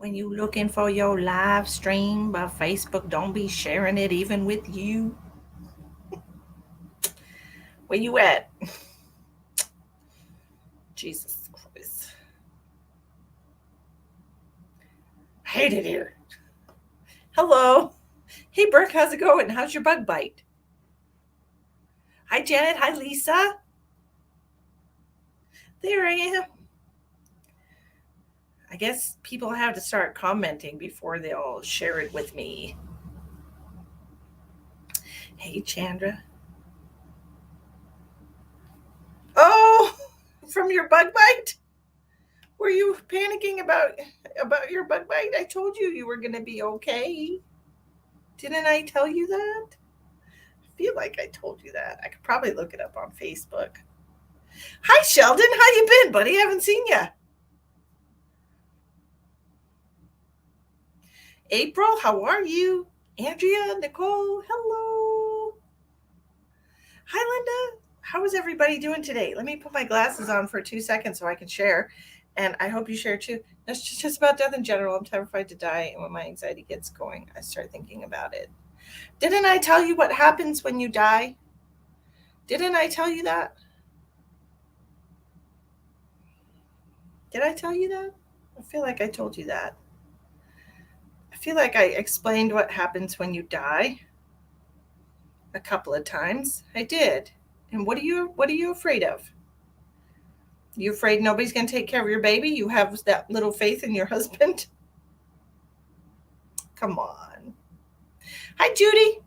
When you looking for your live stream by Facebook, don't be sharing it even with you. Where you at? Jesus Christ. Hate it here. Hello. Hey, Brooke, how's it going? How's your bug bite? Hi, Janet. Hi, Lisa. There I am. I guess people have to start commenting before they'll share it with me. Hey, Chandra. Oh, from your bug bite? Were you panicking about your bug bite? I told you you were going to be okay. Didn't I tell you that? I feel like I told you that. I could probably look it up on Facebook. Hi, Sheldon. How you been, buddy? I haven't seen you. April, how are you? Andrea, Nicole, hello. Hi, Linda. How is everybody doing today? Let me put my glasses on for 2 seconds so I can share. And I hope you share too. That's just about death in general. I'm terrified to die. And when my anxiety gets going, I start thinking about it. Didn't I tell you what happens when you die? Didn't I tell you that? Did I tell you that? I feel like I told you that. I feel like I explained what happens when you die a couple of times. I did. And what are you afraid of? You afraid nobody's going to take care of your baby? You have that little faith in your husband? Come on. Hi, Judy.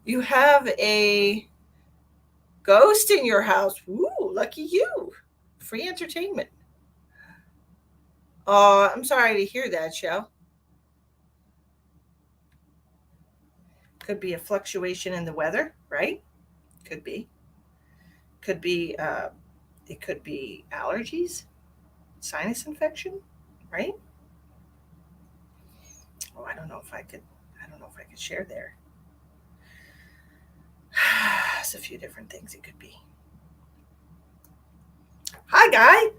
You have a ghost in your house. Ooh, lucky you. Free entertainment. Oh, I'm sorry to hear that, Shell. Could be a fluctuation in the weather, right? Could be. Could be. It could be allergies, sinus infection, right? Oh, I don't know if I could. I don't know if I could share there. It's a few different things it could be. Hi, guy.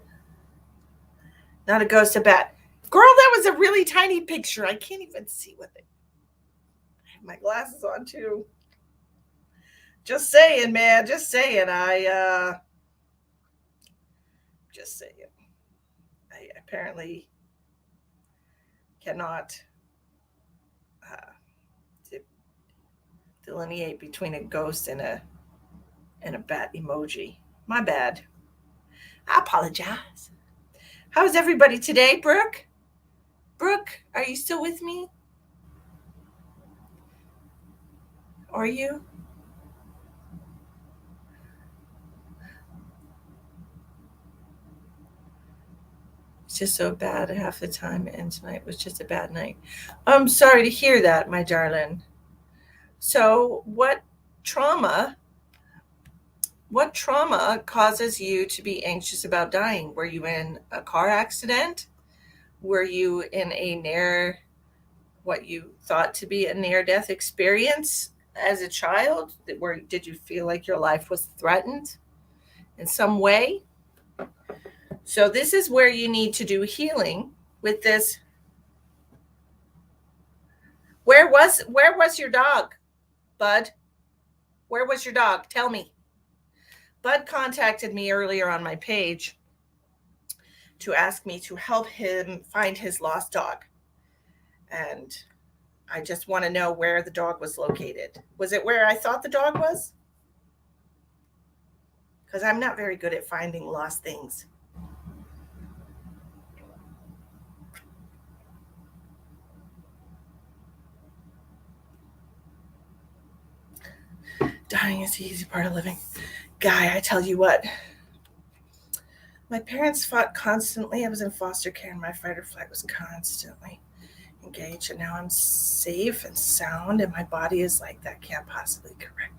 Not a ghost, a bat. Girl, that was a really tiny picture. I can't even see with it. I have my glasses on too. Just saying, man. Just saying. Just saying. I apparently cannot uh, delineate between a ghost and a bat emoji. My bad. I apologize. How's everybody today, Brooke? Brooke, are you still with me? Are you? It's just so bad half the time, and tonight was just a bad night. I'm sorry to hear that, my darling. So, trauma what trauma causes you to be anxious about dying? Were you in a car accident? Were you in a what you thought to be a near death experience as a child? Did you feel like your life was threatened in some way? So this is where you need to do healing with this. Where was your dog, Bud? Where was your dog? Tell me. Bud contacted me earlier on my page to ask me to help him find his lost dog. And I just want to know where the dog was located. Was it where I thought the dog was? Because I'm not very good at finding lost things. Dying is the easy part of living. Guy, I tell you what. My parents fought constantly. I was in foster care and my fight or flight was constantly engaged. And now I'm safe and sound and my body is like, that can't possibly correct.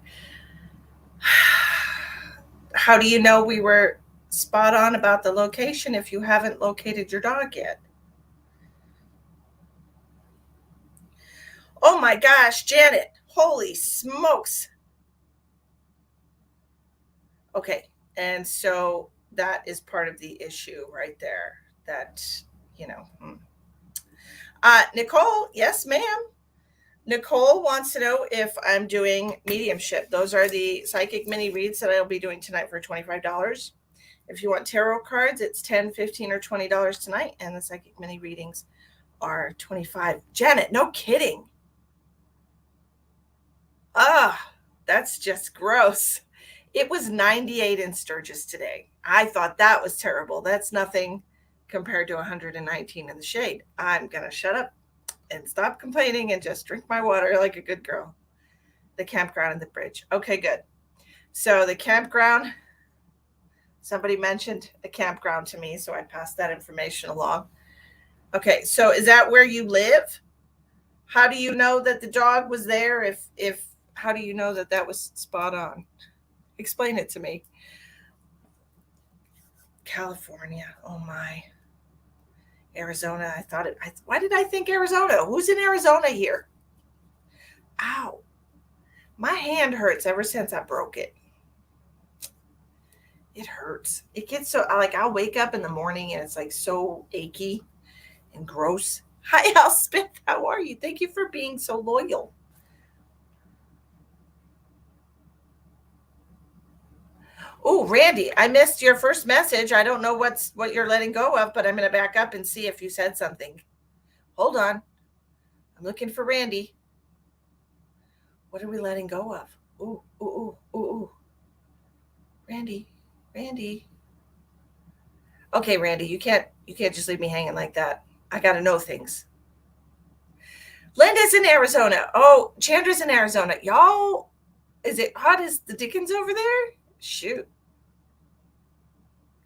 How do you know we were spot on about the location if you haven't located your dog yet? Oh my gosh, Janet. Holy smokes. Okay. And so that is part of the issue right there. That, you know, Nicole, yes, ma'am. Nicole wants to know if I'm doing mediumship. Those are the psychic mini reads that I'll be doing tonight for $25. If you want tarot cards, it's $10, $15, or $20 tonight, and the psychic mini readings are $25. Janet, no kidding. That's just gross. It was 98 in Sturgis today. I thought that was terrible. That's nothing compared to 119 in the shade. I'm going to shut up and stop complaining and just drink my water like a good girl. The campground and the bridge. Okay, good. So the campground, somebody mentioned a campground to me, so I passed that information along. Okay, so is that where you live? How do you know that the dog was there? If how do you know that that was spot on? Explain it to me. California. Oh my. Arizona. I thought it. Why did I think Arizona? Who's in Arizona here? Ow. My hand hurts ever since I broke it. It hurts. It gets so like I'll wake up in the morning and it's like so achy and gross. Hi, Elspeth. How are you? Thank you for being so loyal. Oh, Randy, I missed your first message. I don't know what you're letting go of, but I'm going to back up and see if you said something. Hold on. I'm looking for Randy. What are we letting go of? Ooh, ooh, ooh, ooh, ooh. Randy. Okay, Randy, you can't just leave me hanging like that. I got to know things. Linda's in Arizona. Oh, Chandra's in Arizona. Y'all, is it hot as the Dickens over there? Shoot.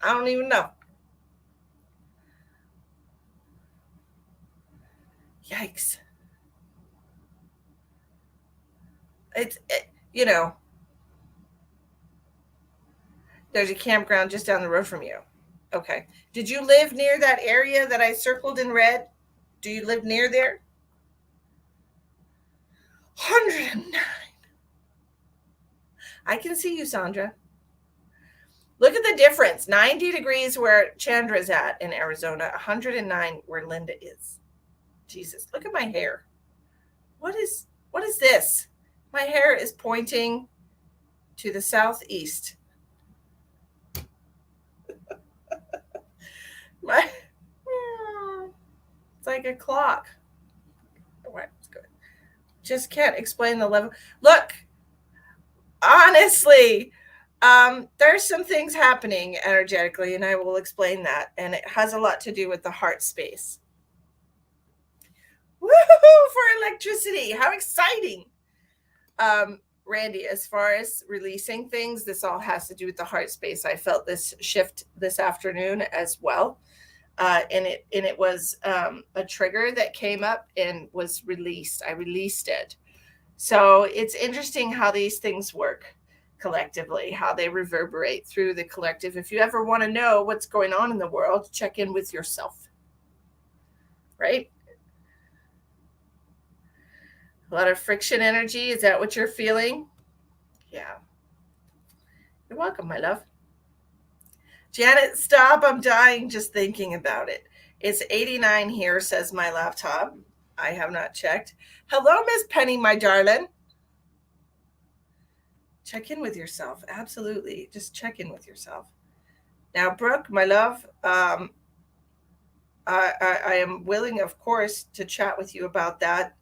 I don't even know. Yikes. You know, there's a campground just down the road from you. Okay. Did you live near that area that I circled in red? Do you live near there? 109. I can see you, Sandra. Look at the difference. 90 degrees where Chandra's at in Arizona, 109 where Linda is. Jesus, look at my hair. What is this? My hair is pointing to the southeast. It's like a clock. Right, it's good. Just can't explain the level. Look, honestly, there's some things happening energetically, and I will explain that. And it has a lot to do with the heart space. Woohoo for electricity! How exciting! Randy, as far as releasing things, this all has to do with the heart space. I felt this shift this afternoon as well. And it was a trigger that came up and was released. I released it. So it's interesting how these things work collectively, how they reverberate through the collective. If you ever want to know what's going on in the world, check in with yourself. Right? A lot of friction energy. Is that what you're feeling? Yeah. You're welcome, my love. Janet, stop. I'm dying just thinking about it. It's 89 here, says my laptop. I have not checked. Hello, Miss Penny, my darling. Check in with yourself. Absolutely. Just check in with yourself. Now, Brooke, my love, I am willing, of course, to chat with you about that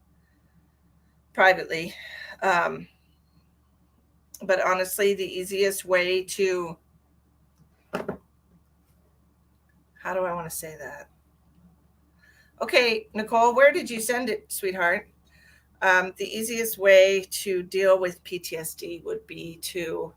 privately. But honestly, the easiest way to, how do I want to say that? Okay, Nicole, where did you send it, sweetheart? The easiest way to deal with PTSD would be to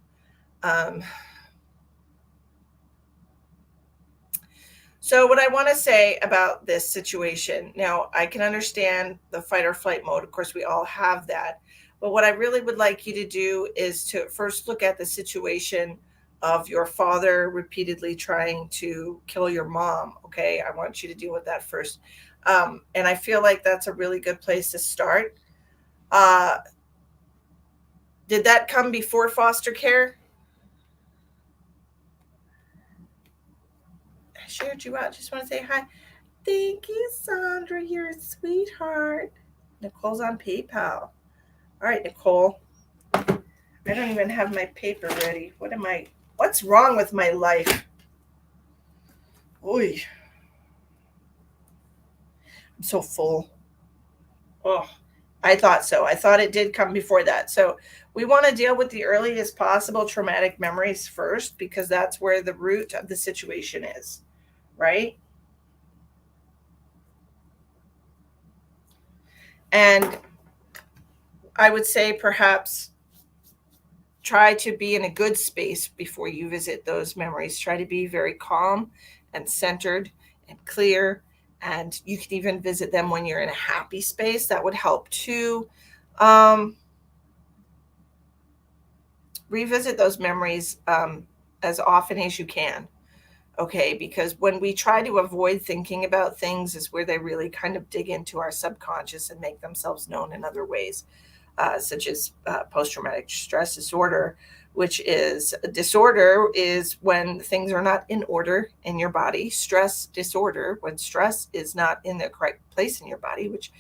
so what I want to say about this situation, now I can understand the fight or flight mode. Of course, we all have that. But what I really would like you to do is to first look at the situation of your father repeatedly trying to kill your mom. Okay, I want you to deal with that first. And I feel like that's a really good place to start. Did that come before foster care? I shared you out. Just want to say hi. Thank you, Sandra. You're a sweetheart. Nicole's on PayPal. All right, Nicole. I don't even have my paper ready. What's wrong with my life? Oy, I'm so full. Oh, I thought so. I thought it did come before that. So we want to deal with the earliest possible traumatic memories first because that's where the root of the situation is, right? And I would say perhaps try to be in a good space before you visit those memories. Try to be very calm and centered and clear. And you can even visit them when you're in a happy space. That would help too. Um, Revisit those memories as often as you can. Okay, because when we try to avoid thinking about things is where they really kind of dig into our subconscious and make themselves known in other ways, such as post-traumatic stress disorder, which is a disorder is when things are not in order in your body. Stress disorder, when stress is not in the correct place in your body, which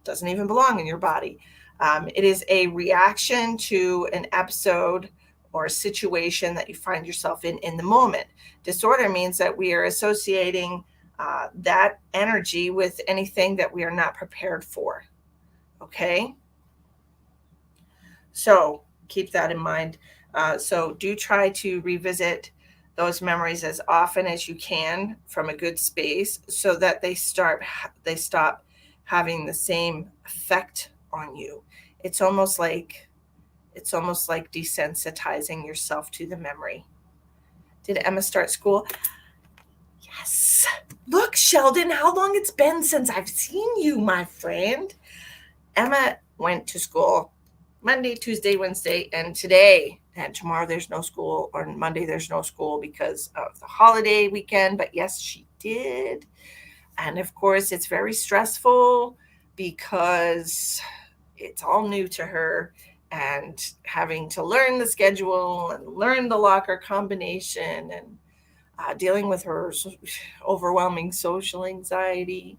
doesn't even belong in your body. It is a reaction to an episode or a situation that you find yourself in the moment. Disorder means that we are associating that energy with anything that we are not prepared for. Okay. So keep that in mind. So do try to revisit those memories as often as you can from a good space so that they stop having the same effect on you. It's almost like it's almost like desensitizing yourself to the memory. Did Emma start school? Yes. Look, Sheldon, how long it's been since I've seen you, my friend. Emma went to school Monday, Tuesday, Wednesday, and today. And tomorrow there's no school, or Monday there's no school because of the holiday weekend. But yes, she did. And of course, it's very stressful because it's all new to her and having to learn the schedule and learn the locker combination and dealing with her overwhelming social anxiety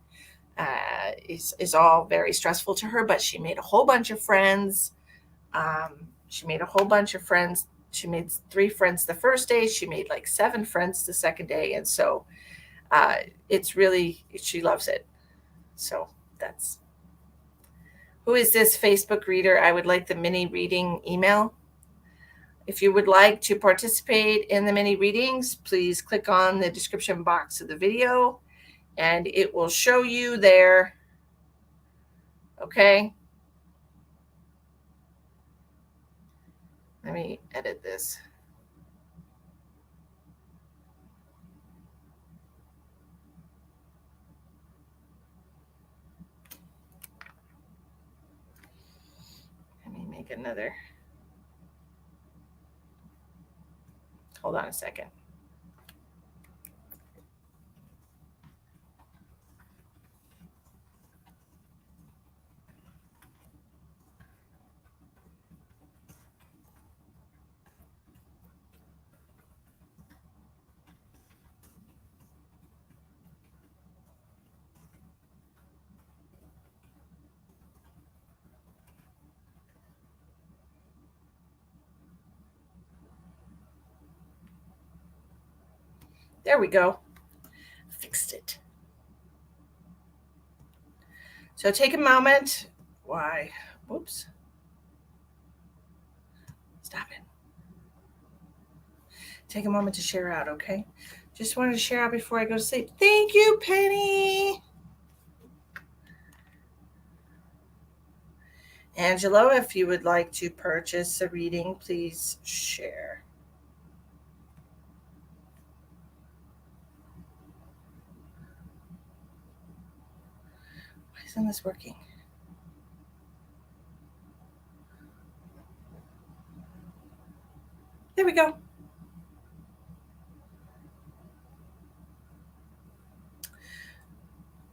is all very stressful to her. But she made a whole bunch of friends. She made a whole bunch of friends. She made 3 friends the first day. She made like 7 friends the second day, and so uh, it's really she loves it. So that's who is this Facebook reader? I would like the mini reading email. If you would like to participate in the mini readings, please click on the description box of the video and it will show you there. Okay. Let me edit this. Let me make another. Hold on a second. There we go. Fixed it. So take a moment. Why? Whoops. Stop it. Take a moment to share out, okay? Just wanted to share out before I go to sleep. Thank you, Penny. Angelo, if you would like to purchase a reading, please share. Why isn't this working? There we go.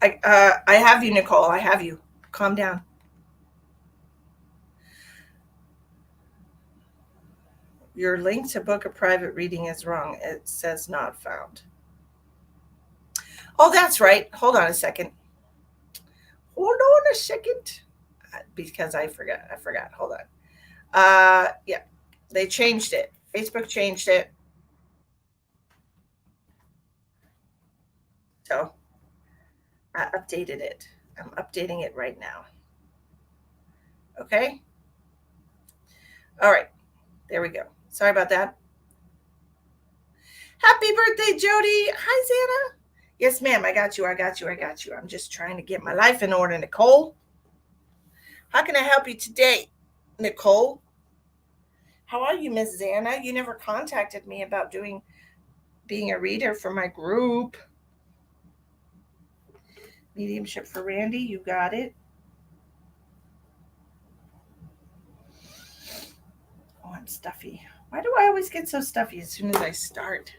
I have you, Nicole. I have you. Calm down. Your link to book a private reading is wrong. It says not found. Oh, that's right. Hold on a second. Hold on a second. Because I forgot. I forgot. Hold on. Yeah, they changed it. Facebook changed it. So I updated it. I'm updating it right now. Okay. All right. There we go. Sorry about that. Happy birthday, Jody. Hi, Xana. Yes, ma'am. I got you. I got you. I got you. I'm just trying to get my life in order, Nicole. How can I help you today, Nicole? How are you, Miss Xana? You never contacted me about being a reader for my group. Mediumship for Randy. You got it. Oh, I'm stuffy. Why do I always get so stuffy as soon as I start?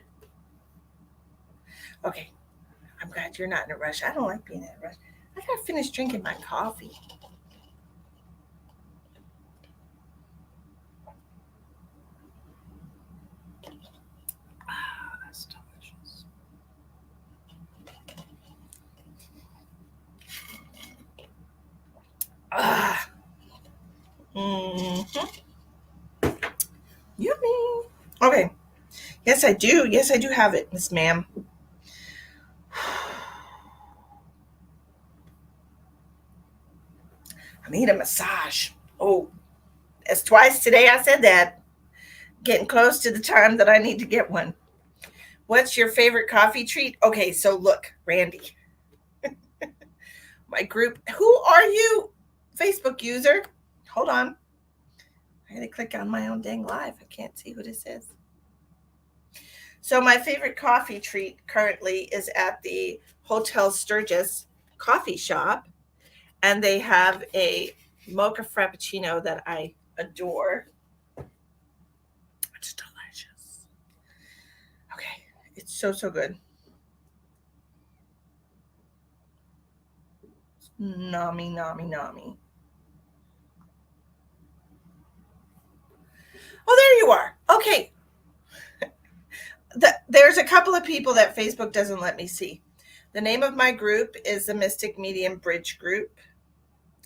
Okay, I'm glad you're not in a rush. I don't like being in a rush. I gotta finish drinking my coffee. Ah, that's delicious. Ah, mm-hmm. Yummy. Okay. Yes, I do. Yes, I do have it, Miss Ma'am. I need a massage. Oh, that's twice today I said that. Getting close to the time that I need to get one. What's your favorite coffee treat? Okay, so look, Randy, my group. Who are you? Facebook user. Hold on. I had to click on my own dang live. I can't see what it says. So my favorite coffee treat currently is at the Hotel Sturgis coffee shop, and they have a mocha frappuccino that I adore. It's delicious. Okay, it's so so good. Nami nami nami. Oh, there you are. Okay, there's a couple of people that Facebook doesn't let me see. The name of my group is the Mystic Medium Bridge Group,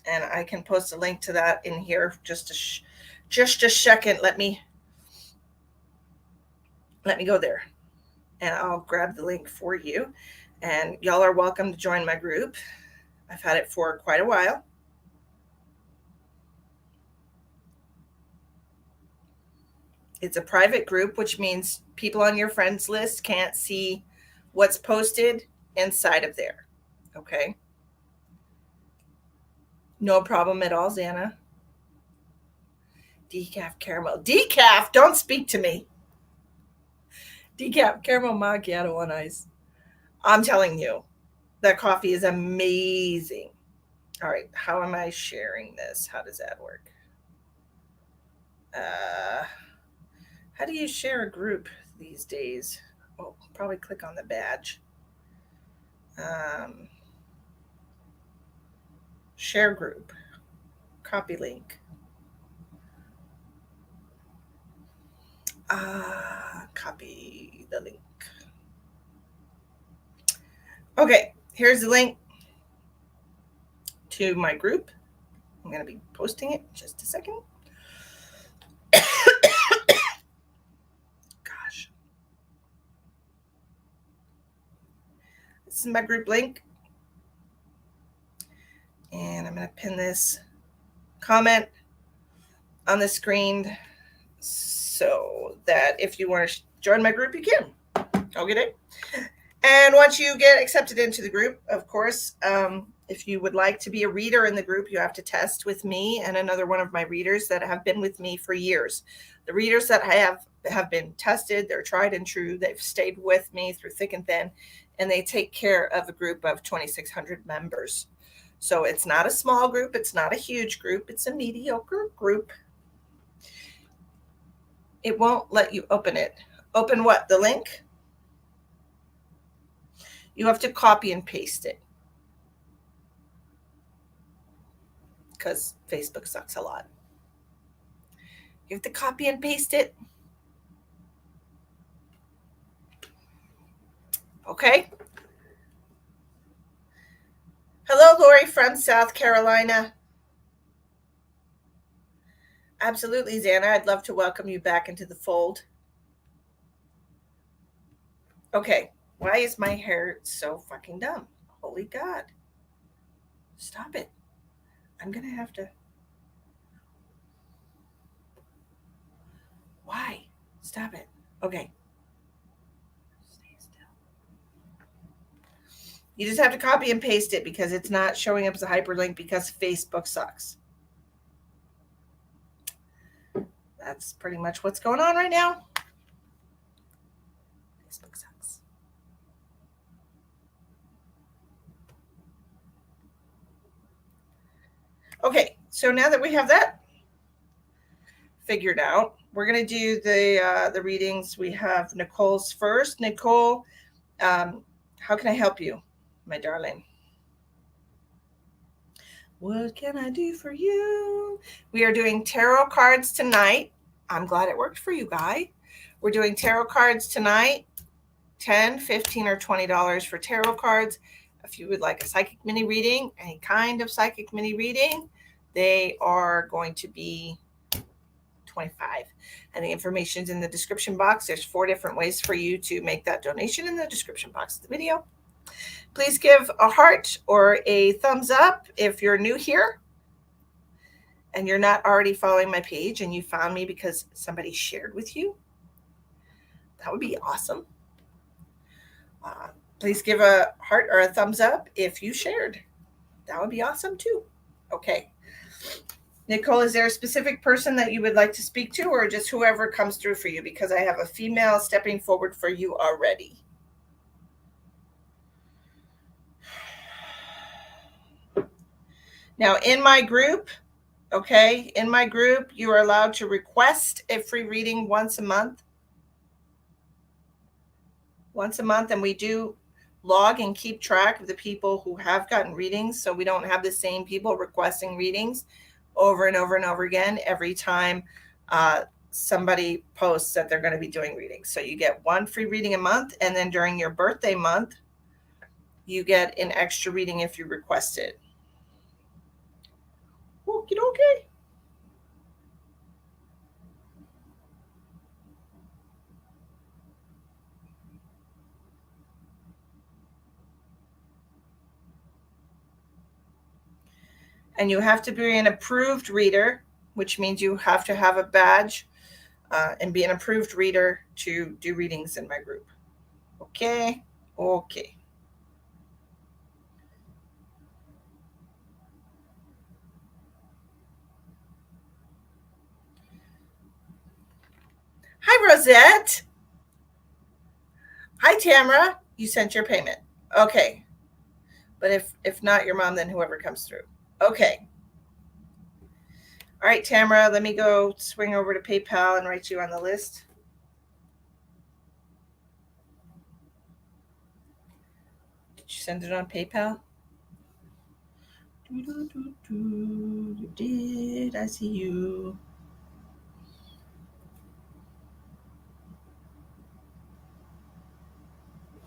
and I can post a link to that in here. Just a second. Let me go there, and I'll grab the link for you. And y'all are welcome to join my group. I've had it for quite a while. It's a private group, which means people on your friends list can't see what's posted inside of there. Okay. No problem at all, Xana. Decaf caramel. Decaf, don't speak to me. Decaf caramel macchiato on ice. I'm telling you, that coffee is amazing. All right, how am I sharing this? How does that work? Uh, how do you share a group these days? Oh, probably click on the badge. Um, Share group. Copy link. Copy the link. Okay, here's the link to my group. I'm going to be posting it in just a second. Gosh. This is my group link. And I'm going to pin this comment on the screen so that if you want to join my group, you can. Okay. And once you get accepted into the group, of course, if you would like to be a reader in the group, you have to test with me and another one of my readers that have been with me for years. The readers that I have been tested, they're tried and true. They've stayed with me through thick and thin, and they take care of a group of 2,600 members. So it's not a small group. It's not a huge group. It's a mediocre group. It won't let you open it. Open what? The link? You have to copy and paste it because Facebook sucks a lot. You have to copy and paste it. Okay. from South Carolina. Absolutely, Xana. I'd love to welcome you back into the fold. Okay, why is my hair so fucking dumb? Holy God. Stop it. I'm going to have to. Why? Stop it. Okay. Stay still. You just have to copy and paste it because it's not showing up as a hyperlink because Facebook sucks. That's pretty much what's going on right now. Facebook sucks. Okay, so now that we have that figured out, we're going to do the readings. We have Nicole's first. Nicole, how can I help you, my darling? What can I do for you? We are doing tarot cards tonight. I'm glad it worked for you, Guy. We're doing tarot cards tonight. $10, $15, or $20 for tarot cards. If you would like a psychic mini reading, any kind of psychic mini reading, they are going to be $25. And the information is in the description box. There's 4 different ways for you to make that donation in the description box of the video. Please give a heart or a thumbs up if you're new here and you're not already following my page and you found me because somebody shared with you. That would be awesome. Please give a heart or a thumbs up if you shared. That would be awesome too. Okay. Nicole, is there a specific person that you would like to speak to or just whoever comes through for you? Because I have a female stepping forward for you already. Now, in my group, you are allowed to request a free reading once a month. And we do log and keep track of the people who have gotten readings, so we don't have the same people requesting readings over and over and over again every time somebody posts that they're going to be doing readings. So you get 1 free reading a month, and then during your birthday month, you get an extra reading if you request it. Okie dokie. And you have to be an approved reader, which means you have to have a badge and be an approved reader to do readings in my group. Okay. Hi, Rosette. Hi, Tamara. You sent your payment. Okay. But if not your mom, then whoever comes through. Okay. All right, Tamara, let me go swing over to PayPal and write you on the list. Did you send it on PayPal? You did. I see you.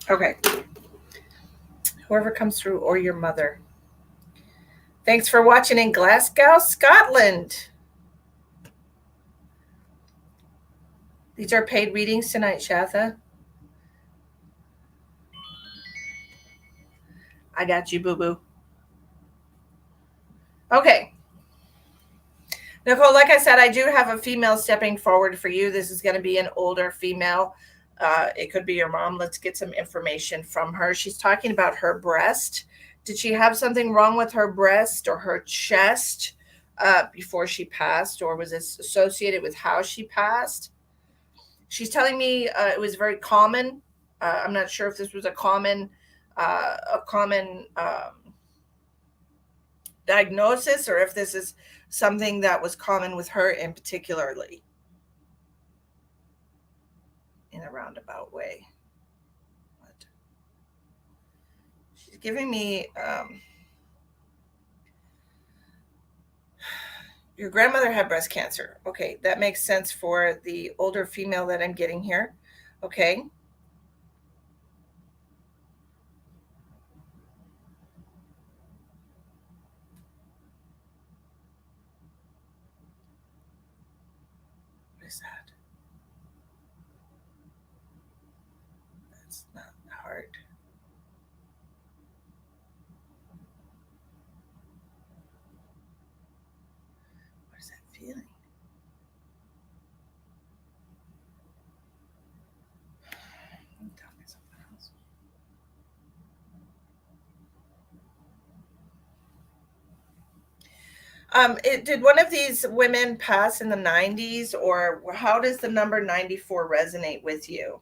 Okay. Whoever comes through or your mother. Thanks for watching in Glasgow, Scotland. These are paid readings tonight, Shatha. I got you, boo-boo. Okay. Nicole, like I said, I do have a female stepping forward for you. This is going to be an older female. It could be your mom. Let's get some information from her. She's talking about her breast. Did she have something wrong with her breast or her chest before she passed, or was this associated with how she passed? She's telling me it was very common. I'm not sure if this was a common diagnosis or if this is something that was common with her in particularly in a roundabout way. But she's giving me your grandmother had breast cancer. Okay, that makes sense for the older female that I'm getting here. Okay. It's not hard. What is that feeling? Tell me something else. Did one of these women pass in the 90s, or how does the number 94 resonate with you?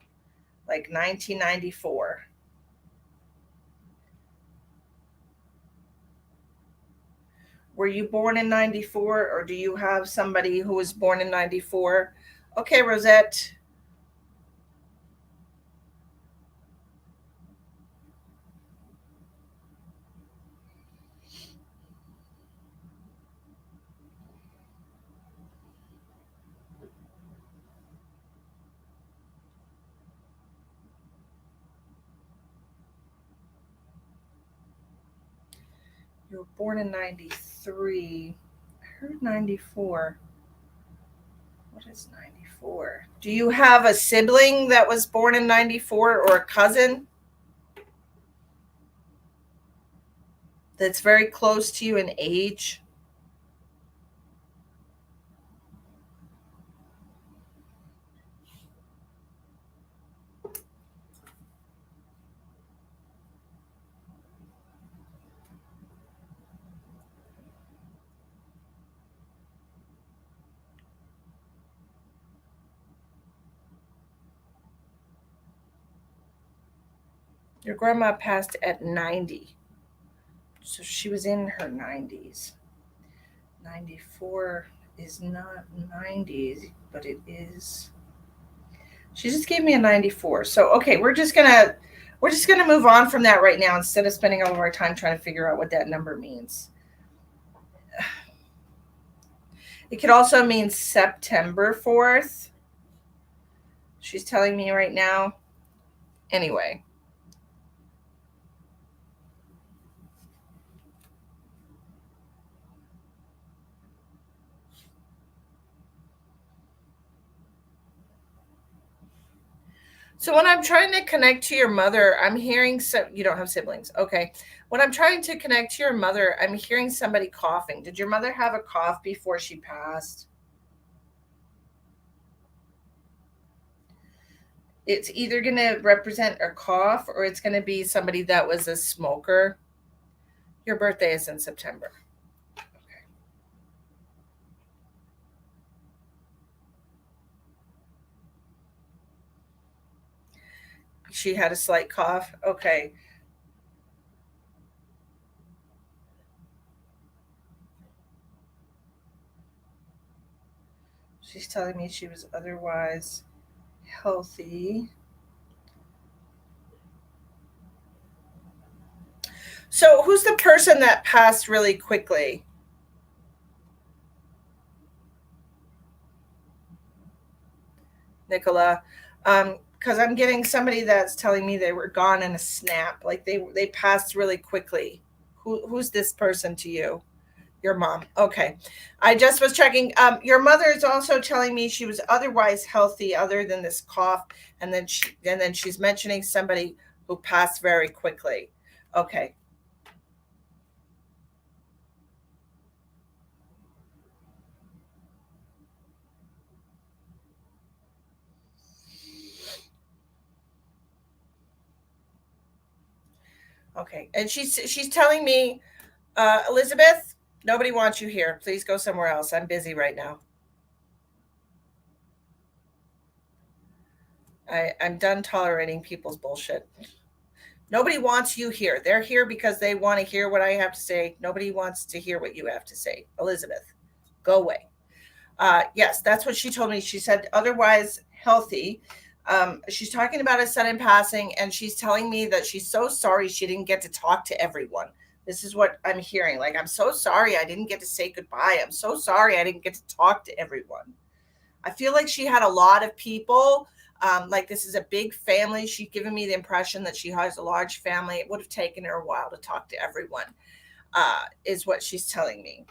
Like 1994. Were you born in 94, or do you have somebody who was born in 94? Okay, Rosette. You were born in 93. I heard 94. What is 94? Do you have a sibling that was born in 94, or a cousin that's very close to you in age? Your grandma passed at 90. So she was in her 90s. 94 is not 90s, but it is. She just gave me a 94. So okay, we're just gonna move on from that right now instead of spending all of our time trying to figure out what that number means. It could also mean September 4th. She's telling me right now. Anyway. So when I'm trying to connect to your mother, I'm hearing you don't have siblings. Okay. When I'm trying to connect to your mother, I'm hearing somebody coughing. Did your mother have a cough before she passed? It's either going to represent a cough, or it's going to be somebody that was a smoker. Your birthday is in September. Okay. She had a slight cough. Okay. She's telling me she was otherwise healthy. So, who's the person that passed really quickly? Nicola. Because I'm getting somebody that's telling me they were gone in a snap, like they passed really quickly. Who's this person to you? Your mom. Okay. I just was checking. Your mother is also telling me she was otherwise healthy, other than this cough, and then she's mentioning somebody who passed very quickly. Okay. Okay. And she's telling me, Elizabeth, nobody wants you here. Please go somewhere else. I'm busy right now. I'm done tolerating people's bullshit. Nobody wants you here. They're here because they want to hear what I have to say. Nobody wants to hear what you have to say. Elizabeth, go away. Yes, that's what she told me. She said otherwise healthy. She's talking about a sudden passing, and she's telling me that she's so sorry she didn't get to talk to everyone. This is what I'm hearing. Like, I'm so sorry I didn't get to say goodbye. I'm so sorry I didn't get to talk to everyone. I feel like she had a lot of people. Like, this is a big family. She's given me the impression that she has a large family. It would have taken her a while to talk to everyone, is what she's telling me.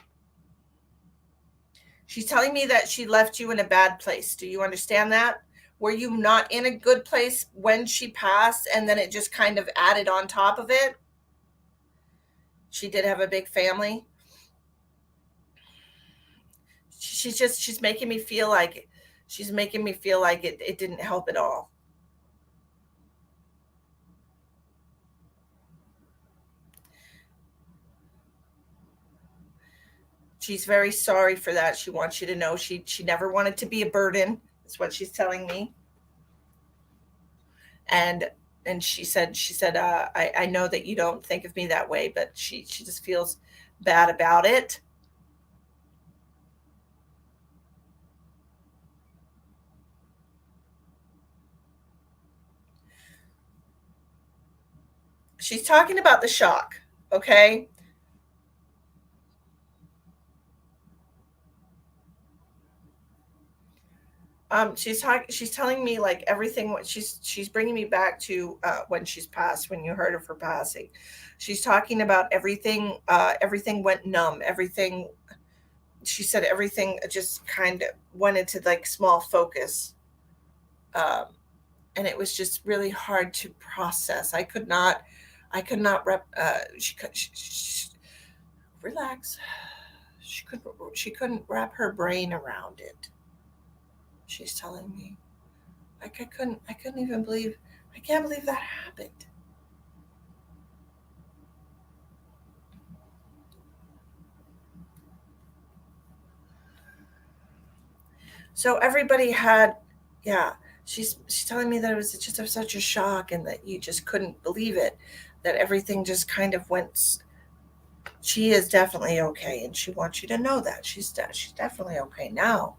She's telling me that she left you in a bad place. Do you understand that? Were you not in a good place when she passed and then it just kind of added on top of it? She did have a big family. She's making me feel like it didn't help at all. She's very sorry for that. She wants you to know she never wanted to be a burden. That's what she's telling me. And she said I know that you don't think of me that way, but she just feels bad about it. She's talking about the shock, okay? She's telling me like everything. What she's bringing me back to when she's passed. When you heard of her passing, she's talking about everything. Everything went numb. Everything. She said everything just kind of went into like small focus, um, and it was just really hard to process. I could not rep. Relax. She couldn't wrap her brain around it. She's telling me. Like I couldn't even believe I can't believe that happened. So everybody had yeah, she's telling me that it was just such a shock and that you just couldn't believe it. That everything just kind of went she is definitely okay and she wants you to know that. She's definitely okay now.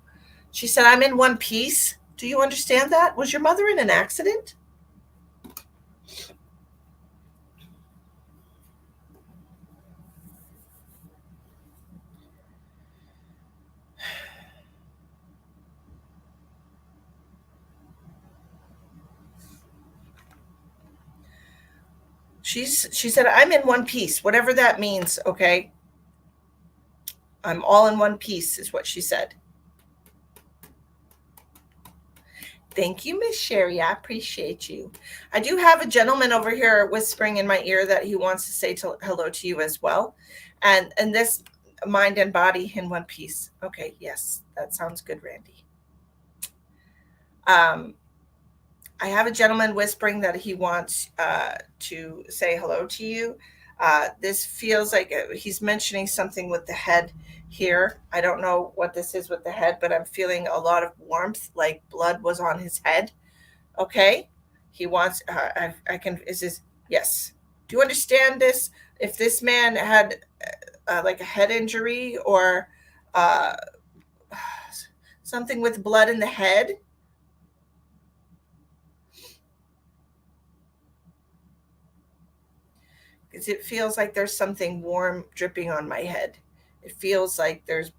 She said I'm in one piece. Do you understand that? Was your mother in an accident? She said I'm in one piece, whatever that means, okay? I'm all in one piece is what she said. Thank you, Miss Sherry. I appreciate you. I do have a gentleman over here whispering in my ear that he wants to say hello to you as well. And this mind and body in one piece. Okay, yes, that sounds good, Randy. Um, I have a gentleman whispering that he wants to say hello to you. This feels like he's mentioning something with the head here. I don't know what this is with the head, but I'm feeling a lot of warmth, like blood was on his head. Okay, he wants. I can. Is this yes? Do you understand this? If this man had like a head injury or uh, something with blood in the head, because it feels like there's something warm dripping on my head. It feels like there's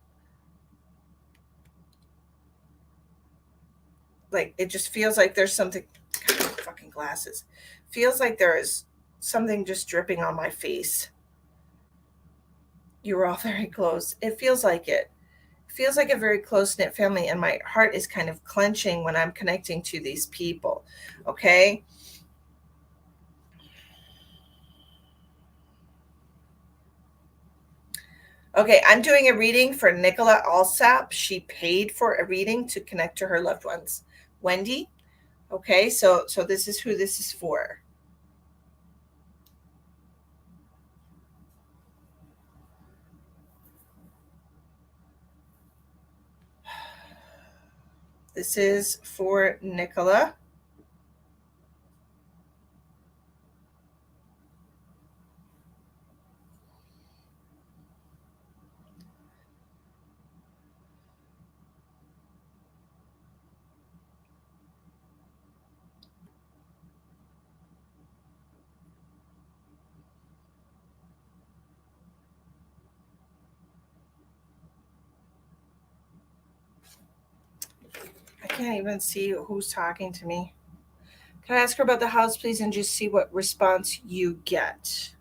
like it just feels like there's something. God, fucking glasses. Feels like there is something just dripping on my face. You were all very close. It feels like it. Feels like a very close knit family, and my heart is kind of clenching when I'm connecting to these people. Okay. Okay, I'm doing a reading for Nicola Alsap. She paid for a reading to connect to her loved ones. Wendy. Okay, so this is who this is for. This is for Nicola. I can't even see who's talking to me. Can I ask her about the house, please, and just see what response you get?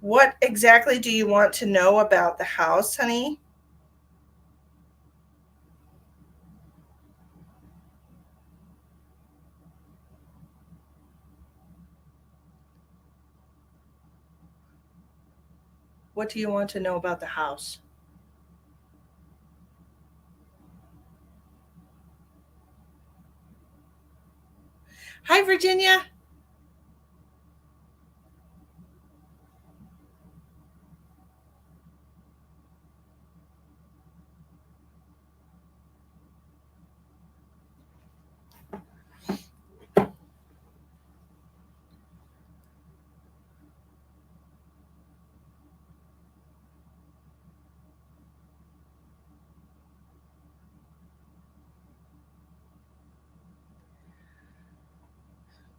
What exactly do you want to know about the house, honey? What do you want to know about the house? Hi, Virginia.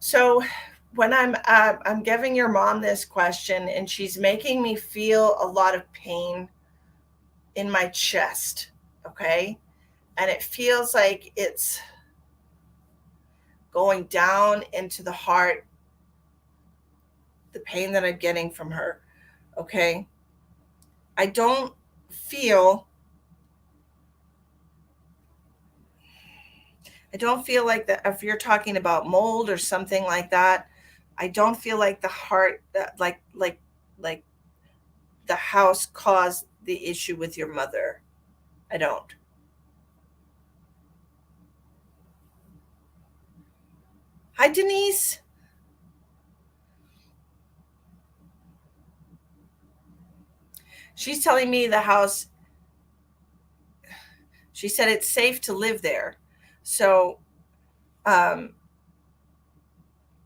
So when I'm giving your mom this question, and she's making me feel a lot of pain in my chest, okay? And it feels like it's going down into the heart, the pain that I'm getting from her, okay? I don't feel I don't feel like that if you're talking about mold or something like that, I don't feel like the heart that like the house caused the issue with your mother. I don't. Hi, Denise. She's telling me the house, she said it's safe to live there. So um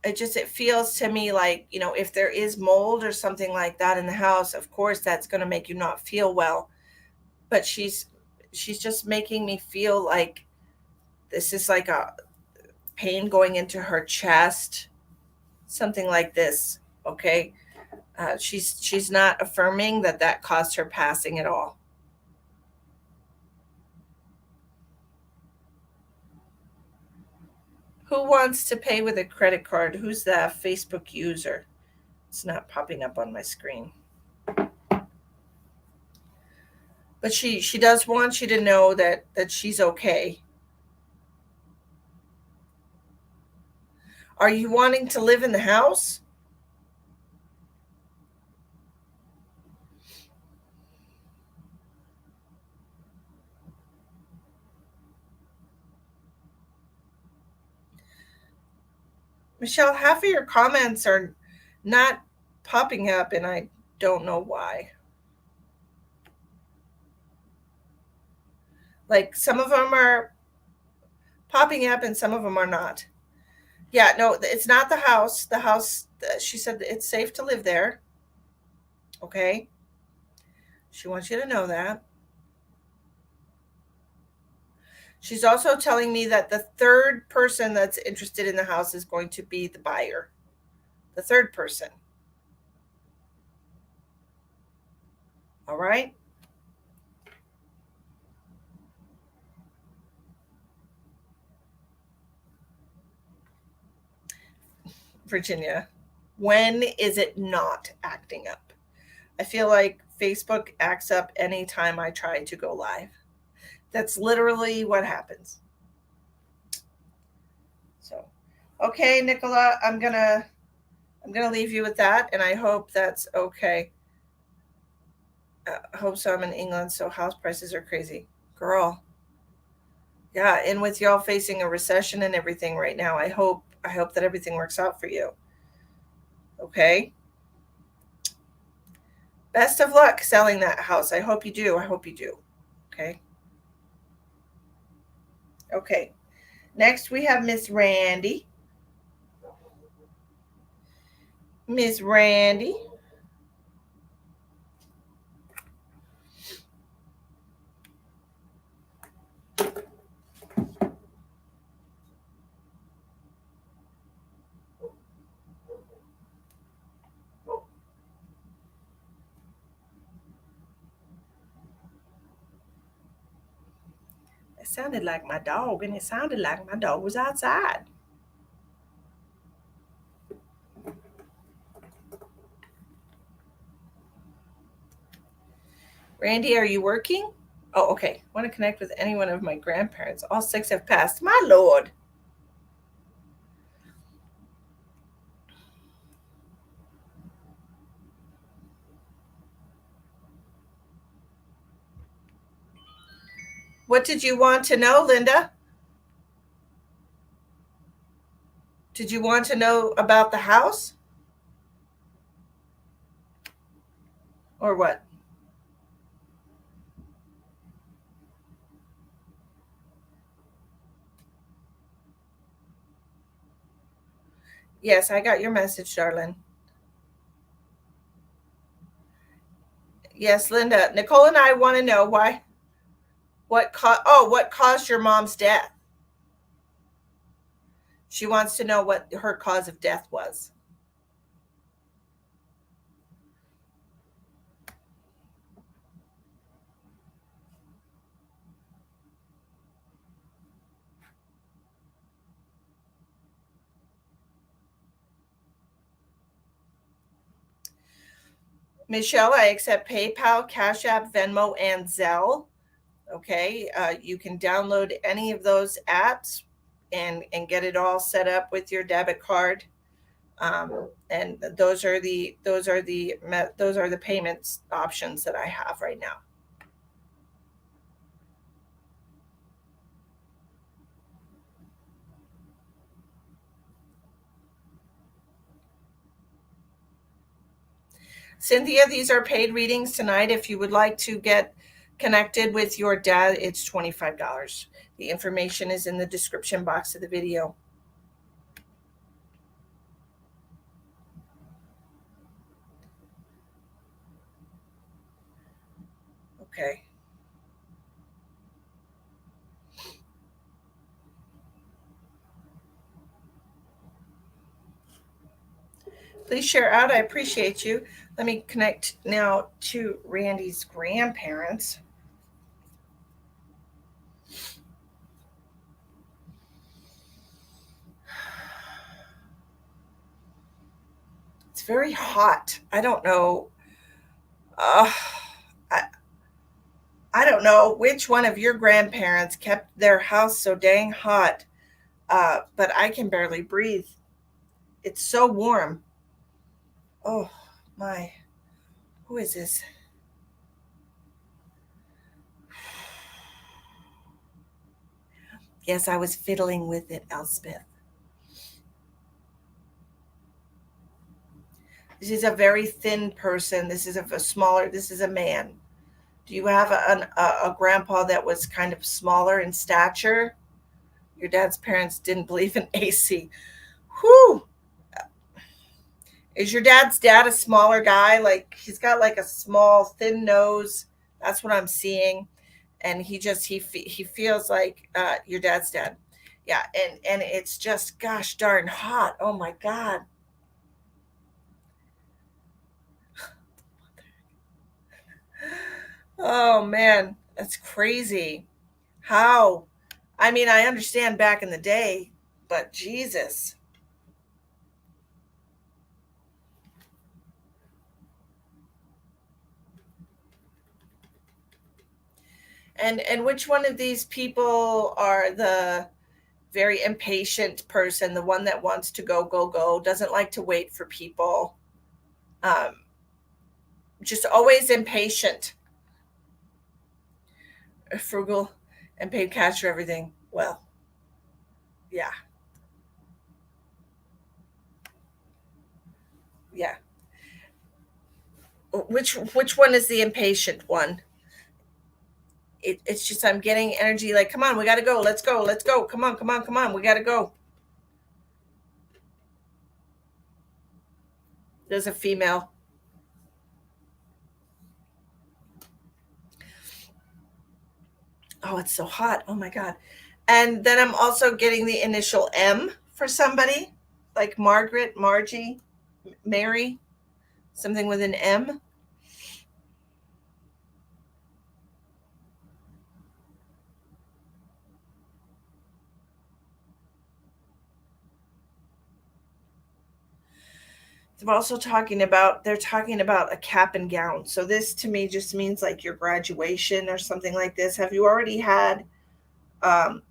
it feels to me like, if there is mold or something like that in the house, of course that's going to make you not feel well. But she's just making me feel like this is like a pain going into her chest, something like this. Okay. She's not affirming that that caused her passing at all. Who wants to pay with a credit card? Who's the Facebook user? It's not popping up on my screen. But she does want you to know that she's okay. Are you wanting to live in the house? Michelle, half of your comments are not popping up, and I don't know why. Like, some of them are popping up and some of them are not. Yeah, no, it's not the house. The house, she said it's safe to live there. Okay. She wants you to know that. She's also telling me that the third person that's interested in the house is going to be the buyer. The third person. All right. Virginia, when is it not acting up? I feel like Facebook acts up anytime I try to go live. That's literally what happens. So, okay, Nicola, I'm gonna leave you with that, and I hope that's okay. I hope so. I'm in England, so house prices are crazy, girl. Yeah, and with y'all facing a recession and everything right now, I hope that everything works out for you. Okay. Best of luck selling that house. I hope you do. I hope you do. Okay. Okay. Next, we have Miss Randy. Miss Randy. It sounded like my dog, and it sounded like my dog was outside. Randy, are you working? Oh, okay. Want to connect with any one of my grandparents? All six have passed. My lord. What did you want to know, Linda? Did you want to know about the house or what? Yes, I got your message, darling. Yes, Linda. Nicole and I want to know why. What caused your mom's death? She wants to know what her cause of death was. Michelle, I accept PayPal, Cash App, Venmo, and Zelle. Okay, you can download any of those apps and get it all set up with your debit card. And those are the payments options that I have right now. Cynthia, these are paid readings tonight. If you would like to get connected with your dad, it's $25. The information is in the description box of the video. Okay. Please share out. I appreciate you. Let me connect now to Randy's grandparents. It's very hot. I don't know. Uh, I, I don't know which one of your grandparents kept their house so dang hot, but I can barely breathe. It's so warm. Oh, my. Who is this? Yes, I was fiddling with it, Elspeth. This is a very thin person. This is a smaller, this is a man. Do you have a grandpa that was kind of smaller in stature? Your dad's parents didn't believe in AC. Whew. Is your dad's dad a smaller guy? Like he's got like a small, thin nose. That's what I'm seeing. And he feels like your dad's dad. Yeah, and it's just gosh darn hot. Oh my god. Oh man, that's crazy. How? I mean, I understand back in the day, but Jesus. And which one of these people are the very impatient person, the one that wants to go go go, doesn't like to wait for people, um, just always impatient, frugal, and paid cash for everything? Well, yeah, yeah. Which one is the impatient one? It's just I'm getting energy like, come on, we got to go, let's go, let's go, come on, come on, come on, we got to go. There's a female. Oh, it's so hot. Oh my god. And then I'm also getting the initial M for somebody, like Margaret, Margie, Mary, something with an M. They're talking about a cap and gown. So this to me just means like your graduation or something like this. Have you already had um,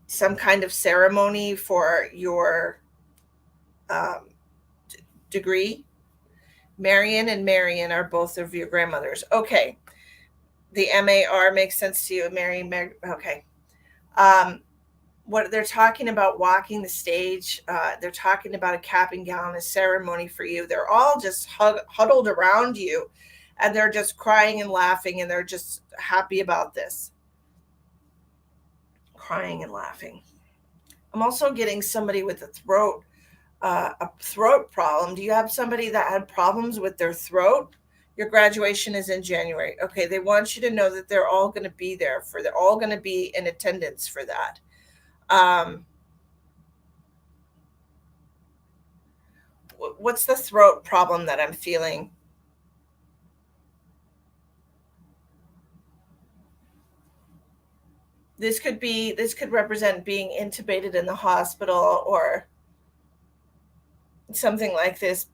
some kind of ceremony for your um, degree? Marion and Marion are both of your grandmothers. Okay. The MAR makes sense to you, Mary. Okay. Um, what they're talking about walking the stage. They're talking about a cap and gown, a ceremony for you. They're all just huddled around you, and they're just crying and laughing, and they're just happy about this. Crying and laughing. I'm also getting somebody with a throat problem. Do you have somebody that had problems with their throat? Your graduation is in January. Okay, they want you to know that they're all going to be there for. They're all going to be in attendance for that. Um, what's the throat problem that I'm feeling? This could represent being intubated in the hospital or something like this,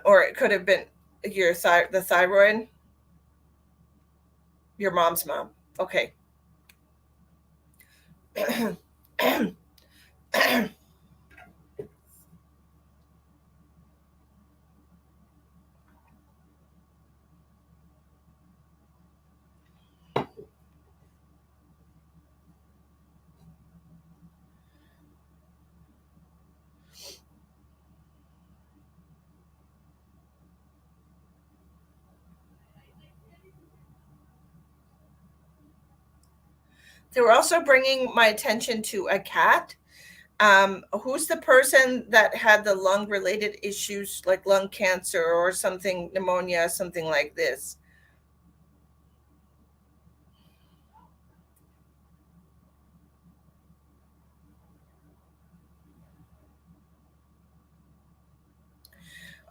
or it could have been the thyroid, your mom's mom. Okay. They were also bringing my attention to a cat. Who's the person that had the lung related issues like lung cancer or something, pneumonia, something like this?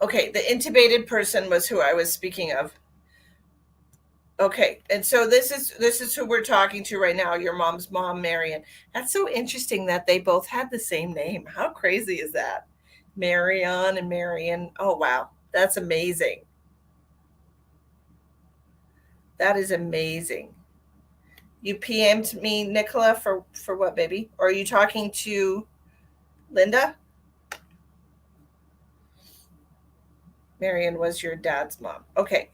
Okay, the intubated person was who I was speaking of. Okay, and so this is who we're talking to right now, your mom's mom, Marion. That's so interesting that they both had the same name. How crazy is that? Marion and Marion. Oh wow, that's amazing. That is amazing. You PM'd me, Nicola, for what, baby? Or are you talking to Linda? Marion was your dad's mom. Okay.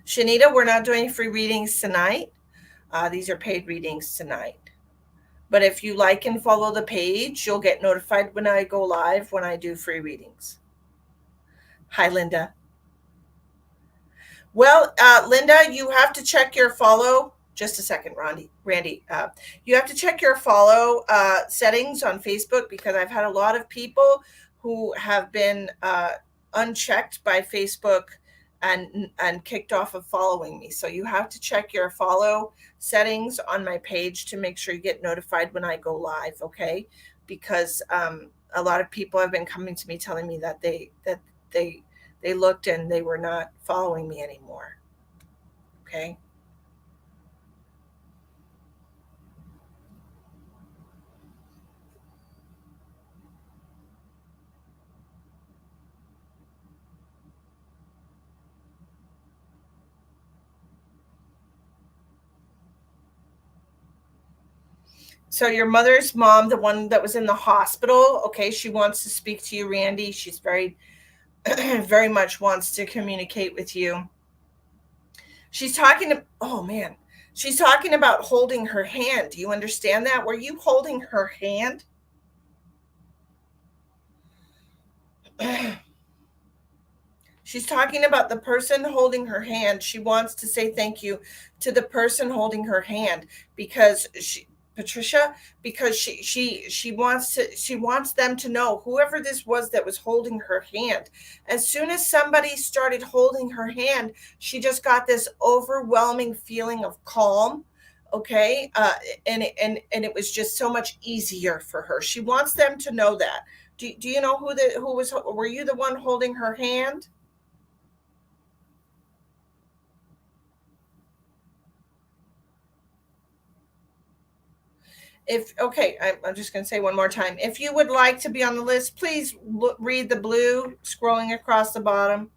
Shanita, we're not doing free readings tonight. These are paid readings tonight. But if you like and follow the page, you'll get notified when I go live when I do free readings. Hi, Linda. Well, Linda, you have to check your follow. Just a second, Randy. You have to check your follow settings on Facebook because I've had a lot of people who have been unchecked by Facebook and kicked off of following me. So you have to check your follow settings on my page to make sure you get notified when I go live. Okay, because a lot of people have been coming to me telling me that they they looked and they were not following me anymore. Okay. So your mother's mom, the one that was in the hospital, okay, she wants to speak to you, Randy. She's very, very much wants to communicate with you. She's talking to, oh man, she's talking about holding her hand. Do you understand that? Were you holding her hand? She's talking about the person holding her hand. She wants to say thank you to the person holding her hand because she, Patricia, because she wants them to know, whoever this was that was holding her hand. As soon as somebody started holding her hand, she just got this overwhelming feeling of calm. Okay, and it was just so much easier for her. She wants them to know that. Do you know who was, were you the one holding her hand? If okay, I'm just going to say one more time. If you would like to be on the list, please read the blue scrolling across the bottom.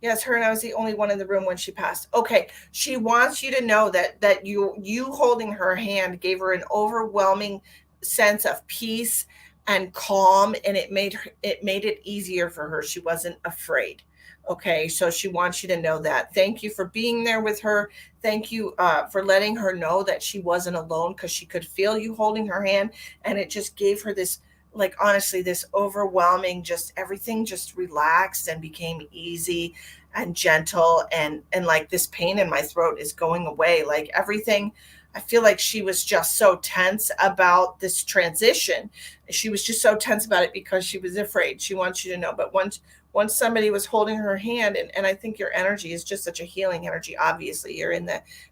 Yes, her and I was the only one in the room when she passed. Okay, she wants you to know that you holding her hand gave her an overwhelming sense of peace, and calm, and it made it easier for her. She wasn't afraid. Okay, so she wants you to know that. Thank you for being there with her. Thank you for letting her know that she wasn't alone, because she could feel you holding her hand, and it just gave her this, like, honestly, this overwhelming, just everything just relaxed and became easy and gentle, and like this pain in my throat is going away, like everything. I feel like she was just so tense about this transition. She was just so tense about it because she was afraid. She wants you to know. But once somebody was holding her hand, and I think your energy is just such a healing energy. Obviously, you're in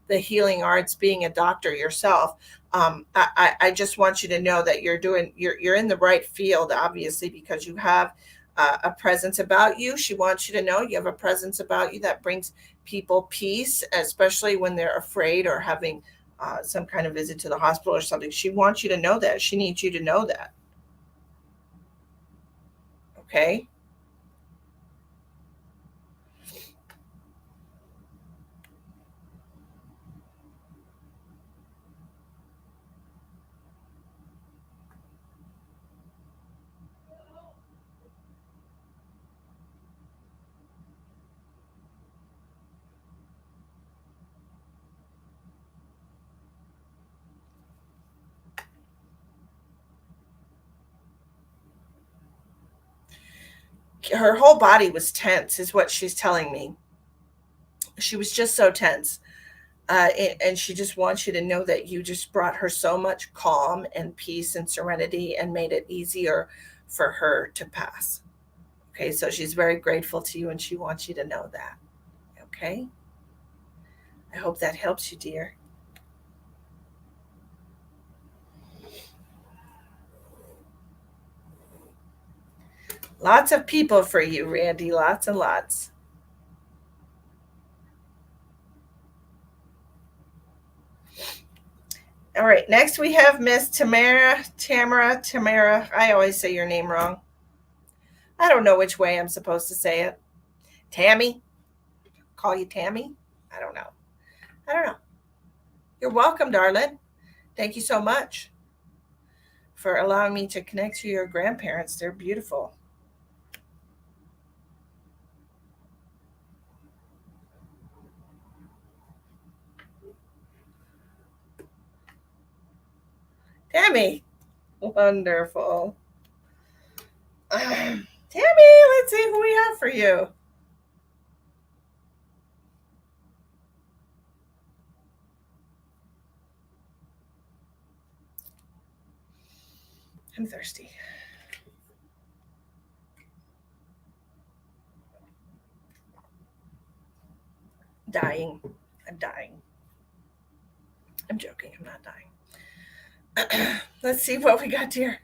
the healing arts, being a doctor yourself. I just want you to know that you're in the right field, obviously, because you have a presence about you. She wants you to know you have a presence about you that brings people peace, especially when they're afraid or having some kind of visit to the hospital or something. She wants you to know that. She needs you to know that. Okay. Her whole body was tense, is what she's telling me. She was just so tense. And she just wants you to know that you just brought her so much calm and peace and serenity and made it easier for her to pass. Okay, so she's very grateful to you, and she wants you to know that. Okay, I hope that helps you, dear. Lots of people for you, Randy. Lots and lots. All right, next we have Miss Tamara. I always say your name wrong. I don't know which way I'm supposed to say it. Tammy? Call you Tammy? I don't know. I don't know. You're welcome, darling. Thank you so much for allowing me to connect to your grandparents. They're beautiful. Tammy. Wonderful. Tammy, let's see who we have for you. I'm thirsty. Dying. I'm dying. I'm joking. I'm not dying. Let's see what we got here.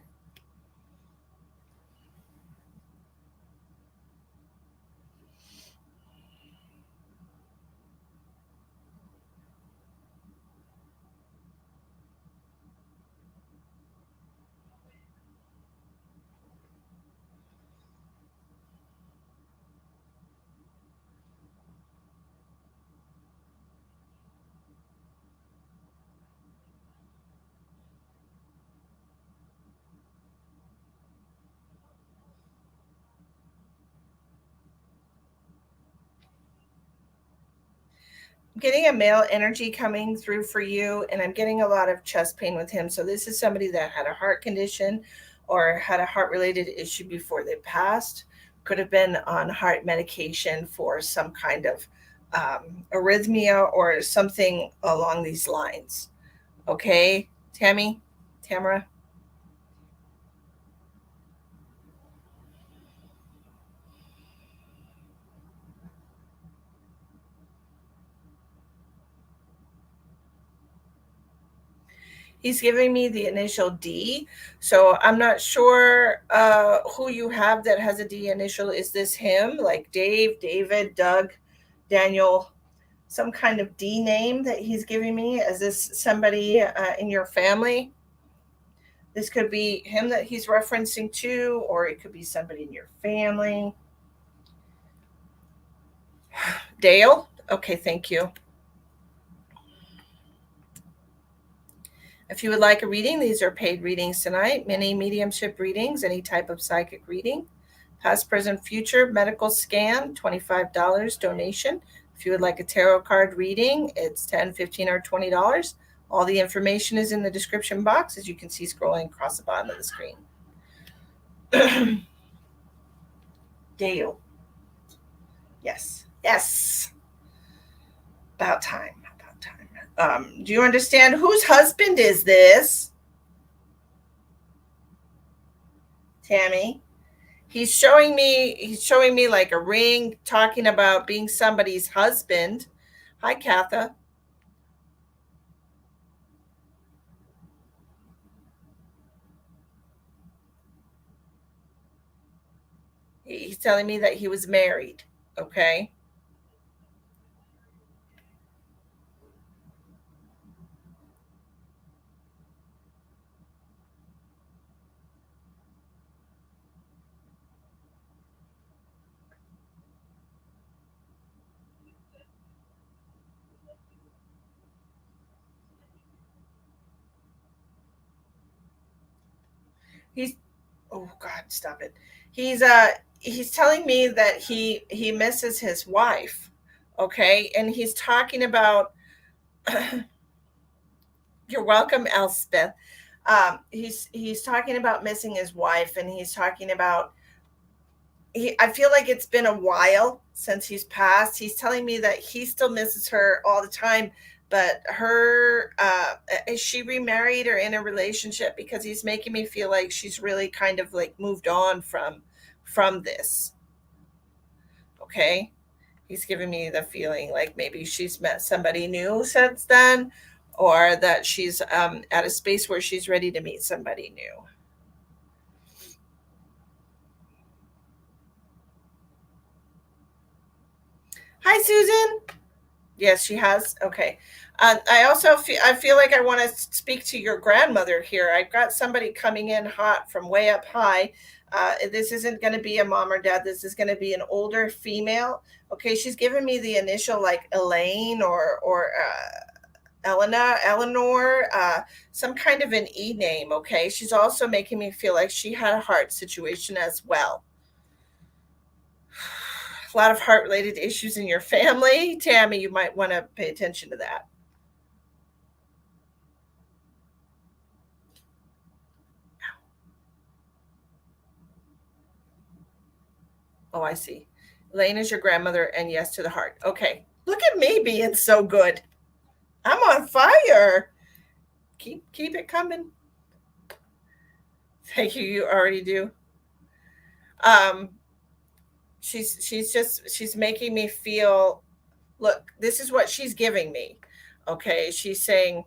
I'm getting a male energy coming through for you, and I'm getting a lot of chest pain with him. So this is somebody that had a heart condition or had a heart related issue before they passed. Could have been on heart medication for some kind of arrhythmia or something along these lines. Okay, Tammy, Tamara. He's giving me the initial D. So I'm not sure who you have that has a D initial. Is this him? Like Dave, David, Doug, Daniel, some kind of D name that he's giving me? Is this somebody in your family? This could be him that he's referencing to, or it could be somebody in your family. Dale? Okay, thank you. If you would like a reading, these are paid readings tonight. Mini mediumship readings, any type of psychic reading. Past, present, future, medical scan, $25 donation. If you would like a tarot card reading, it's $10, $15, or $20. All the information is in the description box, as you can see scrolling across the bottom of the screen. Dale. Yes. Yes. About time. About time. Do you understand whose husband is this? Tammy. He's showing me like a ring, talking about being somebody's husband. Hi, Katha. He's telling me that he was married. Okay. He's oh God, stop it. He's telling me that he misses his wife. Okay, and he's talking about you're welcome, Elspeth. He's talking about missing his wife, and he's talking about I feel like it's been a while since he's passed. He's telling me that he still misses her all the time, but her is she remarried or in a relationship? Because he's making me feel like she's really kind of like moved on from this. Okay, he's giving me the feeling like maybe she's met somebody new since then, or that she's at a space where she's ready to meet somebody new. Hi, Susan. Yes, she has. Okay. I also I feel like I want to speak to your grandmother here. I've got somebody coming in hot from way up high. This isn't going to be a mom or dad. This is going to be an older female. Okay, she's given me the initial like Elaine or Eleanor, some kind of an E name. Okay, she's also making me feel like she had a heart situation as well. A lot of heart related issues in your family. Tammy, you might want to pay attention to that. Oh, I see. Elaine is your grandmother, and yes to the heart. Okay. Look at me being so good. I'm on fire. Keep it coming. Thank you. You already do. Um, she's making me feel. Look, this is what she's giving me. Okay, she's saying,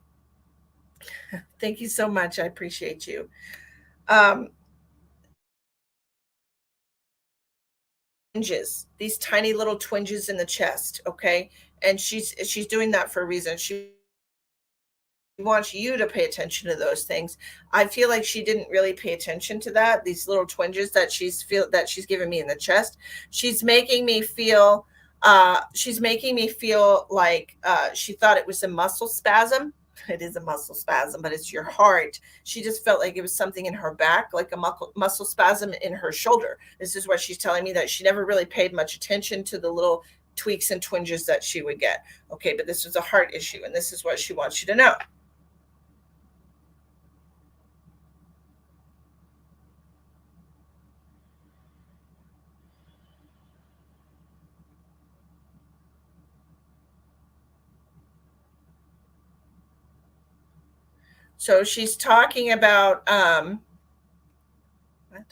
"Thank you so much. I appreciate you." Um, twinges, these tiny little twinges in the chest. Okay, and she's doing that for a reason. She wants you to pay attention to those things. I feel like she didn't really pay attention to that. These little twinges that she's giving me in the chest. She's making me feel like she thought it was a muscle spasm. It is a muscle spasm, but it's your heart. She just felt like it was something in her back, like a muscle spasm in her shoulder. This is what she's telling me, that she never really paid much attention to the little tweaks and twinges that she would get. Okay, but this was a heart issue, and this is what she wants you to know. So she's talking about what?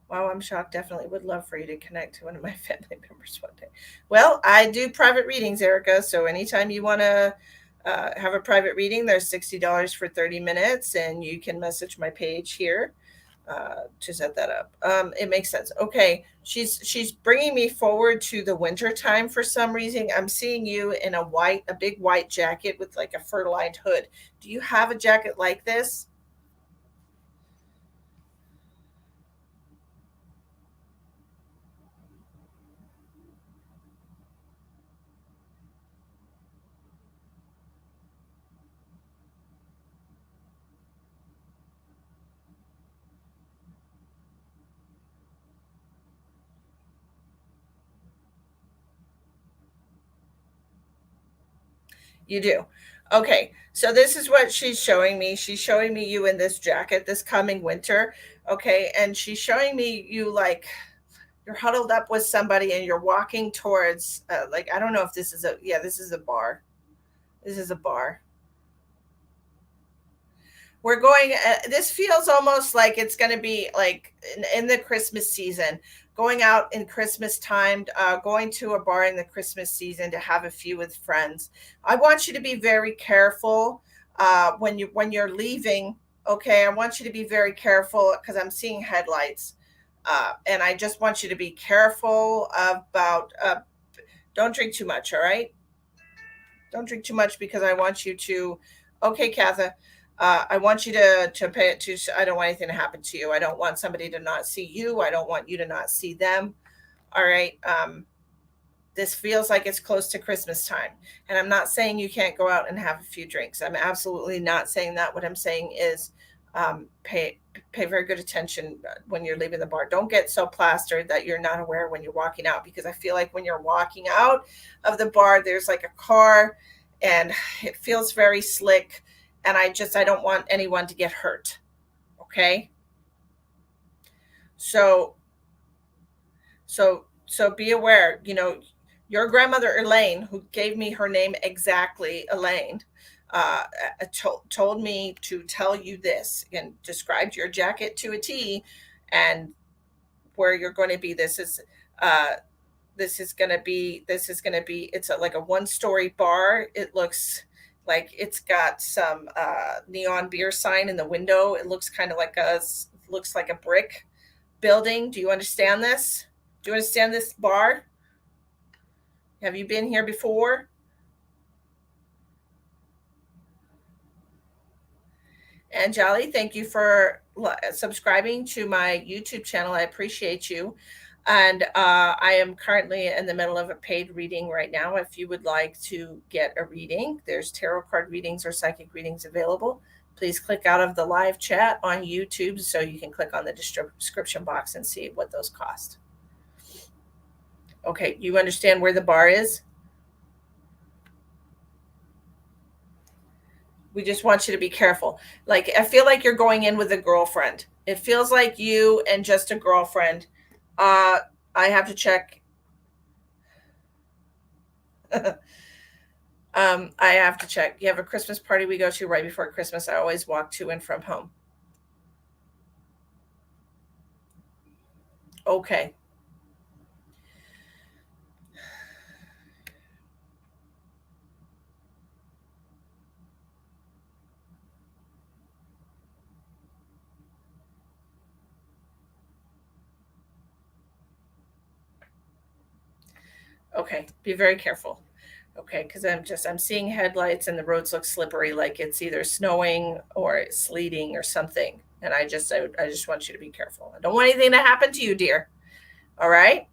Wow, I'm shocked. Definitely would love for you to connect to one of my family members one day. Well, I do private readings, Erica. So anytime you want to have a private reading, there's $60 for 30 minutes, and you can message my page here to set that up. It makes sense. Okay, she's bringing me forward to the winter time for some reason. I'm seeing you in a big white jacket with like a fur-lined hood. Do you have a jacket like this? You do. Okay. So this is what she's showing me. She's showing me you in this jacket this coming winter. Okay. And she's showing me you like you're huddled up with somebody and you're walking towards, like, I don't know if this is a, yeah, this is a bar. This is a bar. We're going, this feels almost like it's going to be like in the Christmas season, going out in Christmas time, going to a bar in the Christmas season to have a few with friends. I want you to be very careful when you're leaving. Okay, I want you to be very careful because I'm seeing headlights, and I just want you to be careful about. Don't drink too much. All right, don't drink too much because I want you to. Okay, Katha. I want you to pay it to. I don't want anything to happen to you. I don't want somebody to not see you. I don't want you to not see them. All right. This feels like it's close to Christmas time, and I'm not saying you can't go out and have a few drinks. I'm absolutely not saying that. What I'm saying is, pay very good attention when you're leaving the bar. Don't get so plastered that you're not aware when you're walking out, because I feel like when you're walking out of the bar, there's like a car, and it feels very slick, and I don't want anyone to get hurt. Okay, so so be aware. Your grandmother Elaine, who gave me her name exactly, Elaine, told me to tell you this and described your jacket to a T, and where you're going to be. Uh, this is going to be. It's like a one-story bar. It looks like it's got some neon beer sign in the window. It looks like a brick building. Do you understand this? Do you understand this bar? Have you been here before? And Jolly, thank you for subscribing to my YouTube channel. I appreciate you. And I am currently in the middle of a paid reading right now. If you would like to get a reading, there's tarot card readings or psychic readings available. Please click out of the live chat on YouTube so you can click on the description box and see what those cost. Okay, you understand where the bar is? We just want you to be careful. Like, I feel like you're going in with a girlfriend. It feels like you and just a girlfriend. Uh, I have to check. I have to check. You have a Christmas party we go to right before Christmas. I always walk to and from home. Okay. Okay. Be very careful. Okay, because I'm seeing headlights and the roads look slippery, like it's either snowing or it's sleeting or something. And I just want you to be careful. I don't want anything to happen to you, dear. All right.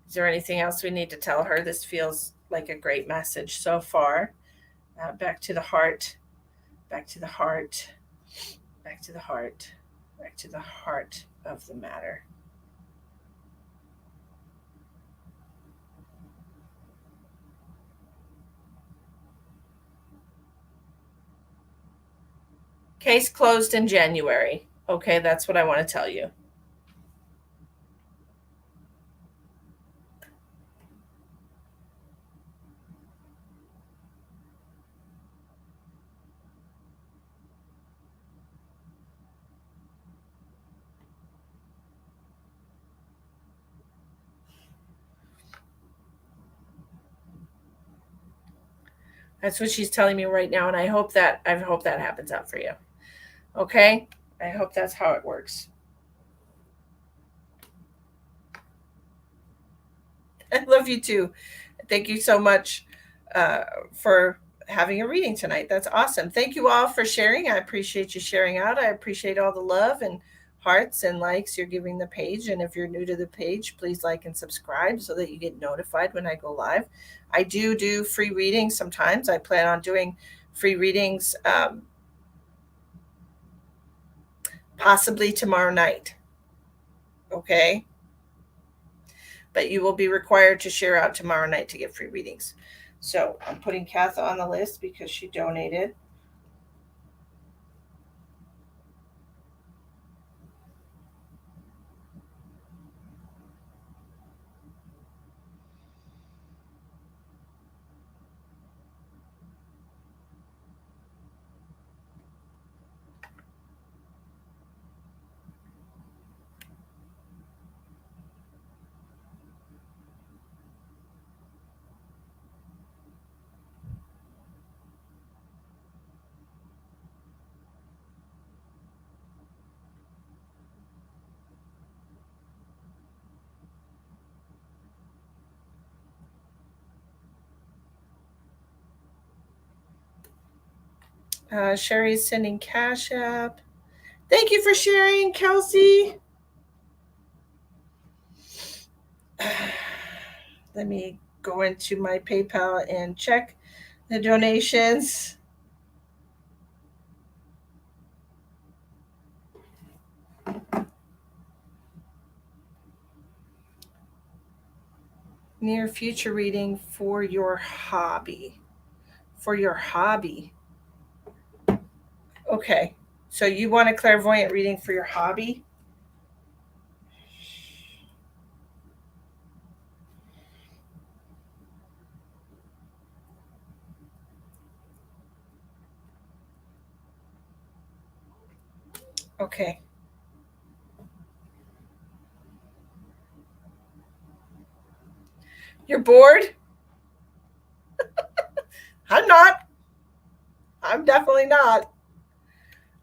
Is there anything else we need to tell her? This feels like a great message so far. Back to the heart, back to the heart, back to the heart, back to the heart of the matter. Case closed in January. Okay, that's what I want to tell you. That's what she's telling me right now, and I hope that happens out for you. Okay? I hope that's how it works. I love you too. Thank you so much for having a reading tonight. That's awesome. Thank you all for sharing. I appreciate you sharing out. I appreciate all the love and hearts and likes you're giving the page. And if you're new to the page, please like and subscribe so that you get notified when I go live. I do free readings sometimes. I plan on doing free readings possibly tomorrow night. Okay. but you will be required to share out tomorrow night to get free readings. So I'm putting Katha on the list because she donated. Sherry's sending cash app. Thank you for sharing, Kelsey. Let me go into my PayPal and check the donations. Near future reading for your hobby. For your hobby. Okay. So you want a clairvoyant reading for your hobby? Okay. You're bored? I'm not. I'm definitely not.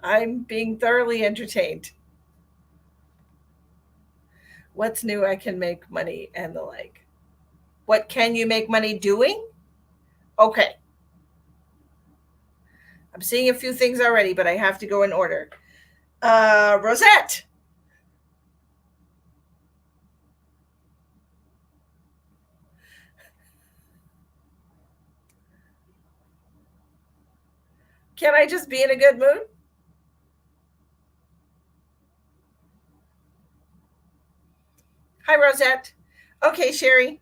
I'm being thoroughly entertained. What's new? I can make money and the like. What can you make money doing? Okay. I'm seeing a few things already, but I have to go in order. Rosette. Can I just be in a good mood? Hi, Rosette. Okay, Sherry.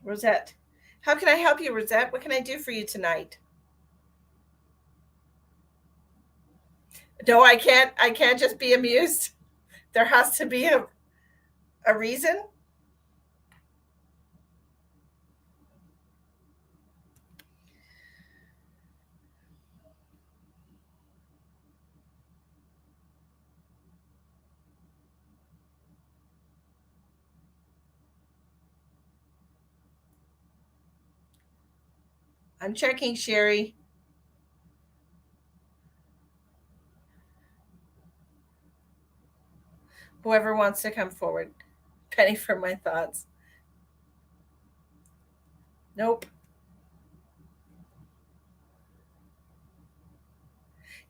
Rosette. How can I help you, Rosette? What can I do for you tonight? No, I can't. I can't just be amused. There has to be a reason. I'm checking, Sherry. Whoever wants to come forward. Penny for my thoughts. Nope.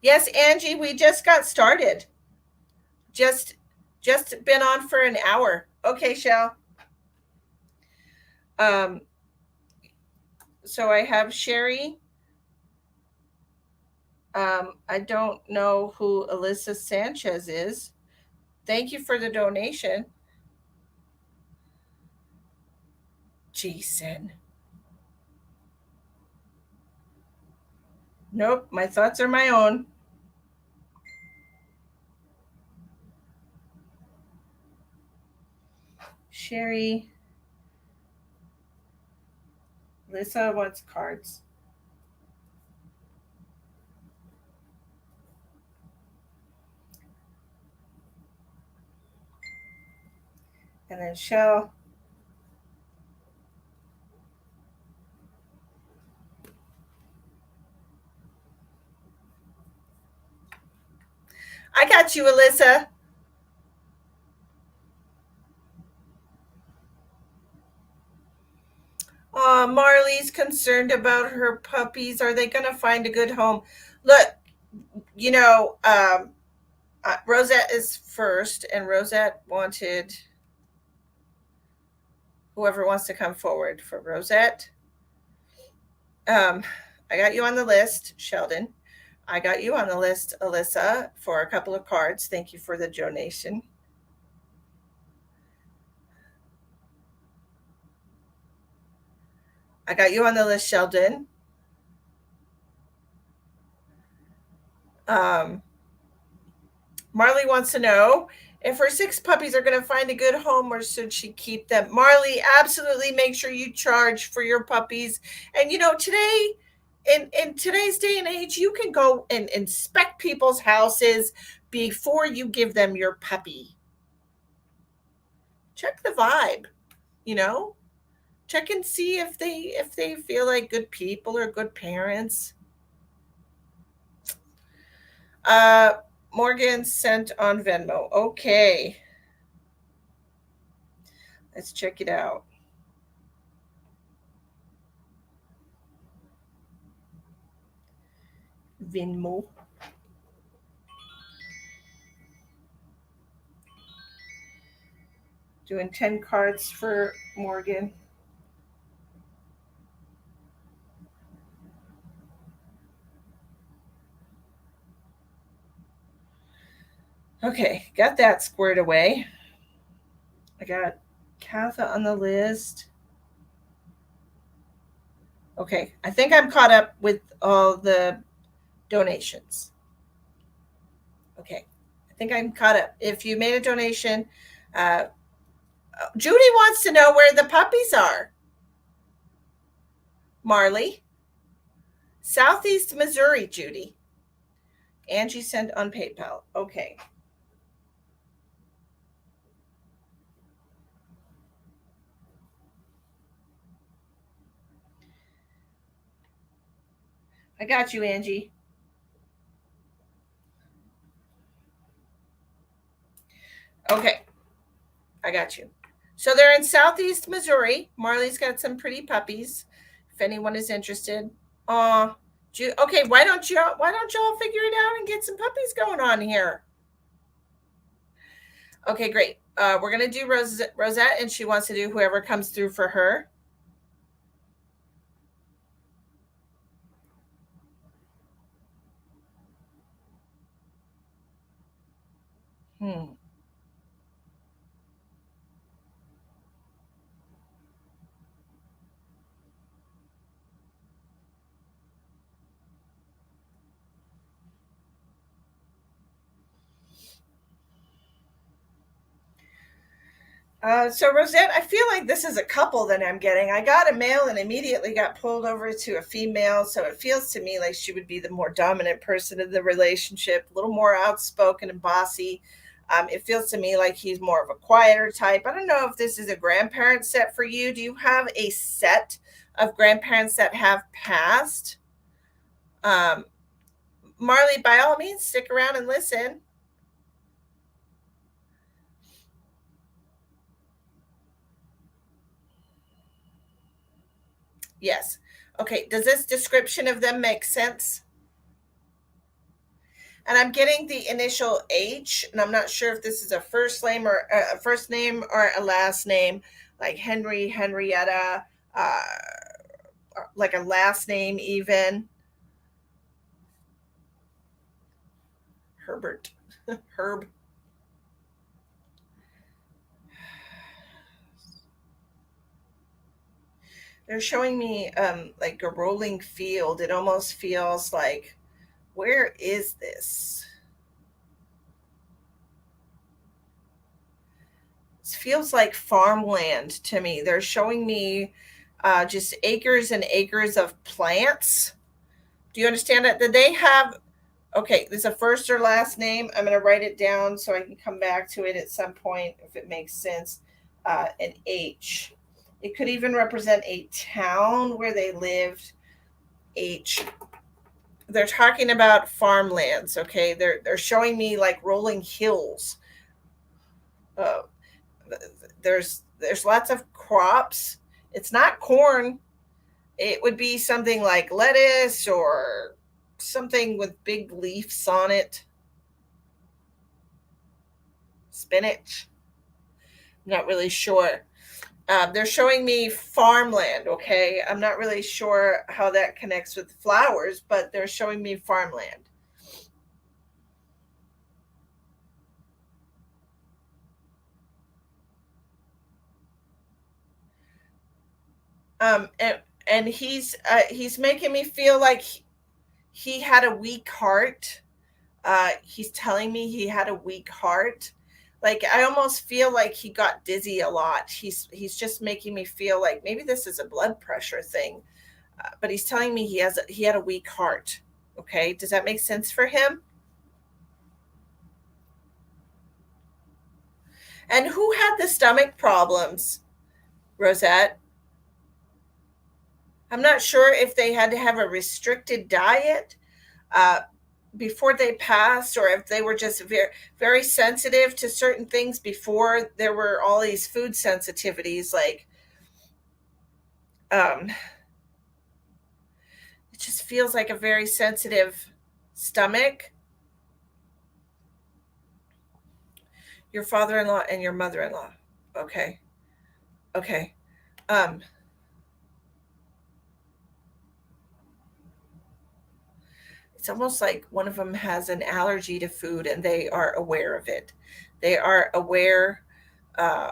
Yes, Angie, we just got started. Just been on for an hour. Okay, Shell. Um, so I have Sherry. I don't know who Alyssa Sanchez is. Thank you for the donation. Jason. Nope, my thoughts are my own. Sherry. Alyssa wants cards. And then Shell. I got you, Alyssa. Marley's concerned about her puppies. Are they going to find a good home? Look, you know, Rosette is first, and Rosette wanted whoever wants to come forward for Rosette. I got you on the list, Sheldon. I got you on the list, Alyssa, for a couple of cards. Thank you for the donation. I got you on the list, Sheldon. Um, Marley wants to know if her 6 puppies are going to find a good home or should she keep them. Marley, absolutely make sure you charge for your puppies. And today, in today's day and age, you can go and inspect people's houses before you give them your puppy. Check the vibe, you know? Check and see if they feel like good people or good parents. Uh Morgan sent on Venmo. Okay. Let's check it out. Venmo. Doing 10 cards for Morgan. Okay, got that squared away. I got Katha on the list. Okay, I think I'm caught up with all the donations. Okay, I think I'm caught up. If you made a donation, uh, Judy wants to know where the puppies are. Marley, Southeast Missouri, Judy. Angie sent on PayPal. Okay. I got you, Angie. Okay. I got you. So they're in Southeast Missouri. Marley's got some pretty puppies. If anyone is interested. Okay, why don't y'all figure it out and get some puppies going on here? Okay, great. We're gonna do Rosette, and she wants to do whoever comes through for her. Hmm. So Rosette, I feel like this is a couple that I'm getting. I got a male and immediately got pulled over to a female, so it feels to me like she would be the more dominant person in the relationship, a little more outspoken and bossy. It feels to me like he's more of a quieter type. I don't know if this is a grandparent set for you. Do you have a set of grandparents that have passed? Um, Marley, by all means, stick around and listen. Yes. Okay. Does this description of them make sense? And I'm getting the initial H, and I'm not sure if this is a first name or a last name, like Henry, Henrietta, uh, like a last name even. Herbert, Herb. They're showing me like a rolling field. It almost feels like, where is this? It feels like farmland to me. They're showing me just acres and acres of plants. Do you understand that? Did they have, okay, there's a first or last name. I'm going to write it down so I can come back to it at some point if it makes sense. An H. It could even represent a town where they lived. H. They're talking about farmlands. Okay, they're showing me like rolling hills. Uh, there's lots of crops. It's not corn. It would be something like lettuce or something with big leaves on it. Spinach. I'm not really sure. They're showing me farmland. Okay, I'm not really sure how that connects with flowers, but they're showing me farmland. And and he's making me feel like he had a weak heart. He's telling me he had a weak heart. Like I almost feel like he got dizzy a lot. He's just making me feel like maybe this is a blood pressure thing. But he's telling me he had a weak heart. Okay, does that make sense for him? And who had the stomach problems, Rosette? I'm not sure if they had to have a restricted diet uh, before they passed, or if they were just very sensitive to certain things before there were all these food sensitivities. Like, um, it just feels like a very sensitive stomach. Your father-in-law and your mother-in-law. Okay. Okay. Um, it's almost like one of them has an allergy to food and they are aware of it. They are aware. Uh,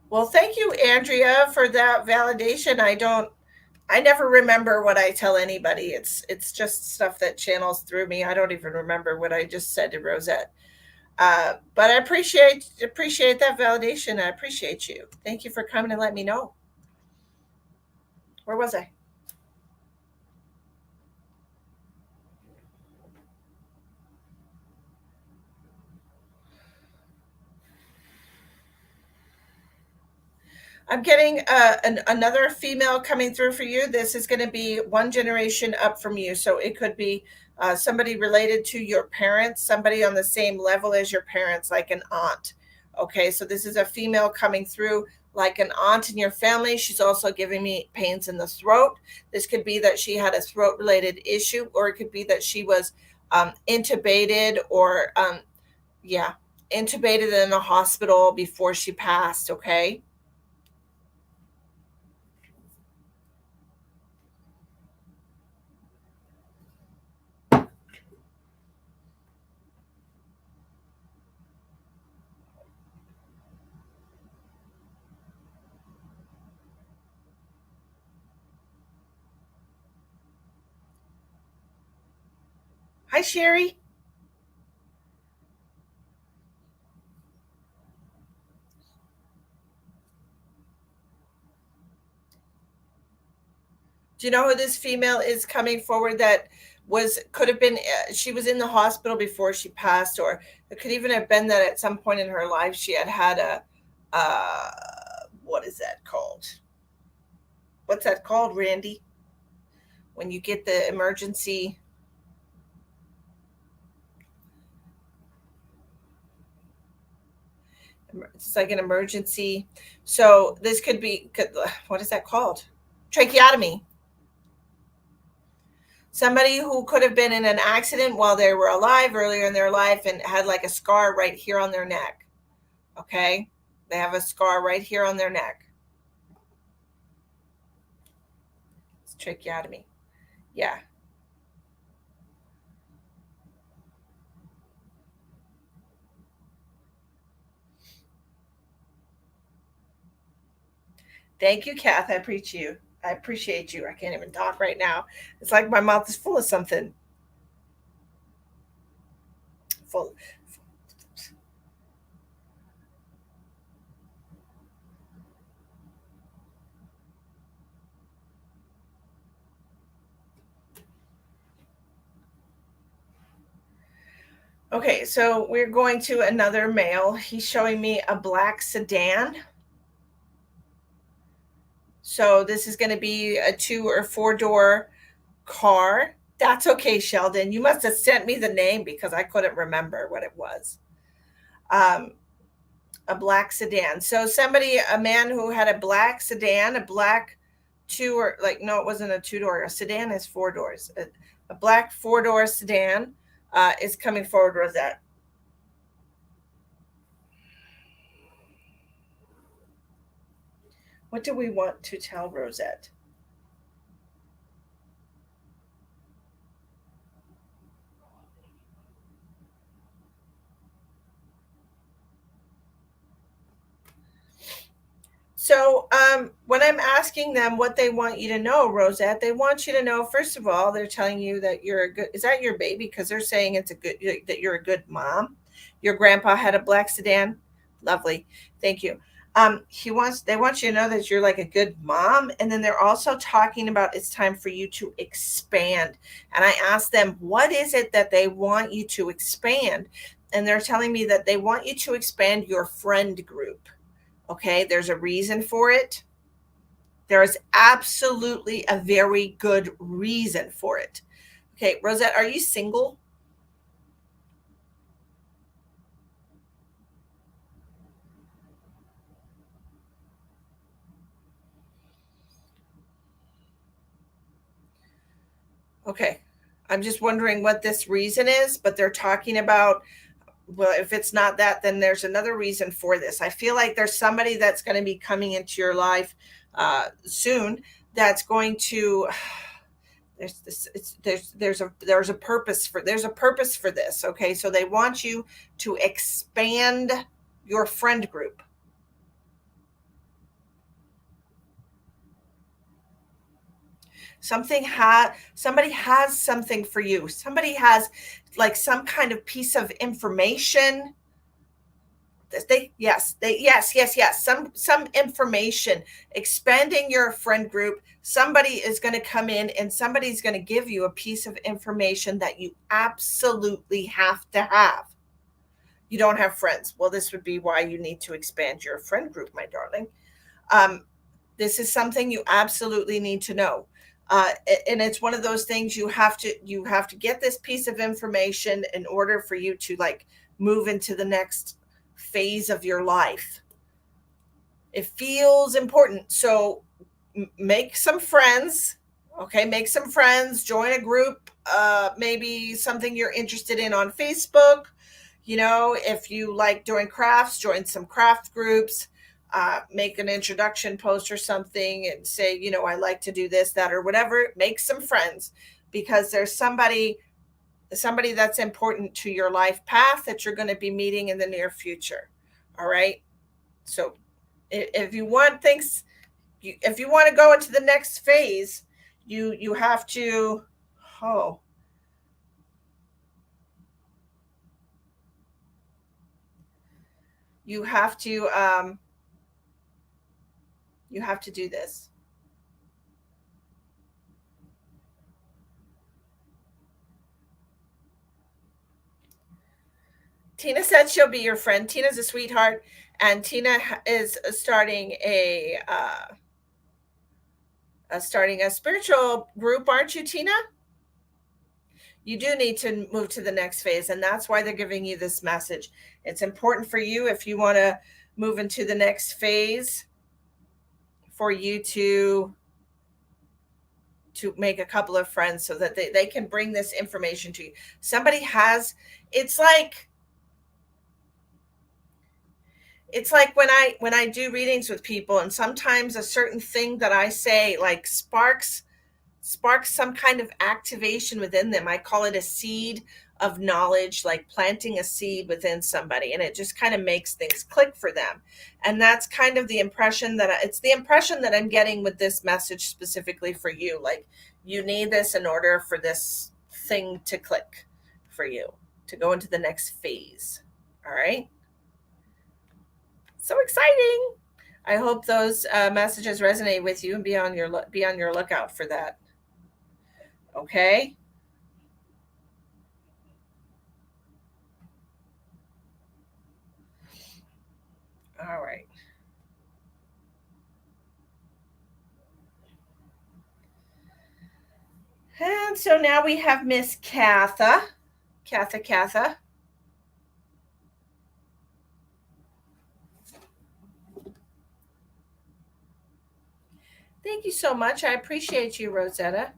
well, thank you, Andrea, for that validation. I never remember what I tell anybody. It's just stuff that channels through me. I don't even remember what I just said to Rosette. But I appreciate that validation. I appreciate you. Thank you for coming and let me know. Where was I? I'm getting another female coming through for you. This is going to be one generation up from you. So it could be somebody related to your parents, somebody on the same level as your parents, like an aunt. Okay, so this is a female coming through like an aunt in your family. She's also giving me pains in the throat. This could be that she had a throat related issue, or it could be that she was intubated or, yeah, intubated in a hospital before she passed. Okay. Hi, Sherry. Do you know who this female is coming forward that was could have been she was in the hospital before she passed, or it could even have been that at some point in her life she had had a uh what is that called? What's that called, Randy? When you get the emergency, it's like an emergency. So this could be what is that called? Tracheotomy. Somebody who could have been in an accident while they were alive earlier in their life and had like a scar right here on their neck. Okay, they have a scar right here on their neck. It's tracheotomy. Yeah. Thank you, Kath. I appreciate you. I appreciate you. I can't even talk right now. It's like my mouth is full of something. Full. Okay, so we're going to another male. He's showing me a black sedan. So this is going to be a 2 or 4 door car. That's okay, Sheldon. You must have sent me the name because I couldn't remember what it was. Um, a black sedan. So somebody, a man who had a black sedan, a black two or like no, it wasn't a 2 door. A sedan has 4 doors. A black 4 door sedan is coming forward with that. What do we want to tell Rosette? So when I'm asking them what they want you to know, Rosette, they want you to know, first of all, they're telling you that you're a good, is that your baby? Because they're saying it's a good, that you're a good mom. Your grandpa had a black sedan. Lovely. Thank you. They want you to know that you're like a good mom. And then they're also talking about it's time for you to expand. And I asked them, what is it that they want you to expand? And they're telling me that they want you to expand your friend group. Okay, there's a reason for it. There is absolutely a very good reason for it. Okay, Rosette, are you single? Okay, I'm just wondering what this reason is, but they're talking about, well, if it's not that, then there's another reason for this. I feel like there's somebody that's going to be coming into your life soon that's going to there's this it's there's a purpose for this. Okay, so they want you to expand your friend group. Somebody has something for you. Somebody has like some kind of piece of information. Yes, some information. Expanding your friend group, somebody is going to come in and somebody's going to give you a piece of information that you absolutely have to have. You don't have friends. Well, this would be why you need to expand your friend group, my darling. um, this is something you absolutely need to know. And it's one of those things you have to get this piece of information in order for you to like move into the next phase of your life. It feels important. So make some friends. Okay, make some friends, join a group, maybe something you're interested in on Facebook. If you like doing crafts, join some craft groups. Make an introduction post or something and say, I like to do this, that, or whatever. Make some friends, because there's somebody that's important to your life path that you're going to be meeting in the near future. All right. So if you want things, if you want to go into the next phase, you have to, oh, you have to you have to do this. Tina said she'll be your friend. Tina's a sweetheart, and Tina is starting a spiritual group, aren't you, Tina? You do need to move to the next phase, and that's why they're giving you this message. It's important for you, if you want to move into the next phase, for you to make a couple of friends so that they can bring this information to you. Somebody has, it's like when I do readings with people, and sometimes a certain thing that I say like sparks some kind of activation within them. I call it a seed of knowledge, like planting a seed within somebody, and it just kind of makes things click for them. And that's kind of the impression it's the impression that I'm getting with this message specifically for you. Like, you need this in order for this thing to click for you to go into the next phase. All right. So exciting. I hope those messages resonate with you, and be on your lookout for that. Okay. All right. And so now we have Miss Katha. Katha. Thank you so much. I appreciate you, Rosetta.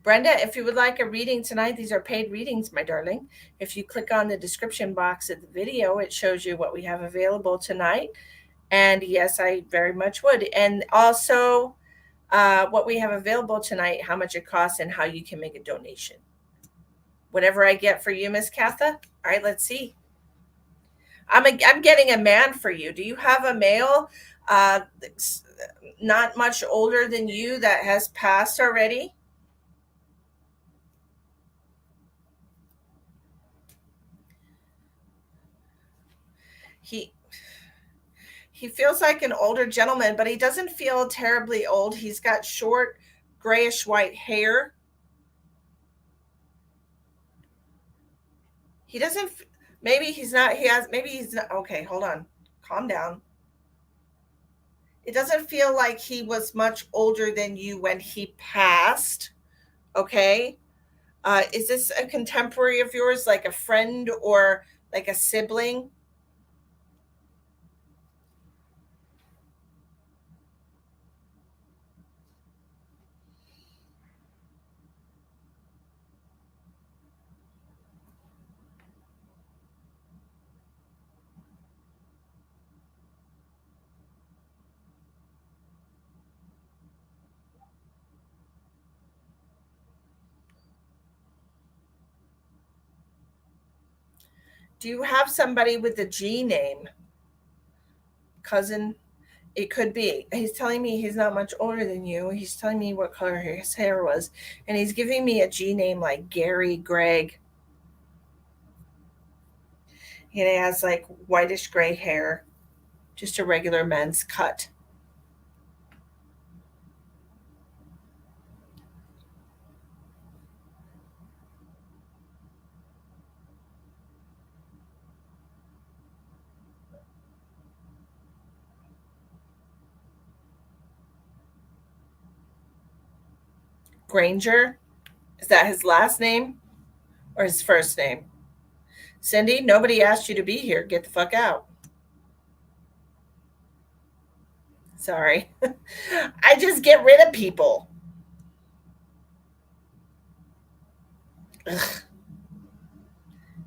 Brenda, if you would like a reading tonight, these are paid readings, my darling. If you click on the description box of the video, it shows you what we have available tonight. And yes, I very much would. And also, what we have available tonight, how much it costs, and how you can make a donation. Whatever I get for you, Miss Katha. All right, let's see. I'm getting a man for you. Do you have a male, not much older than you that has passed already? He he feels like an older gentleman, but he doesn't feel terribly old. He's got short, grayish white hair. He doesn't. Maybe he's not. He has. Maybe he's not. Okay, hold on. Calm down. It doesn't feel like he was much older than you when he passed. Okay. Is this a contemporary of yours, like a friend or like a sibling? Do you have somebody with a G name? Cousin? It could be. He's telling me he's not much older than you. He's telling me what color his hair was. And he's giving me a G name like Gary, Greg. He has like whitish gray hair, just a regular men's cut. Granger? Is that his last name or his first name? Cindy, nobody asked you to be here. Get the fuck out. Sorry. I just get rid of people. Ugh,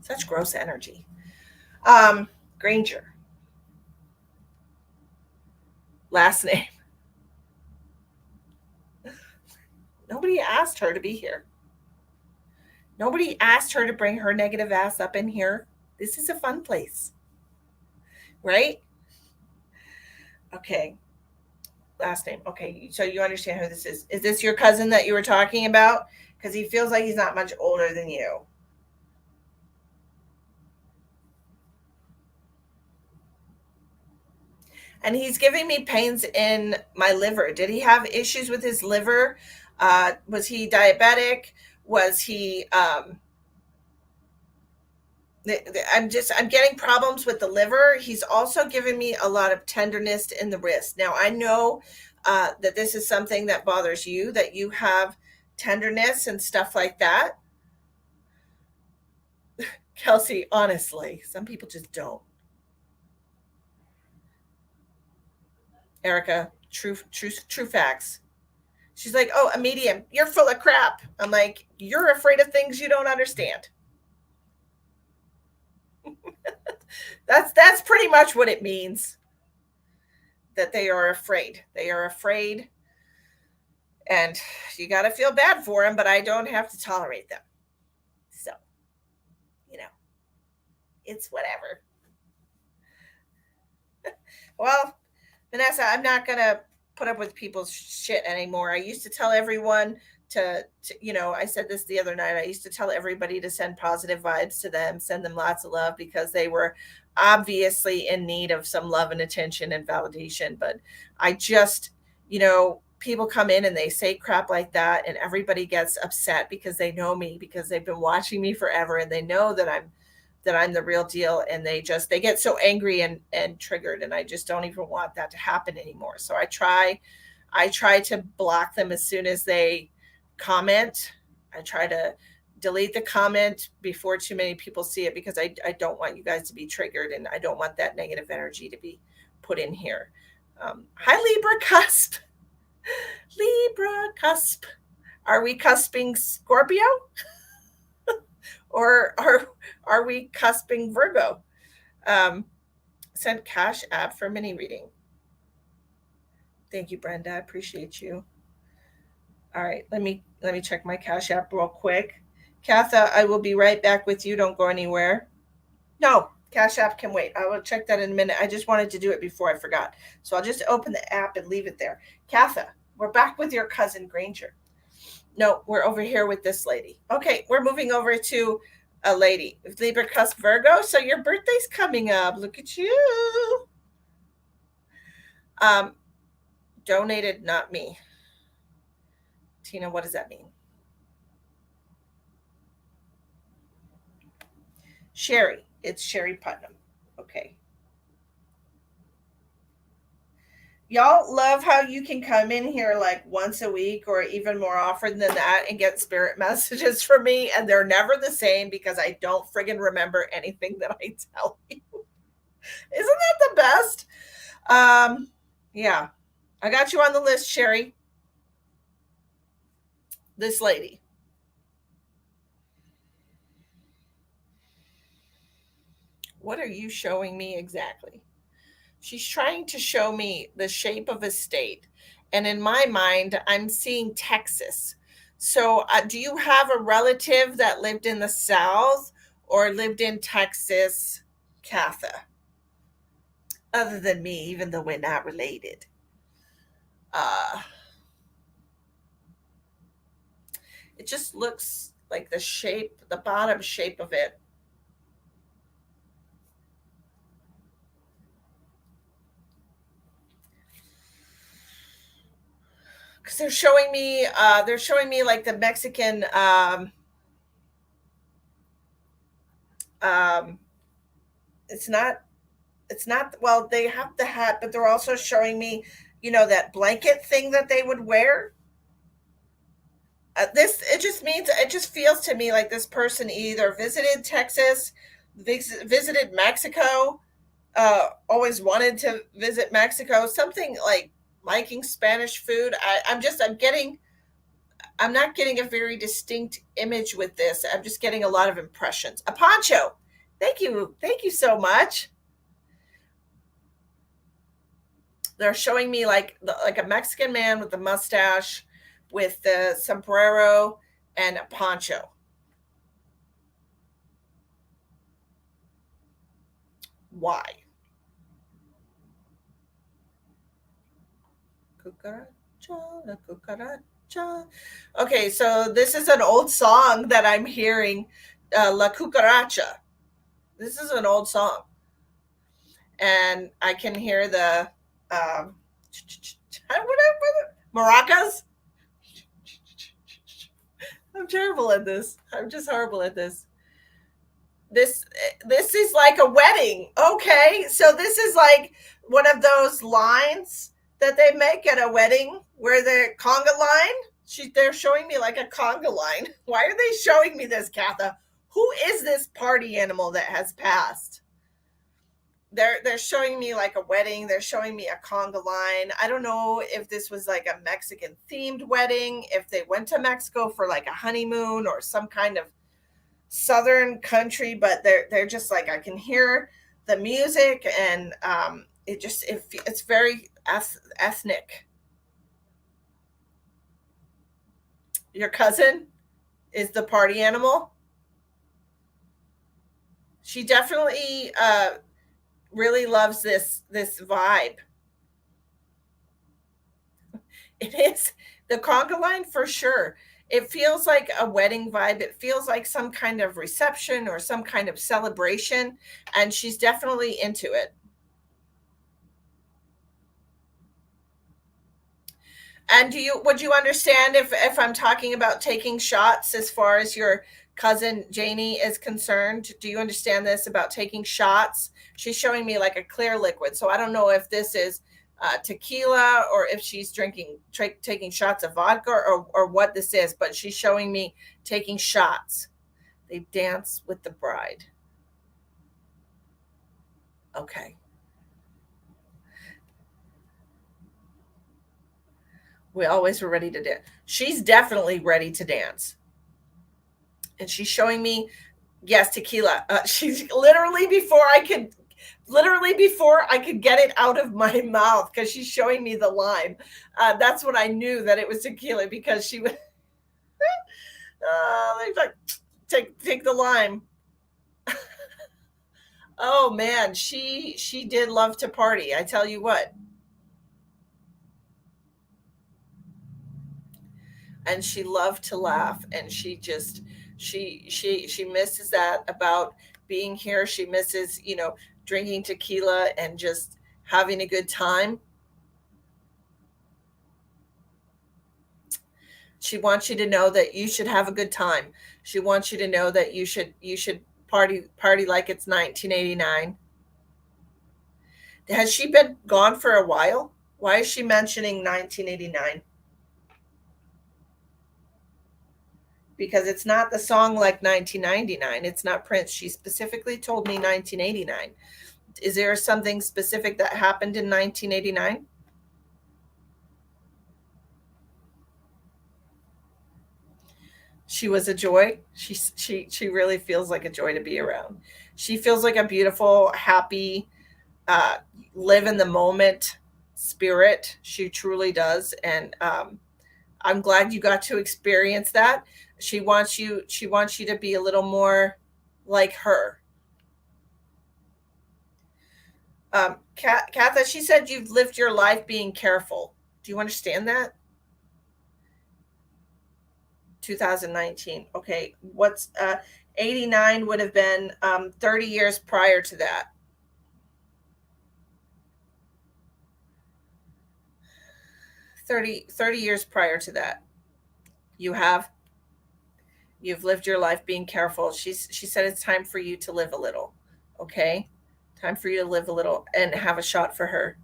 such gross energy. Granger. Last name. Nobody asked her to be here. Nobody asked her to bring her negative ass up in here. This is a fun place, right? Okay. Last name. Okay. So you understand who this is. Is this your cousin that you were talking about? Because he feels like he's not much older than you. And he's giving me pains in my liver. Did he have issues with his liver? Was he diabetic? Was he I'm getting problems with the liver. He's also giving me a lot of tenderness in the wrist. Now I know that this is something that bothers you, that you have tenderness and stuff like that. Kelsey, honestly, some people just don't. Erica, true facts. She's like, oh, a medium. You're full of crap. I'm like, you're afraid of things you don't understand. That's pretty much what it means. That they are afraid. They are afraid, and you got to feel bad for them. But I don't have to tolerate them. So you know, it's whatever. Well, Vanessa, I'm not gonna put up with people's shit anymore. I used to tell everyone I said this the other night. I used to tell everybody to send positive vibes to them, send them lots of love because they were obviously in need of some love and attention and validation. But I just, people come in and they say crap like that, and everybody gets upset because they know me, because they've been watching me forever, and they know that I'm the real deal, and they get so angry and triggered, and I just don't even want that to happen anymore. So I try to block them as soon as they comment. I try to delete the comment before too many people see it, because I don't want you guys to be triggered, and I don't want that negative energy to be put in here. Hi, Libra cusp. Libra cusp. Are we cusping Scorpio, or are we cusping Virgo? Um, Send Cash App for mini reading. Thank you, Brenda. I appreciate you. All right, let me check my Cash App real quick. Katha, I will be right back with you. Don't go anywhere. No, Cash App can wait. I will check that in a minute. I just wanted to do it before I forgot. So I'll just open the app and leave it there. Katha, we're back with your cousin Granger. No, we're over here with this lady. Okay, we're moving over to a lady. Libra Cusp Virgo. So your birthday's coming up. Look at you. Um, donated, not me. Tina, what does that mean? Sherry. It's Sherry Putnam. Okay. Y'all love how you can come in here like once a week or even more often than that and get spirit messages from me, and they're never the same because I don't friggin' remember anything that I tell you. Isn't that the best? Yeah. I got you on the list, Sherry. This lady. What are you showing me exactly? She's trying to show me the shape of a state. And in my mind, I'm seeing Texas. So, do you have a relative that lived in the South or lived in Texas, Katha? Other than me, even though we're not related. Uh, it just looks like the shape, the bottom shape of it. Because they're showing me like the Mexican um it's not well, they have the hat, but they're also showing me, that blanket thing that they would wear. This it just means it just feels to me like this person either visited Texas, visited Mexico, always wanted to visit Mexico, something like liking Spanish food. I'm not getting a very distinct image with this. I'm just getting a lot of impressions. A poncho. Thank you so much. They're showing me like a Mexican man with a mustache, with the sombrero and a poncho. Why? Cucaracha, la cucaracha. Okay, so this is an old song that I'm hearing. La cucaracha. This is an old song, and I can hear the maracas. I'm terrible at this. I'm just horrible at this. This is like a wedding. Okay, so this is like one of those lines that they make at a wedding where the conga line. They're showing me like a conga line. Why are they showing me this, Katha? Who is this party animal that has passed? They're showing me like a wedding. They're showing me a conga line. I don't know if this was like a Mexican themed wedding, if they went to Mexico for like a honeymoon or some kind of southern country, but they're just like, I can hear the music, and it's very ethnic. Your cousin is the party animal. She definitely really loves this vibe. It is the conga line for sure. It feels like a wedding vibe. It feels like some kind of reception or some kind of celebration, and she's definitely into it. And would you understand if I'm talking about taking shots as far as your cousin Janie is concerned? Do you understand this about taking shots? She's showing me like a clear liquid, so I don't know if this is tequila or if she's taking shots of vodka, or what this is, but she's showing me taking shots. They dance with the bride. Okay. We always were ready to dance. She's definitely ready to dance. And she's showing me, yes, tequila. She's literally, before I could literally before I could get it out of my mouth because she's showing me the lime. That's when I knew that it was tequila because she was like, take the lime. Oh man, she did love to party. I tell you what, and she loved to laugh, and she misses that about being here. She misses drinking tequila and just having a good time. She wants you to know that you should have a good time. She wants you to know that you should party like it's 1989. Has she been gone for a while? Why is she mentioning 1989? Because it's not the song like 1999. It's not Prince. She specifically told me 1989. Is there something specific that happened in 1989? She was a joy. She really feels like a joy to be around. She feels like a beautiful, happy, uh, live in the moment spirit. She truly does, and I'm glad you got to experience that. She wants you to be a little more like her. Katha, she said you've lived your life being careful. Do you understand that? 2019. Okay, what's 89 would have been 30 years prior to that. 30 years prior to that. You have you've lived your life being careful. She said it's time for you to live a little. Okay? Time for you to live a little and have a shot for her.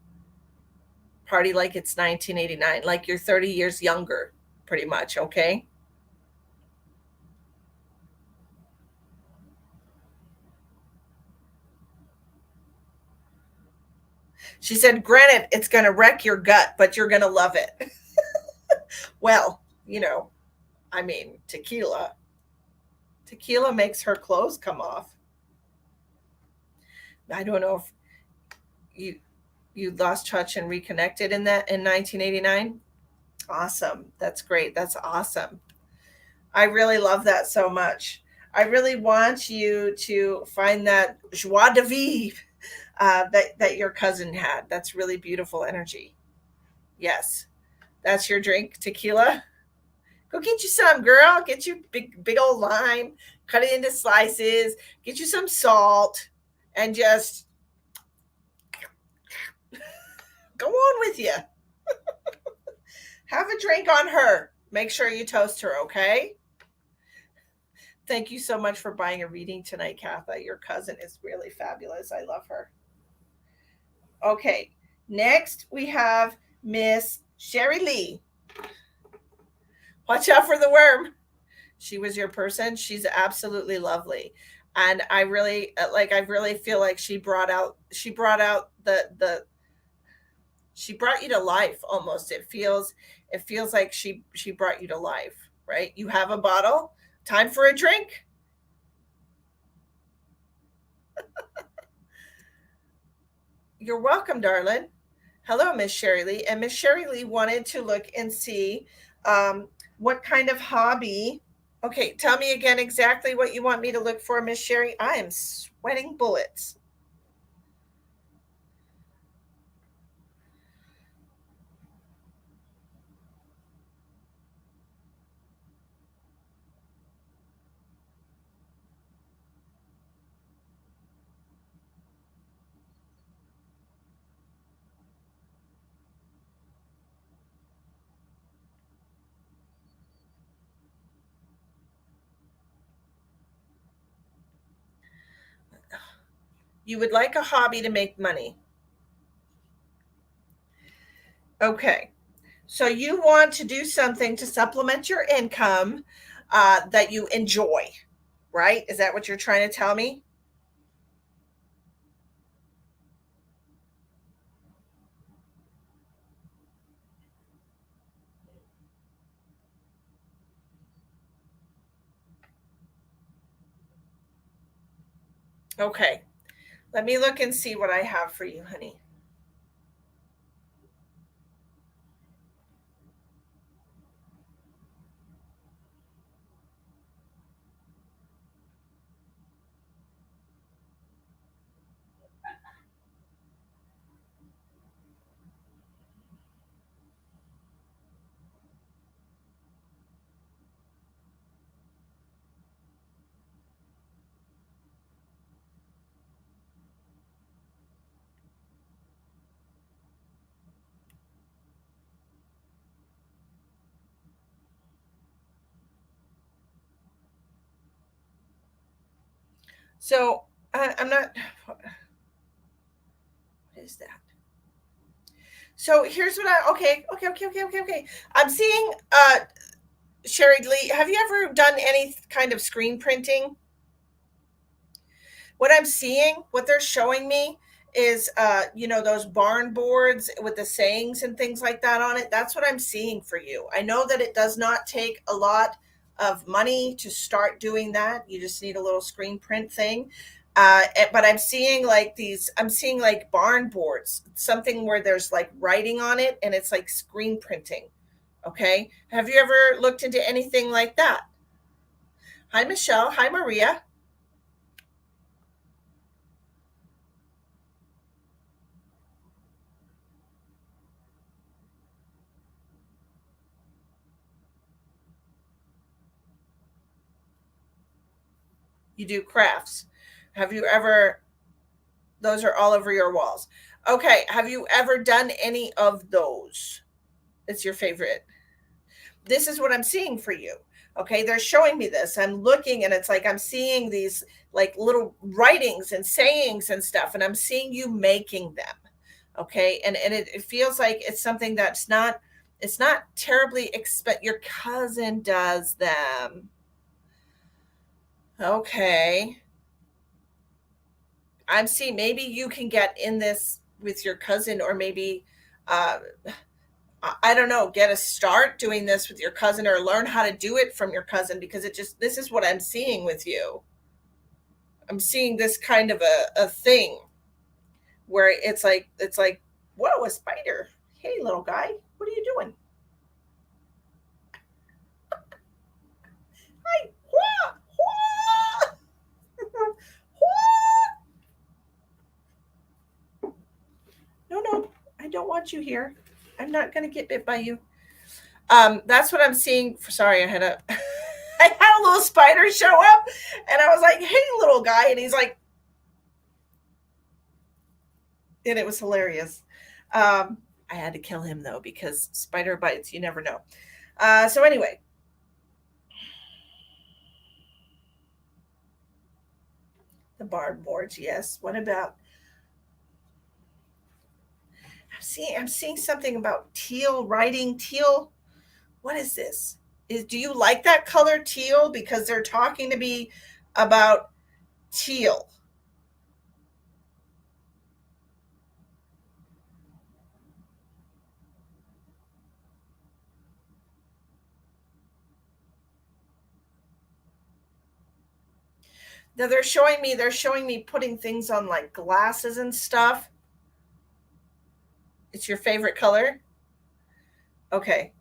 Party like it's 1989, like you're 30 years younger, pretty much, okay? She said, granted, it's going to wreck your gut, but you're going to love it. Well, I mean, tequila makes her clothes come off. I don't know if you you lost touch and reconnected in 1989. Awesome. That's great. That's awesome. I really love that so much. I really want you to find that joie de vivre that your cousin had. That's really beautiful energy. Yes, that's your drink, tequila. Go get you some, girl. Get you big old lime. Cut it into slices. Get you some salt, and just go on with you. Have a drink on her. Make sure you toast her, okay? Thank you so much for buying a reading tonight, Katha. Your cousin is really fabulous. I love her. Okay, next we have Miss Sherry Lee. Watch out for the worm. She was your person. She's absolutely lovely. And I really I really feel like she brought out the she brought you to life almost. It feels like she brought you to life, right? You have a bottle. Time for a drink. You're welcome, darling. Hello, Miss Sherry Lee. And Miss Sherry Lee wanted to look and see what kind of hobby. Okay, tell me again exactly what you want me to look for, Miss Sherry. I am sweating bullets. You would like a hobby to make money. Okay. So you want to do something to supplement your income that you enjoy, right? Is that what you're trying to tell me? Okay. Let me look and see what I have for you, honey. So I'm not. What is that? So here's what I. Okay. I'm seeing. Sherry Lee, have you ever done any kind of screen printing? What I'm seeing, what they're showing me is, those barn boards with the sayings and things like that on it. That's what I'm seeing for you. I know that it does not take a lot of money to start doing that. You just need a little screen print thing. But I'm seeing like barn boards, something where there's like writing on it and it's like screen printing. Okay. Have you ever looked into anything like that? Hi, Michelle. Hi, Maria. You do crafts. Have you ever, those are all over your walls. Okay. Have you ever done any of those? It's your favorite. This is what I'm seeing for you. Okay. They're showing me this. I'm looking and it's like I'm seeing these like little writings and sayings and stuff, and I'm seeing you making them. Okay. And it feels like it's something that's not, it's not terribly expect your cousin does them. Okay. I'm seeing maybe you can get in this with your cousin, or maybe uh, I don't know, get a start doing this with your cousin, or learn how to do it from your cousin, because it just, this is what I'm seeing with you. I'm seeing this kind of a thing where it's like, whoa, a spider. Hey, little guy, what are you doing? Hi. Wah, wah, wah. No, I don't want you here. I'm not going to get bit by you. That's what I'm seeing. Sorry, I had a I had a little spider show up, and I was like, "Hey, little guy," and he's like, and it was hilarious. I had to kill him though, because spider bites, you never know. So anyway, the barn boards, yes. What about? I'm seeing something about teal writing. Teal. What is this? Do you like that color teal? Because they're talking to me about teal. Now they're showing me putting things on like glasses and stuff. It's your favorite color? Okay.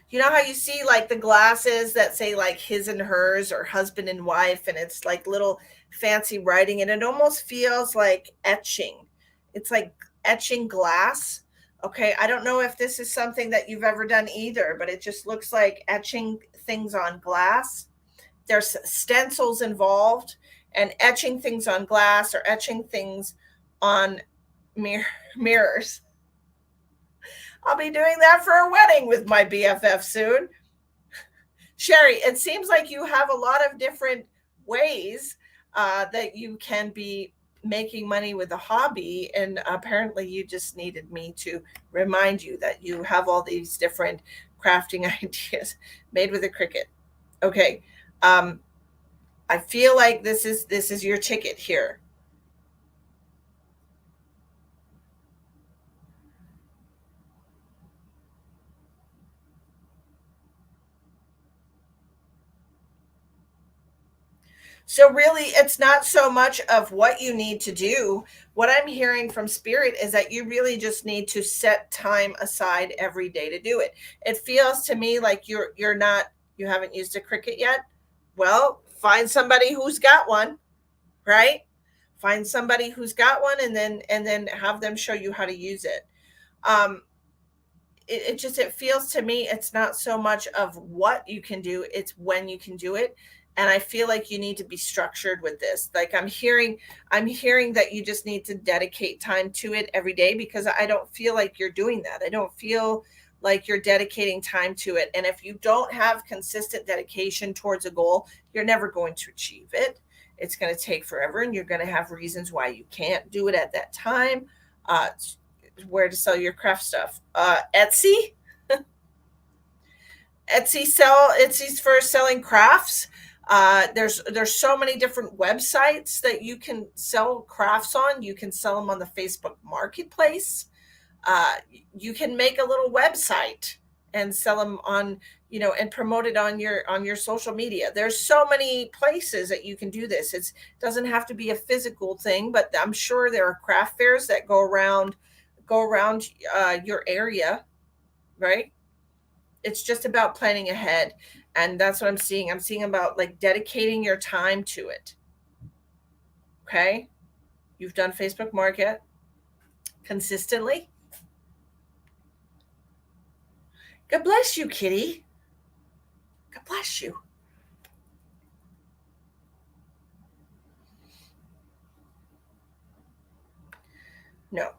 You know how you see like the glasses that say like his and hers, or husband and wife, and it's like little fancy writing, and it almost feels like etching. It's like etching glass. Okay. I don't know if this is something that you've ever done either, but it just looks like etching things on glass. There's stencils involved, and etching things on glass, or etching things on mirrors. I'll be doing that for a wedding with my BFF soon. Sherry, it seems like you have a lot of different ways that you can be making money with a hobby. And apparently, you just needed me to remind you that you have all these different crafting ideas made with a cricket. Okay. Um, I feel like this is your ticket here. So really, it's not so much of what you need to do. What I'm hearing from spirit is that you really just need to set time aside every day to do it. It feels to me like you're not you haven't used a Cricut yet. Well, find somebody who's got one, right? Find somebody who's got one, and then have them show you how to use it. Um, it just it feels to me it's not so much of what you can do, it's when you can do it. And I feel like you need to be structured with this. Like I'm hearing that you just need to dedicate time to it every day, because I don't feel like you're doing that. I don't feel like you're dedicating time to it. And if you don't have consistent dedication towards a goal, you're never going to achieve it. It's going to take forever, and you're going to have reasons why you can't do it at that time. uh, where to sell your craft stuff? Etsy. Etsy's for selling crafts. There's so many different websites that you can sell crafts on. You can sell them on the Facebook Marketplace. Uh, you can make a little website and sell them on, and promote it on your social media. There's so many places that you can do this. It doesn't have to be a physical thing, but I'm sure there are craft fairs that go around your area, right? It's just about planning ahead, and that's what I'm seeing. I'm seeing about like dedicating your time to it. Okay, you've done Facebook Market consistently. God bless you, Kitty. God bless you. No.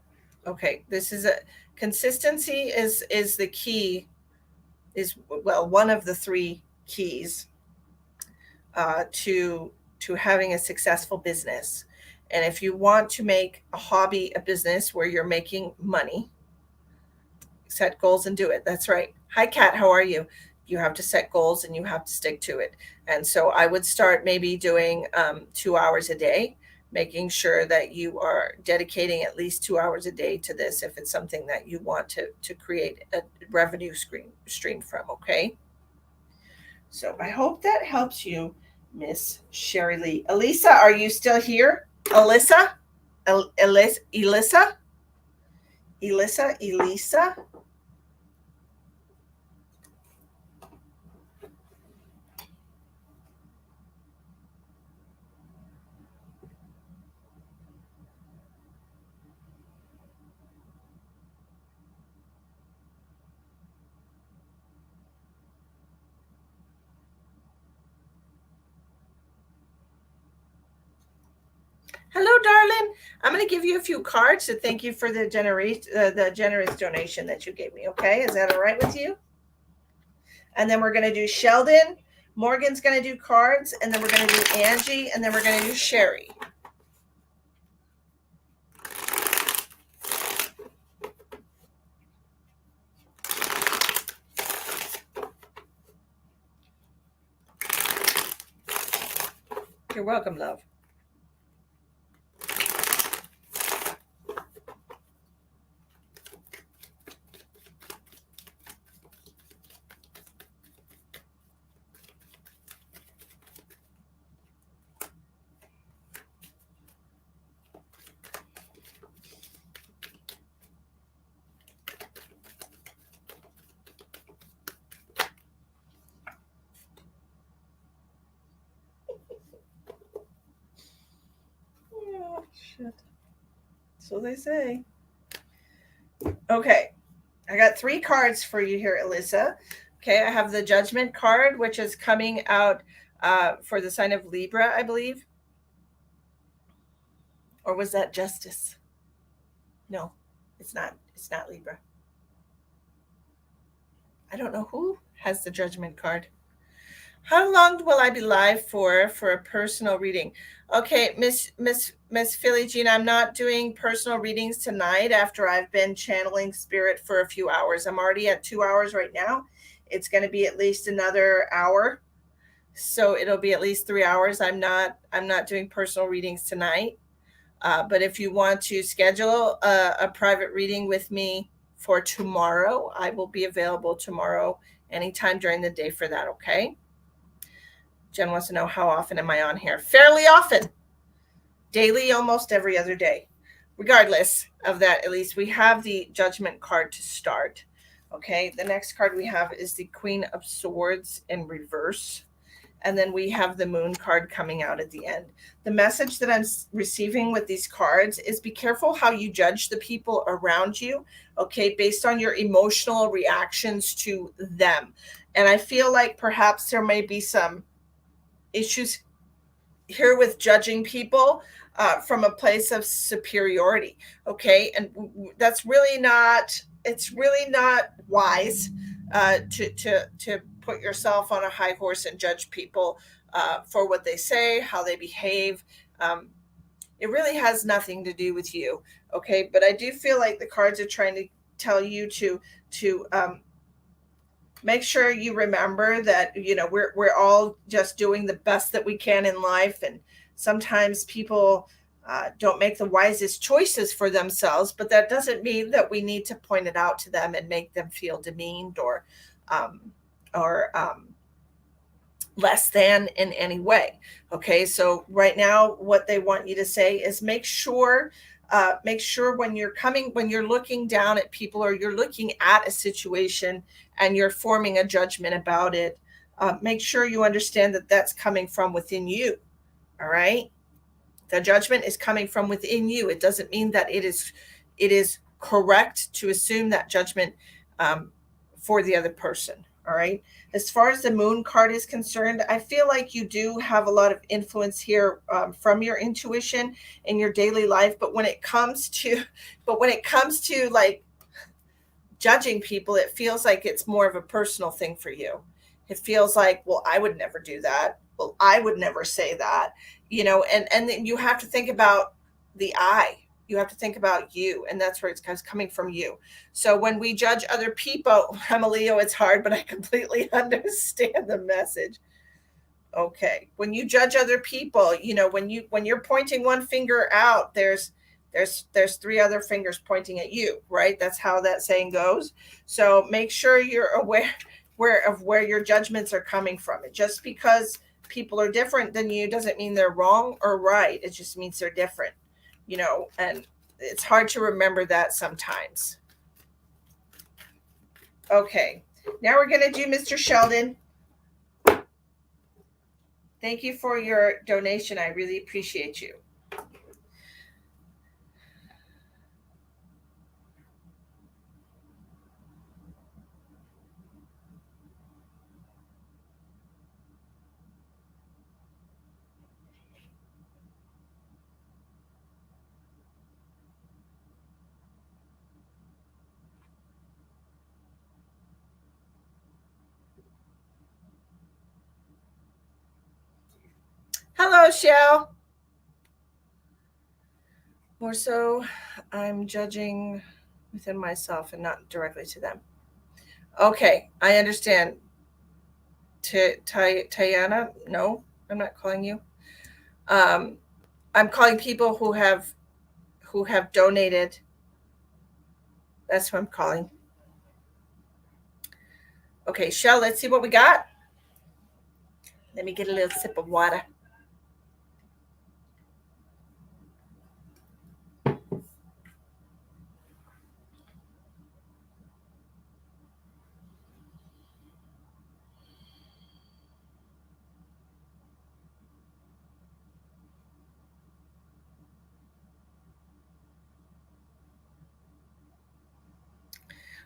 Okay, this is a consistency is the key, is, well, one of the three keys to having a successful business. And if you want to make a hobby a business where you're making money, set goals and do it. That's right. Hi, Kat. How are you? You have to set goals and you have to stick to it. And so I would start maybe doing 2 hours a day, making sure that you are dedicating at least 2 hours a day to this if it's something that you want to create a revenue stream from. Okay. So I hope that helps you, Miss Sherry Lee. Elisa, are you still here? Alyssa? Elisa? Elisa? Hello, darling. I'm going to give you a few cards to thank you for the generous donation that you gave me. Okay, is that all right with you? And then we're going to do Sheldon. Morgan's going to do cards, and then we're going to do Angie, and then we're going to do Sherry. You're welcome, love. Oh, shit. So they say. Okay, I got 3 cards for you here, Alyssa. Okay, I have the Judgment card, which is coming out for the sign of Libra, I believe. Or was that Justice? No, it's not. It's not Libra. I don't know who has the Judgment card. How long will I be live for a personal reading? Okay, Miss Philly Jean, I'm not doing personal readings tonight after I've been channeling spirit for a few hours. I'm already at 2 hours right now. It's going to be at least another hour, so it'll be at least 3 hours. I'm not doing personal readings tonight. But if you want to schedule a private reading with me for tomorrow, I will be available tomorrow anytime during the day for that. Okay. Jen wants to know, how often am I on here? Fairly often. Daily, almost every other day. Regardless of that, at least we have the Judgment card to start. Okay, the next card we have is the Queen of Swords in reverse. And then we have the Moon card coming out at the end. The message that I'm receiving with these cards is be careful how you judge the people around you, okay, based on your emotional reactions to them. And I feel like perhaps there may be some issues here with judging people from a place of superiority, okay? And that's really not, it's really not wise to put yourself on a high horse and judge people for what they say, how they behave. It really has nothing to do with you, okay? But I do feel like the cards are trying to tell you to make sure you remember that, you know, we're all just doing the best that we can in life, and sometimes people don't make the wisest choices for themselves, but that doesn't mean that we need to point it out to them and make them feel demeaned um, or less than in any way. Okay, so right now what they want you to say is make sure when you're looking down at people, or you're looking at a situation and you're forming a judgment about it, make sure you understand that that's coming from within you. All right, the judgment is coming from within you. It doesn't mean that it is correct to assume that judgment for the other person. All right. As far as the Moon card is concerned, I feel like you do have a lot of influence here from your intuition in your daily life. But when it comes to like judging people, it feels like it's more of a personal thing for you. It feels like, well, I would never do that. Well, I would never say that, you know, and then you have to think about the I. You have to think about you, and that's where it's coming from you. So when we judge other people, I'm a Leo, it's hard, but I completely understand the message. Okay. When you judge other people, you know, when you're pointing one finger out, there's three other fingers pointing at you, right? That's how that saying goes. So make sure you're aware of where your judgments are coming from. It just because people are different than you doesn't mean they're wrong or right. It just means they're different, you know, and it's hard to remember that sometimes. Okay. Now we're going to do Mr. Sheldon. Thank you for your donation. I really appreciate you. Hello, Shell. More so, I'm judging within myself and not directly to them. Okay, I understand. Tayana, no, I'm not calling you. I'm calling people who have donated. That's who I'm calling. Okay, Shell, let's see what we got. Let me get a little sip of water.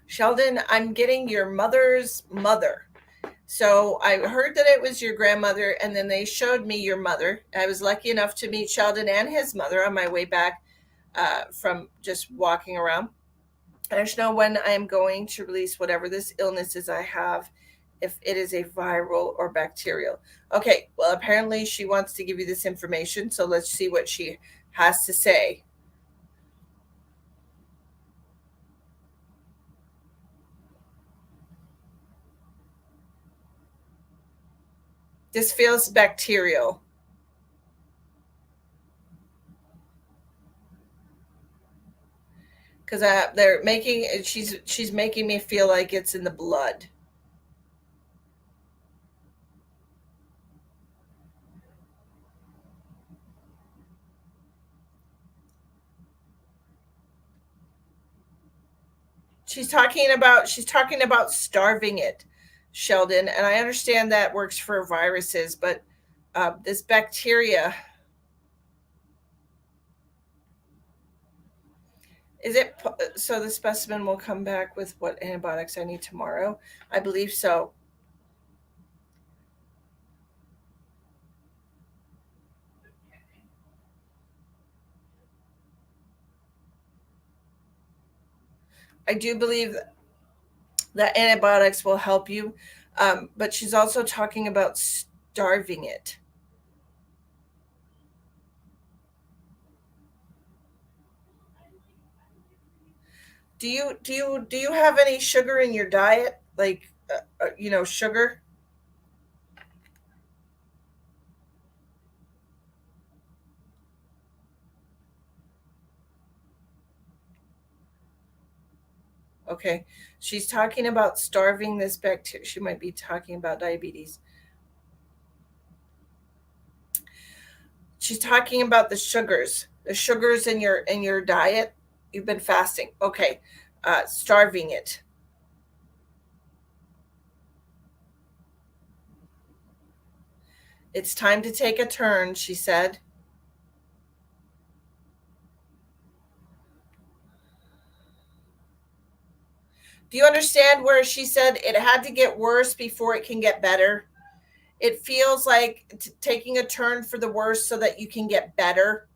Sheldon, I'm getting your mother's mother. So I heard that it was your grandmother, and then they showed me your mother. I was lucky enough to meet Sheldon and his mother on my way back from just walking around. I just know when I am going to release whatever this illness is I have, if it is a viral or bacterial. Okay, well, apparently she wants to give you this information, so let's see what she has to say. This feels bacterial. Because they're making she's making me feel like it's in the blood. She's talking about starving it, Sheldon, and I understand that works for viruses, but this bacteria, is it so the specimen will come back with what antibiotics I need tomorrow? I believe so. I do believe that antibiotics will help you, but she's also talking about starving it. Do you have any sugar in your diet? Like sugar? Okay. She's talking about starving this bacteria. She might be talking about diabetes. She's talking about the sugars in your diet. You've been fasting. Okay. Starving it. It's time to take a turn, she said. Do you understand where she said it had to get worse before it can get better? It feels like taking a turn for the worse so that you can get better.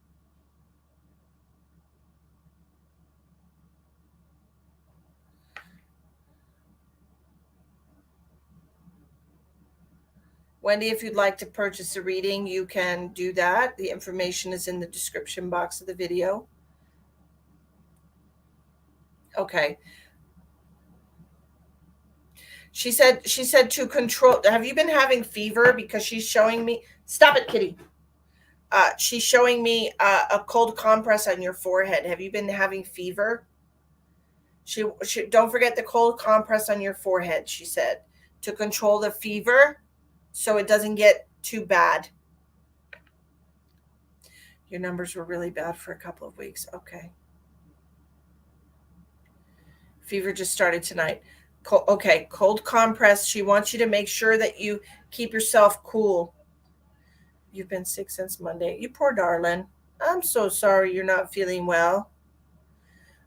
Wendy, if you'd like to purchase a reading, you can do that. The information is in the description box of the video. Okay. She said to control. Have you been having fever? Because she's showing me. Stop it, Kitty. She's showing me a cold compress on your forehead. Have you been having fever? She don't forget the cold compress on your forehead. She said to control the fever, so it doesn't get too bad. Your numbers were really bad for a couple of weeks. Okay. Fever just started tonight. Okay, cold compress. She wants you to make sure that you keep yourself cool. You've been sick since Monday. You poor darling. I'm so sorry you're not feeling well.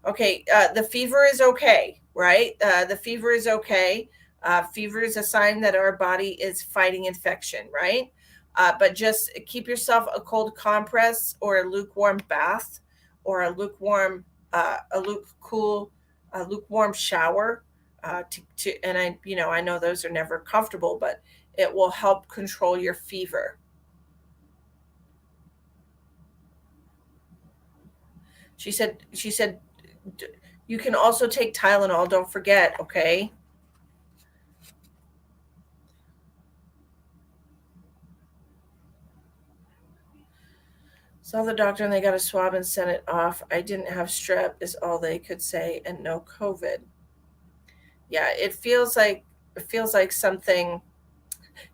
Okay, the fever is okay, right? The fever is okay. Fever is a sign that our body is fighting infection, right? But just keep yourself a cold compress or a lukewarm bath or a lukewarm shower. And I know those are never comfortable, but it will help control your fever. She said you can also take Tylenol. Don't forget, okay? Saw the doctor and they got a swab and sent it off. I didn't have strep, is all they could say, and no COVID. Yeah, it feels like something.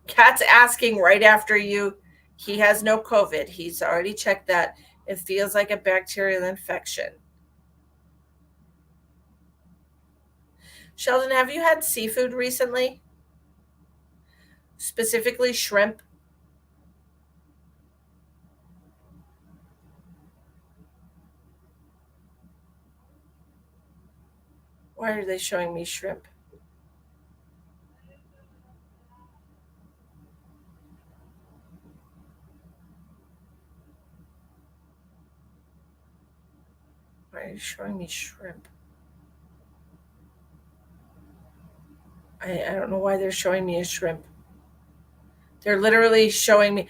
Cat's asking right after you. He has no COVID. He's already checked that. It feels like a bacterial infection. Sheldon, have you had seafood recently? Specifically shrimp? Why are they showing me shrimp? Why are you showing me shrimp? I don't know why they're showing me a shrimp. They're literally showing me.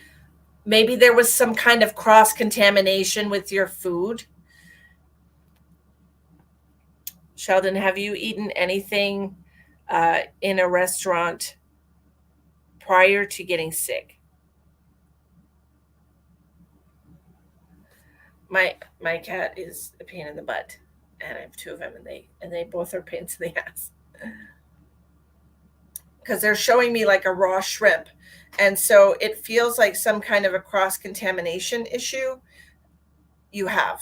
Maybe there was some kind of cross contamination with your food. Sheldon, have you eaten anything in a restaurant prior to getting sick? My cat is a pain in the butt, and I have two of them, and they both are pains in the ass because they're showing me like a raw shrimp, and so it feels like some kind of a cross contamination issue you have.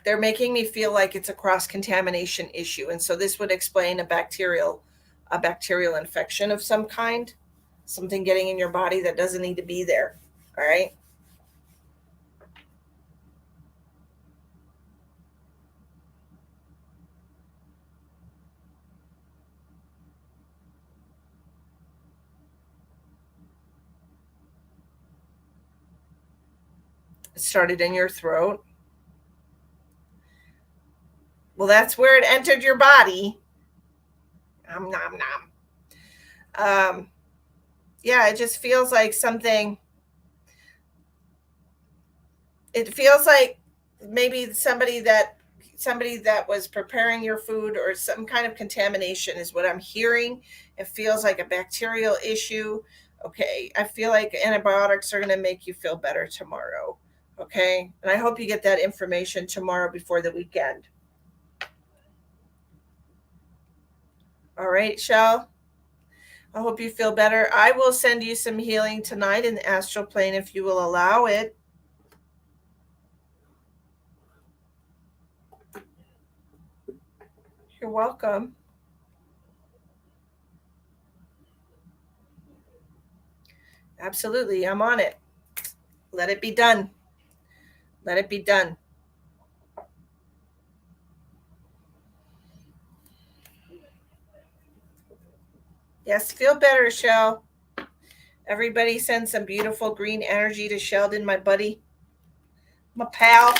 They're making me feel like it's a cross-contamination issue, and so this would explain a bacterial infection of some kind, something getting in your body that doesn't need to be there. All right. It started in your throat. Well, that's where it entered your body. Nom nom nom. Yeah, it just feels like something. It feels like maybe somebody that was preparing your food, or some kind of contamination is what I'm hearing. It feels like a bacterial issue. Okay, I feel like antibiotics are going to make you feel better tomorrow. Okay, and I hope you get that information tomorrow before the weekend. All right, Shell. I hope you feel better. I will send you some healing tonight in the astral plane if you will allow it. You're welcome. Absolutely. I'm on it. Let it be done. Let it be done. Yes, feel better, Shell. Everybody send some beautiful green energy to Sheldon, my buddy, my pal.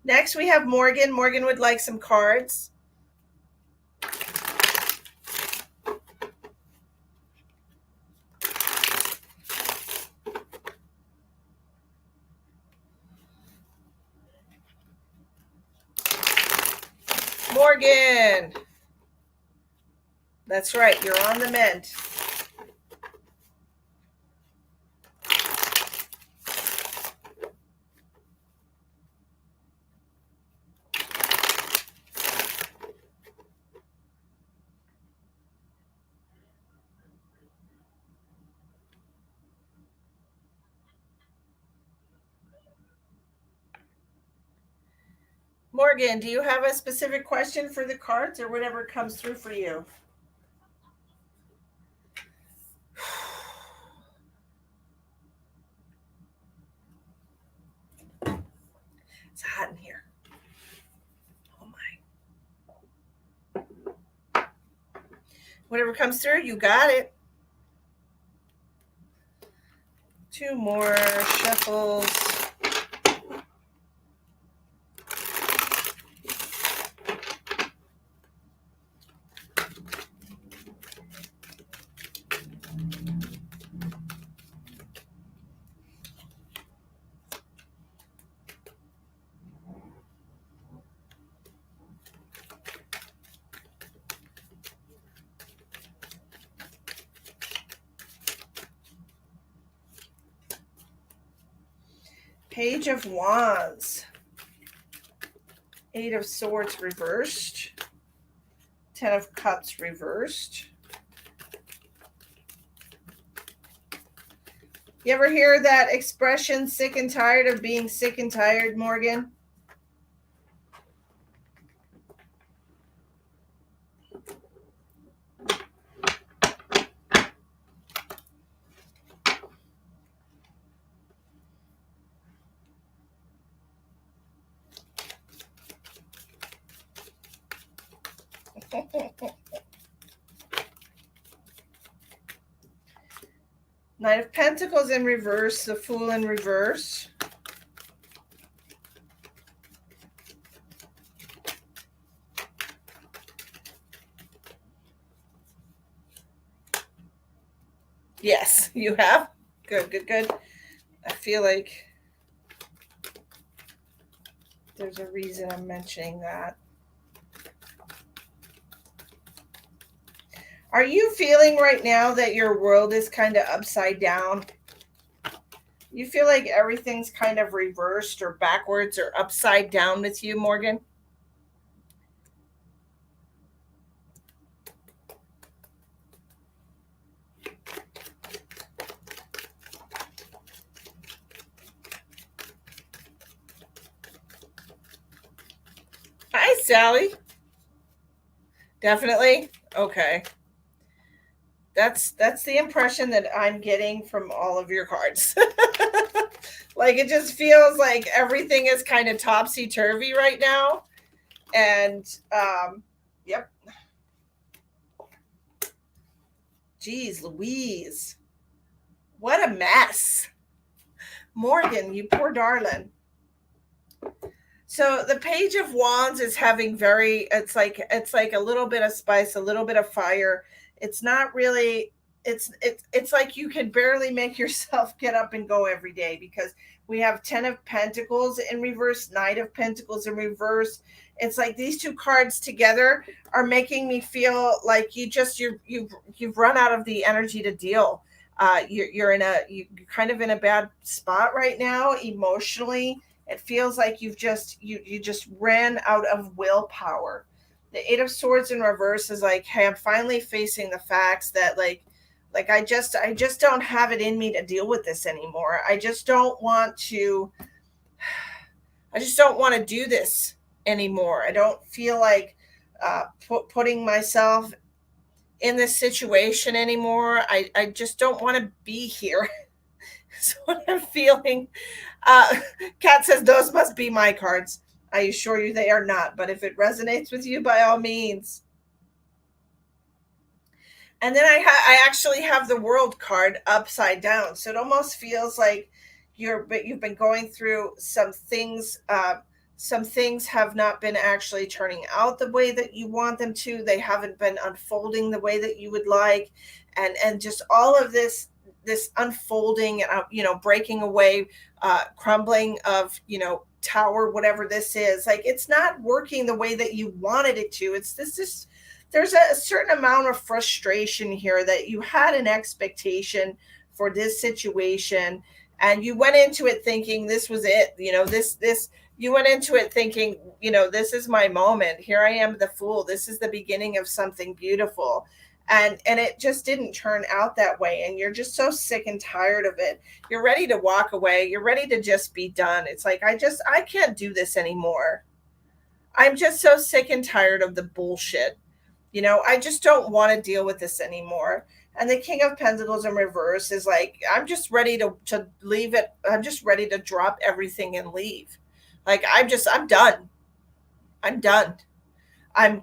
Next, we have Morgan. Morgan would like some cards. Morgan. That's right. You're on the mend. Morgan, do you have a specific question for the cards, or whatever comes through for you? It's hot in here. Oh my. Whatever comes through, you got it. Two more shuffles. Page of Wands. Eight of Swords reversed. 10 of Cups reversed. You ever hear that expression, sick and tired of being sick and tired, Morgan? Knight of Pentacles in reverse, the Fool in reverse. Yes, you have. Good, good, good. I feel like there's a reason I'm mentioning that. Are you feeling right now that your world is kind of upside down? You feel like everything's kind of reversed or backwards or upside down with you, Morgan? Sally? Definitely. Okay. That's the impression that I'm getting from all of your cards. Like it just feels like everything is kind of topsy turvy right now. And yep. Geez, Louise. What a mess. Morgan, you poor darling. So the Page of Wands is having very it's like a little bit of spice, a little bit of fire. It's not really it's like you can barely make yourself get up and go every day because we have 10 of Pentacles in reverse, Knight of Pentacles in reverse. It's like these two cards together are making me feel like you've run out of the energy to deal. You're kind of in a bad spot right now emotionally. It feels like you just ran out of willpower. The Eight of Swords in reverse is like, hey, I'm finally facing the facts that like I just don't have it in me to deal with this anymore. I just don't want to do this anymore. I don't feel like putting myself in this situation anymore. I just don't want to be here. That's what I'm feeling. Kat says, those must be my cards. I assure you they are not. But if it resonates with you, by all means. And then I actually have the World card upside down. So it almost feels like you've been going through some things. Some things have not been actually turning out the way that you want them to. They haven't been unfolding the way that you would like. And just all of this unfolding, breaking away, crumbling of, tower, whatever this is, like it's not working the way that you wanted it to. It's this there's a certain amount of frustration here that you had an expectation for this situation, and you went into it thinking this was it. This you went into it thinking, this is my moment. Here I am, the fool. This is the beginning of something beautiful. And it just didn't turn out that way, and you're just so sick and tired of it. You're ready to walk away. You're ready to just be done. It's like I can't do this anymore. I'm just so sick and tired of the bullshit. I just don't want to deal with this anymore. And the King of Pentacles in reverse is like, I'm just ready to leave it. I'm just ready to drop everything and leave. Like I'm done. I'm done. I'm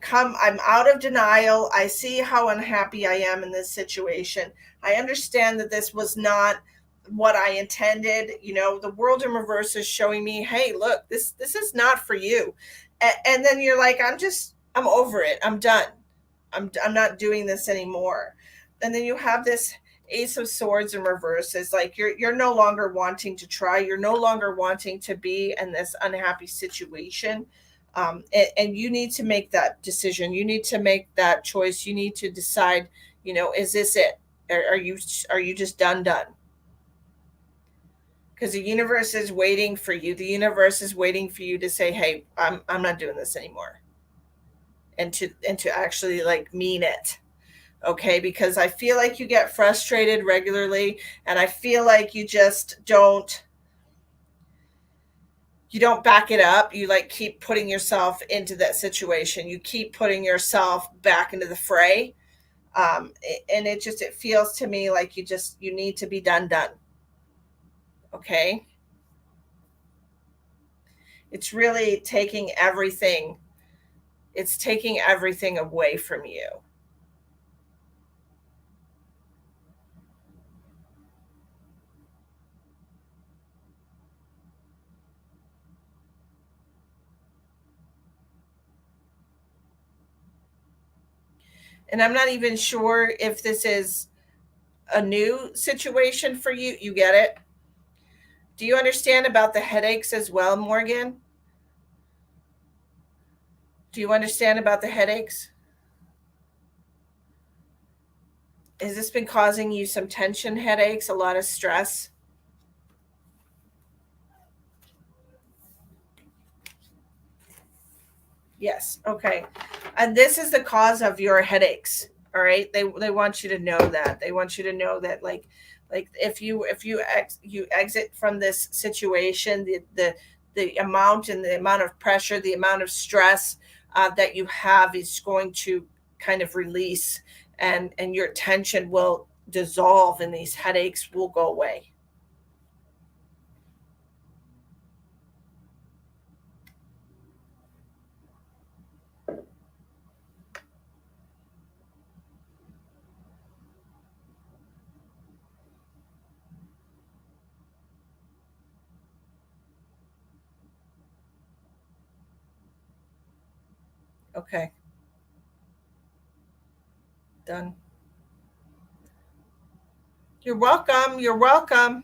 out of denial. I see how unhappy I am in this situation. I understand that this was not what I intended. The World in reverse is showing me, hey, look, this is not for you. And then you're like, I'm over it. I'm done. I'm not doing this anymore. And then you have this Ace of Swords in reverse. Is like you're no longer wanting to try. You're no longer wanting to be in this unhappy situation. And you need to make that decision. You need to make that choice. You need to decide, is this it? Are you just done? Because the universe is waiting for you. The universe is waiting for you to say, hey, I'm not doing this anymore. And to actually like mean it. Okay, because I feel like you get frustrated regularly, and I feel like you just don't back it up. You like keep putting yourself into that situation. You keep putting yourself back into the fray. And it feels to me like you need to be done. Okay. It's really taking everything. It's taking everything away from you. And I'm not even sure if this is a new situation for you. You get it? Do you understand about the headaches as well, Morgan? Do you understand about the headaches? Has this been causing you some tension headaches, a lot of stress? Yes. Okay. And this is the cause of your headaches. All right. They want you to know that. They want you to know that like if you exit from this situation, the amount and the amount of pressure, the amount of stress, that you have is going to kind of release, and your tension will dissolve and these headaches will go away. Okay, done. You're welcome. You're welcome.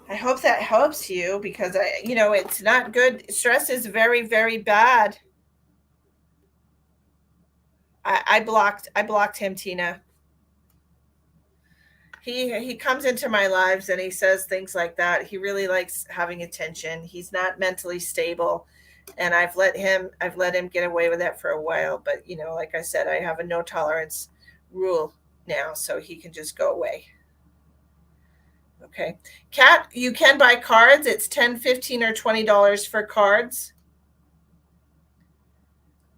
I hope that helps you because it's not good. Stress is very, very bad. I blocked him, Tina. He comes into my lives and he says things like that. He really likes having attention. He's not mentally stable, and I've let him get away with that for a while. But like I said, I have a no tolerance rule now, so he can just go away. Okay, Kat, you can buy cards. It's 10, 15, or $20 for cards.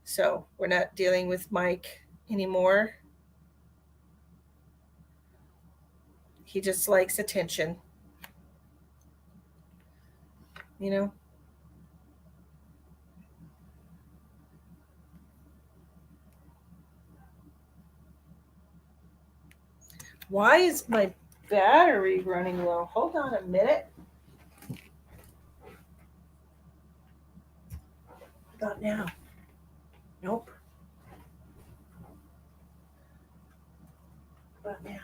So we're not dealing with Mike anymore. He just likes attention, you know. Why is my battery running low? Hold on a minute. About now. Nope. About now.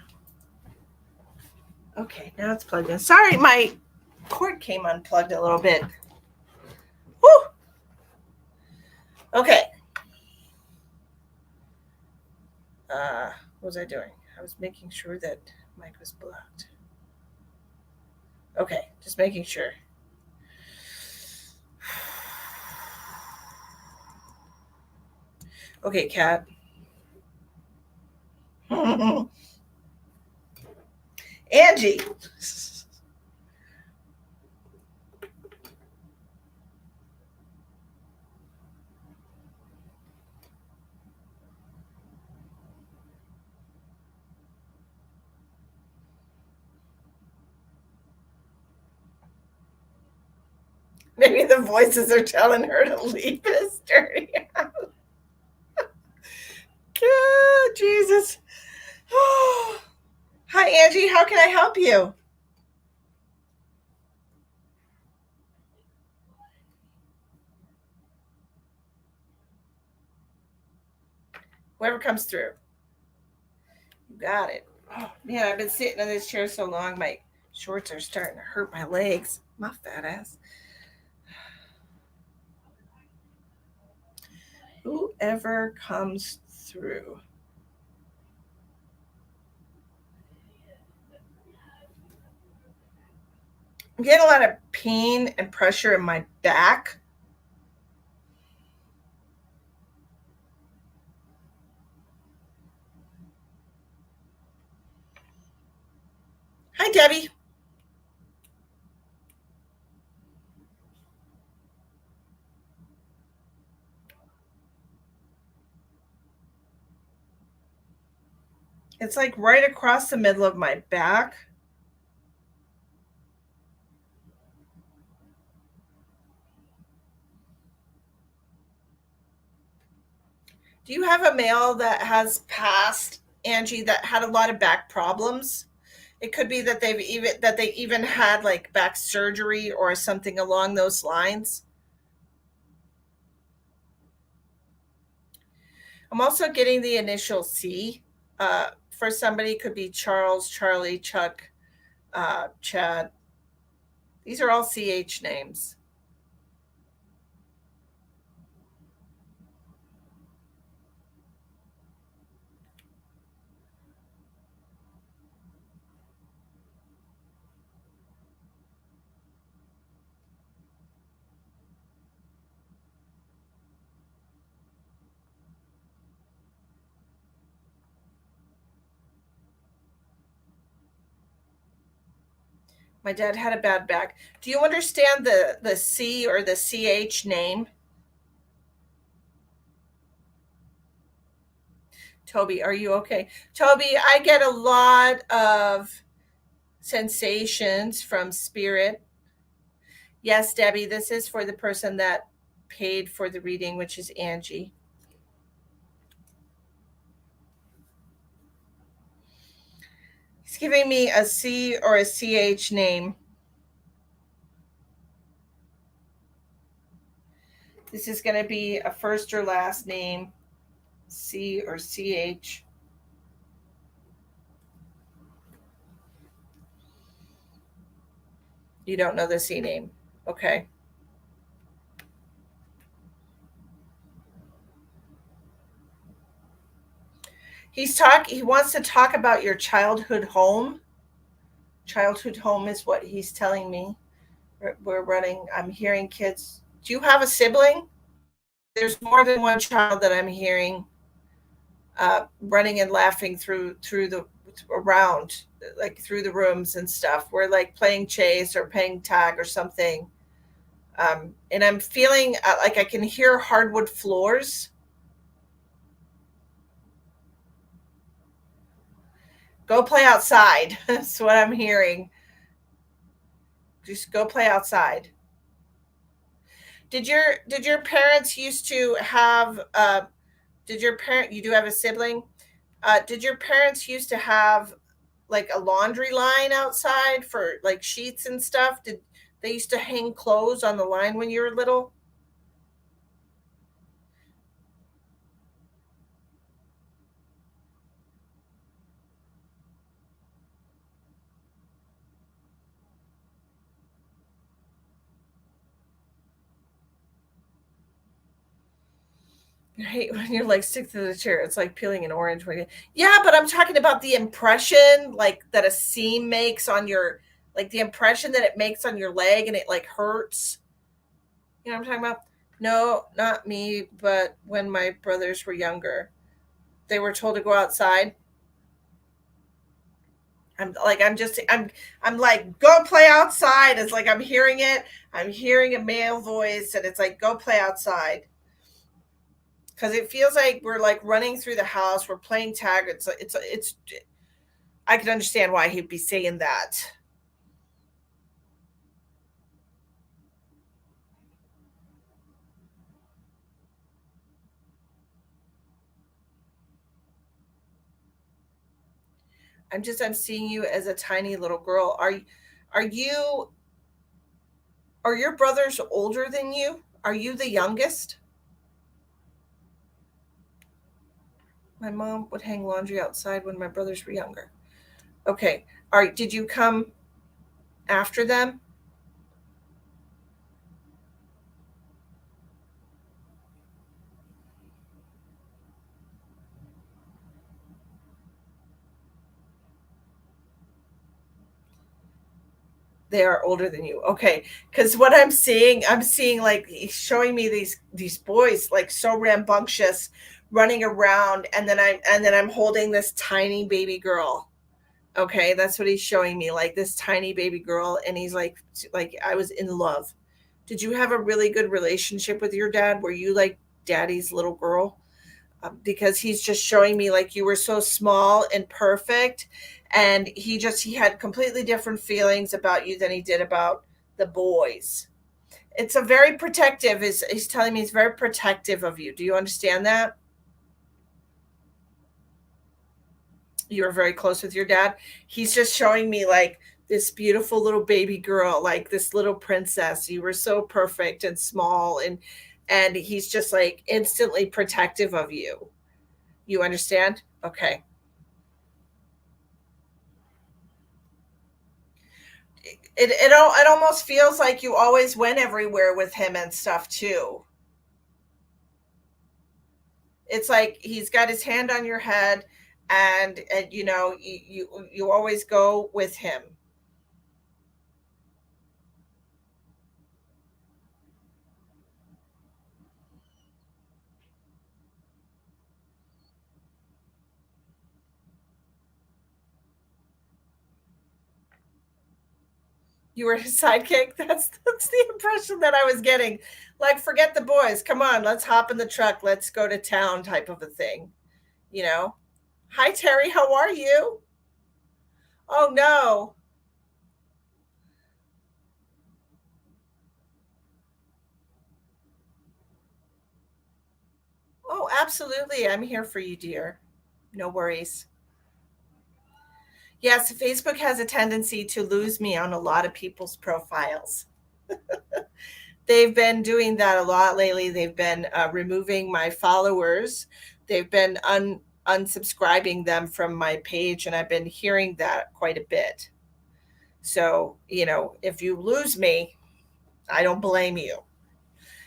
Okay, now it's plugged in. Sorry, my cord came unplugged a little bit. Whew. Okay. What was I doing? I was making sure that Mike was blocked. Okay, just making sure. Okay, Kat. Angie. Maybe the voices are telling her to leave this dirty house. God, Jesus. Hi, Angie. How can I help you? Whoever comes through. You got it. Oh, man, I've been sitting in this chair so long, my shorts are starting to hurt my legs. My fat ass. Whoever comes through. I'm getting a lot of pain and pressure in my back. Hi, Debbie. It's like right across the middle of my back. Do you have a male that has passed, Angie, that had a lot of back problems? It could be that they even had like back surgery or something along those lines. I'm also getting the initial C. For somebody, could be Charles, Charlie, Chuck, Chad. These are all CH names. My dad had a bad back. Do you understand the C or the CH name? Toby, are you okay? Toby, I get a lot of sensations from spirit. Yes, Debbie, this is for the person that paid for the reading, which is Angie. He's giving me a C or a CH name. This is going to be a first or last name, C or CH. You don't know the C name. Okay. He wants to talk about your childhood home. Childhood home is what he's telling me. We're running. I'm hearing kids. Do you have a sibling? There's more than one child that I'm hearing running and laughing through the around, like through the rooms and stuff. We're like playing chase or playing tag or something. And I'm feeling like I can hear hardwood floors. Go play outside. That's what I'm hearing. Just go play outside. Did your parents used to have did your parent you do have a sibling? Did your parents used to have like a laundry line outside for like sheets and stuff? Did they used to hang clothes on the line when you were little? I hate when you're like stick to the chair. It's like peeling an orange. Yeah, but I'm talking about the impression like that a seam makes on your like the impression that it makes on your leg and it like hurts. You know what I'm talking about? No, not me, but when my brothers were younger, they were told to go outside. I'm like go play outside. It's like I'm hearing it. I'm hearing a male voice and it's like go play outside. Cuz it feels like we're like running through the house, we're playing tag. It's I can understand why he'd be saying that. I'm seeing you as a tiny little girl. Are you are your brothers older than you? Are you the youngest? My mom would hang laundry outside when my brothers were younger. Okay. All right. Did you come after them? They are older than you. Okay. Because what I'm seeing like he's showing me these boys like so rambunctious running around and then I'm holding this tiny baby girl. Okay, that's what he's showing me, like this tiny baby girl, and he's like I was in love. Did you have a really good relationship with your dad? Were you like daddy's little girl? Because he's just showing me like you were so small and perfect, and he had completely different feelings about you than he did about the boys. It's a very protective. Is he's telling me he's very protective of you. Do you understand that? You were very close with your dad. He's just showing me like this beautiful little baby girl, like this little princess. You were so perfect and small and he's just like instantly protective of you. You understand? Okay. It almost feels like you always went everywhere with him and stuff too. It's like he's got his hand on your head and you know you always go with him. You were his sidekick? That's the impression that I was getting. Like, forget the boys. Come on, let's hop in the truck. Let's go to town type of a thing, you know? Hi, Terry. How are you? Oh, no. Oh, absolutely. I'm here for you, dear. No worries. Yes, Facebook has a tendency to lose me on a lot of people's profiles. They've been doing that a lot lately. They've been removing my followers. They've been unsubscribing them from my page, and I've been hearing that quite a bit. So, if you lose me, I don't blame you.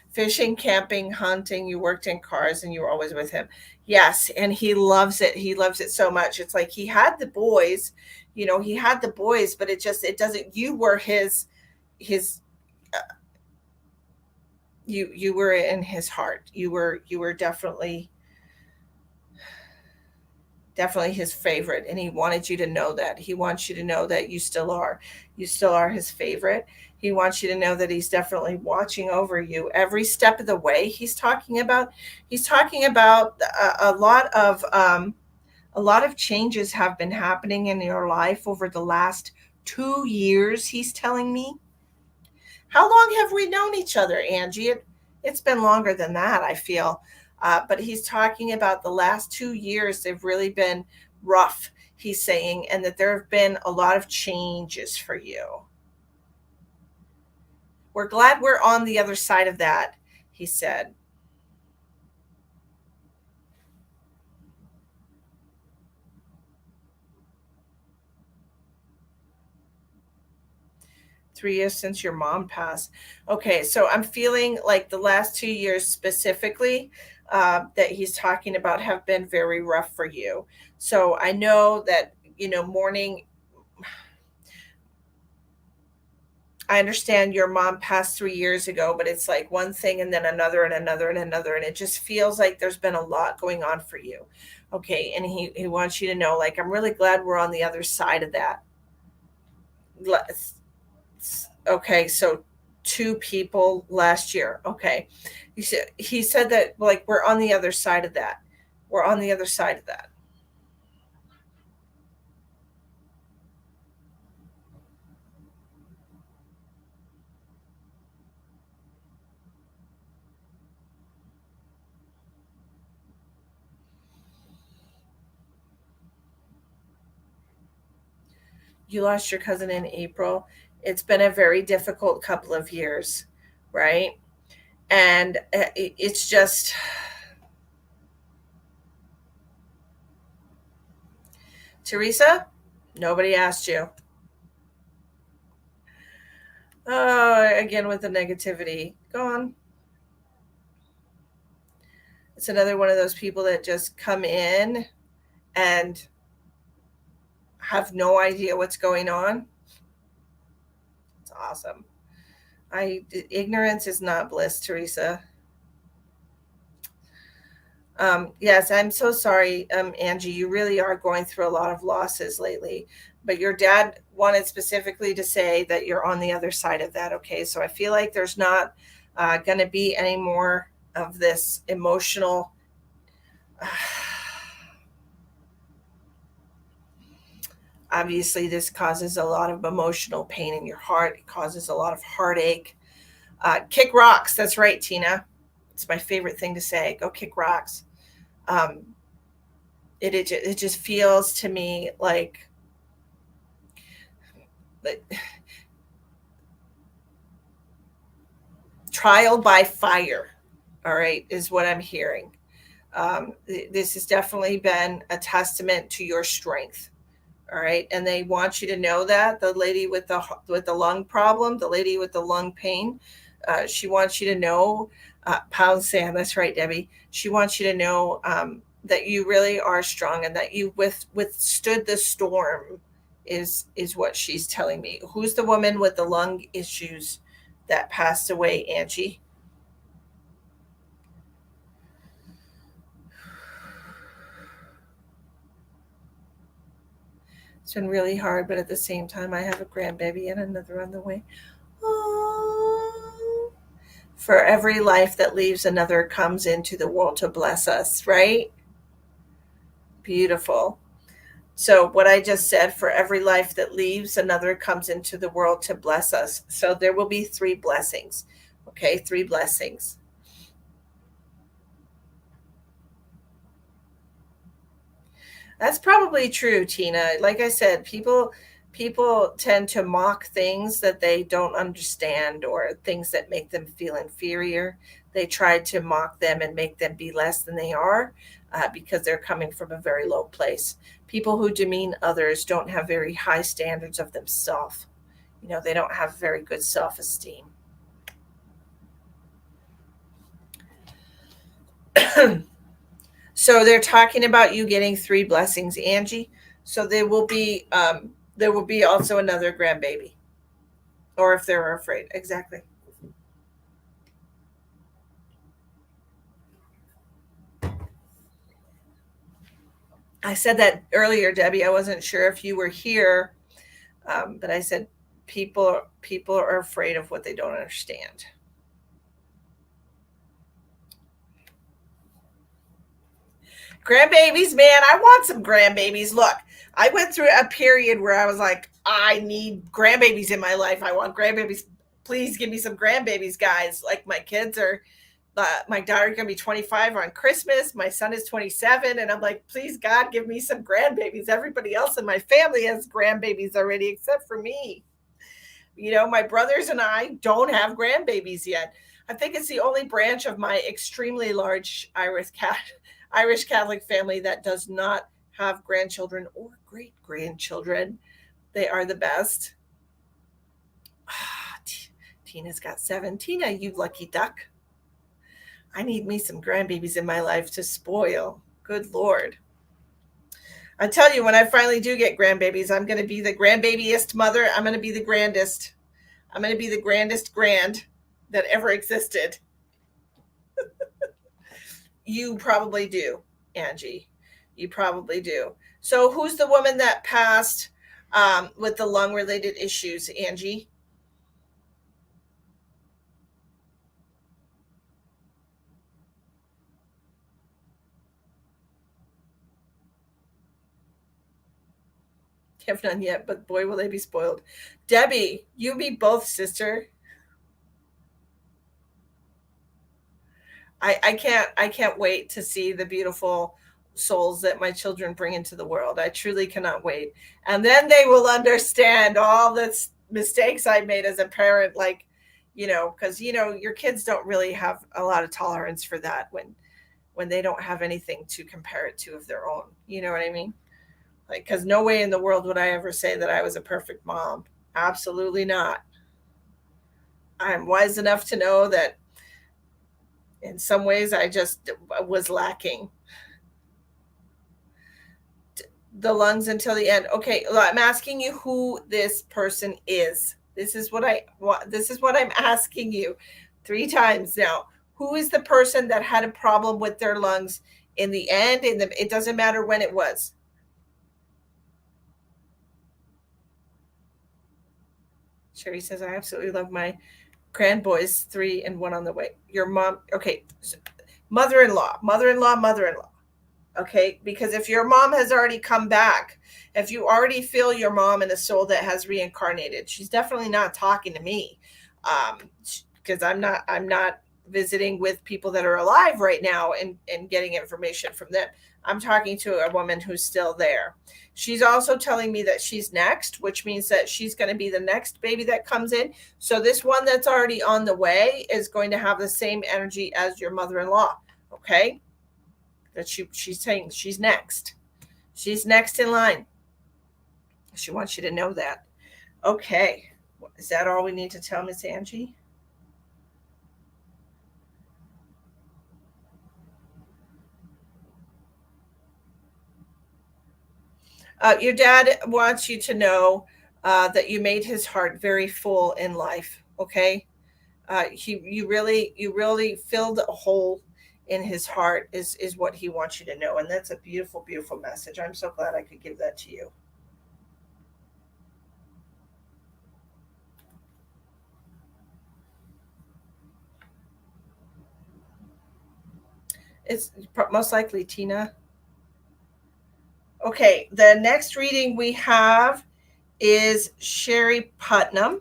Fishing, camping, hunting, you worked in cars and you were always with him. Yes, and he loves it. He loves it so much. It's like he had the boys, he had the boys, but it doesn't you were his you were in his heart. You were definitely his favorite, and he wanted you to know that. He wants you to know that you still are his favorite. He wants you to know that he's definitely watching over you every step of the way. He's talking about a lot of changes have been happening in your life over the last 2 years. He's telling me. How long have we known each other, Angie? It's been longer than that, I feel. But he's talking about the last 2 years. They've really been rough, he's saying, and that there have been a lot of changes for you. We're glad we're on the other side of that, he said. 3 years since your mom passed. Okay, so I'm feeling like the last 2 years specifically that he's talking about have been very rough for you. So I know that, mourning. I understand your mom passed 3 years ago, but it's like one thing and then another and another and another. And it just feels like there's been a lot going on for you. Okay. And he wants you to know, like, I'm really glad we're on the other side of that. Okay. So two people last year. Okay. He said that, like, we're on the other side of that. We're on the other side of that. You lost your cousin in April. It's been a very difficult couple of years, right? And it's just, Teresa, nobody asked you. Oh, again with the negativity. Gone. It's another one of those people that just come in and have no idea what's going on. It's awesome. Ignorance is not bliss, Teresa. Yes, I'm so sorry, Angie. You really are going through a lot of losses lately. But your dad wanted specifically to say that you're on the other side of that. Okay, so I feel like there's not going to be any more of this emotional. Obviously, this causes a lot of emotional pain in your heart. It causes a lot of heartache. Kick rocks. That's right, Tina. It's my favorite thing to say. Go kick rocks. Um, it just feels to me like trial by fire. All right, is what I'm hearing. This has definitely been a testament to your strength. All right, and they want you to know that the lady with the lung problem, the lady with the lung pain, she wants you to know. Pound sand. That's right, Debbie. She wants you to know that you really are strong and that you withstood the storm. Is what she's telling me. Who's the woman with the lung issues that passed away, Angie? It's been really hard, but at the same time, I have a grandbaby and another on the way. Aww. For every life that leaves, another comes into the world to bless us, right? Beautiful. So, what I just said, for every life that leaves, another comes into the world to bless us. So, there will be three blessings. Okay, three blessings. That's probably true, Tina. Like I said, people tend to mock things that they don't understand or things that make them feel inferior. They try to mock them and make them be less than they are because they're coming from a very low place. People who demean others don't have very high standards of themselves. They don't have very good self-esteem. So they're talking about you getting three blessings, Angie. So there will be also another grandbaby, or if they're afraid, exactly. I said that earlier, Debbie. I wasn't sure if you were here, but I said people are afraid of what they don't understand. Grandbabies, man, I want some grandbabies. Look, I went through a period where I was like, I need grandbabies in my life. I want grandbabies. Please give me some grandbabies, guys. Like my daughter's gonna be 25 on Christmas. My son is 27, and I'm like, please God, give me some grandbabies. Everybody else in my family has grandbabies already, except for me. My brothers and I don't have grandbabies yet. I think it's the only branch of my extremely large Irish Catholic family that does not have grandchildren or great grandchildren. They are the best. Tina's got seven. Tina, you lucky duck. I need me some grandbabies in my life to spoil. Good Lord. I tell you, when I finally do get grandbabies, I'm going to be the grandbabyist mother. I'm going to be the grandest. I'm going to be the grandest grand that ever existed. You probably do, Angie. You probably do. So, who's the woman that passed with the lung related issues, Angie? Have none yet, but boy, will they be spoiled. Debbie, you be both, sister. I can't wait to see the beautiful souls that my children bring into the world. I truly cannot wait. And then they will understand all the mistakes I made as a parent, like, because your kids don't really have a lot of tolerance for that when they don't have anything to compare it to of their own. You know what I mean? Like, because no way in the world would I ever say that I was a perfect mom. Absolutely not. I'm wise enough to know that in some ways I just was lacking the lungs until the end. Okay, I'm asking you who this person is. This is what I want. This is what I'm asking you three times now. Who is the person that had a problem with their lungs in the end? It doesn't matter when it was. Sherry says, I absolutely love my grandboys, three and one on the way. Your mom, okay, mother-in-law, mother-in-law, mother-in-law. Okay, because if your mom has already come back, if you already feel your mom in a soul that has reincarnated, she's definitely not talking to me, because I'm not visiting with people that are alive right now and getting information from them. I'm talking to a woman who's still there. She's also telling me that she's next, which means that she's going to be the next baby that comes in. So this one that's already on the way is going to have the same energy as your mother-in-law. Okay, that she's saying she's next. She's next in line. She wants you to know that. Okay. Is that all we need to tell Miss Angie? Your dad wants you to know that you made his heart very full in life. Okay. You really filled a hole in his heart is what he wants you to know. And that's a beautiful, beautiful message. I'm so glad I could give that to you. It's most likely Tina. Okay, the next reading we have is Sherry Putnam.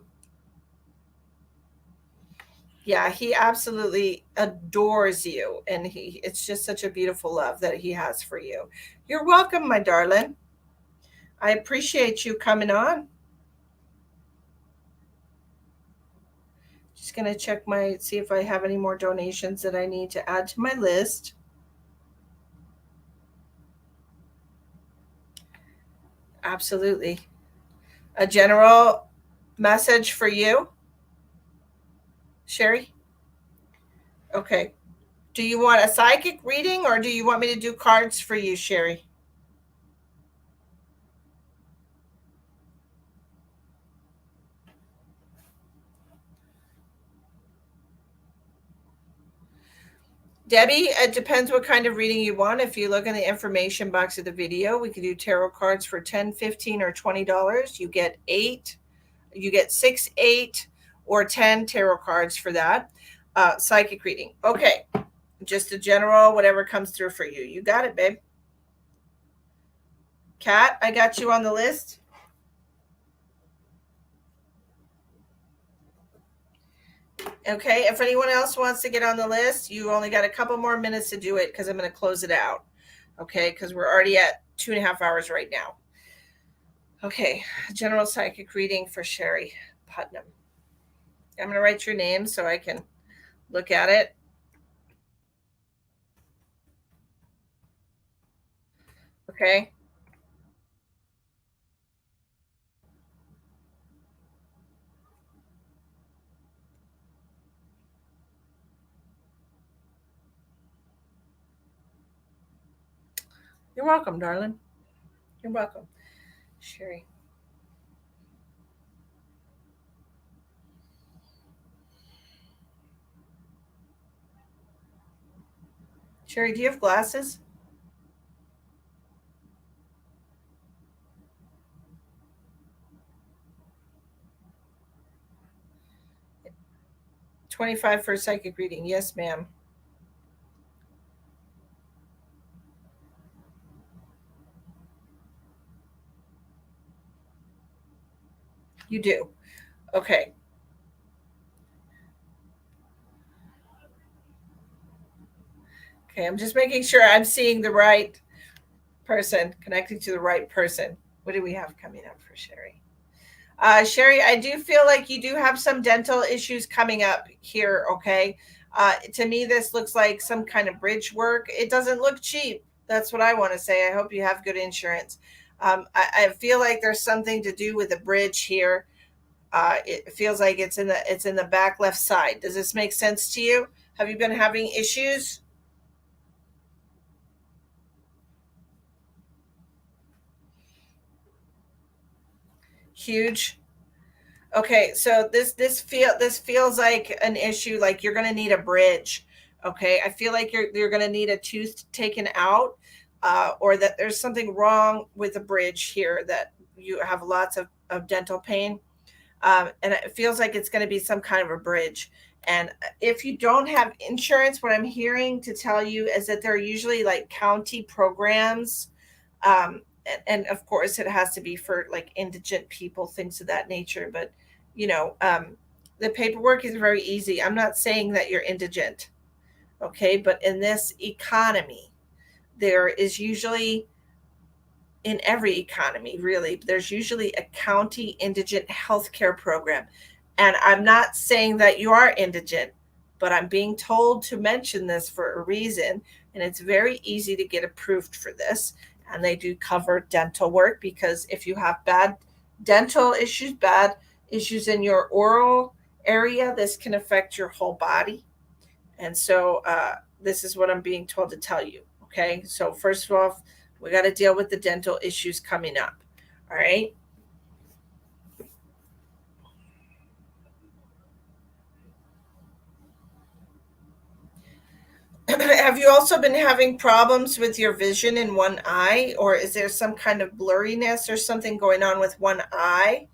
Yeah, he absolutely adores you, and it's just such a beautiful love that he has for you. You're welcome, my darling. I appreciate you coming on. Just gonna check see if I have any more donations that I need to add to my list. Absolutely. A general message for you, Sherry? Okay. Do you want a psychic reading or do you want me to do cards for you, Sherry? Debbie, it depends what kind of reading you want. If you look in the information box of the video, we can do tarot cards for $10, $15, or $20. You get 6, 8, or 10 tarot cards for that. Psychic reading. Okay. Just a general, whatever comes through for you. You got it, babe. Kat, I got you on the list. Okay, if anyone else wants to get on the list, you only got a couple more minutes to do it because I'm going to close it out. Okay, because we're already at 2.5 hours right now. Okay, general psychic reading for Sherry Putnam. I'm going to write your name so I can look at it. Okay. You're welcome, darling. You're welcome. Sherry. Sherry, do you have glasses? $25 for a psychic reading. Yes, ma'am. You do. Okay. Okay, I'm just making sure I'm seeing the right person, connecting to the right person. What do we have coming up for Sherry? Sherry, I do feel like you do have some dental issues coming up here. Okay. To me, this looks like some kind of bridge work. It doesn't look cheap. That's what I want to say. I hope you have good insurance. I feel like there's something to do with a bridge here. It feels like it's in the back left side. Does this make sense to you? Have you been having issues? Huge. Okay, so this feels like an issue, like you're gonna need a bridge. Okay, I feel like you're gonna need a tooth taken out, or that there's something wrong with the bridge here that you have lots of dental pain, and it feels like it's going to be some kind of a bridge. And if you don't have insurance, what I'm hearing to tell you is that there are usually like county programs, and of course it has to be for like indigent people, things of that nature. But you know, the paperwork is very easy. I'm not saying that you're indigent, okay? But in this economy, there is usually, in every economy, really, there's usually a county indigent healthcare program. And I'm not saying that you are indigent, but I'm being told to mention this for a reason. And it's very easy to get approved for this. And they do cover dental work, because if you have bad dental issues, bad issues in your oral area, this can affect your whole body. And so this is what I'm being told to tell you. Okay. So, first of all, we got to deal with the dental issues coming up. All right. Have you also been having problems with your vision in one eye, or is there some kind of blurriness or something going on with one eye?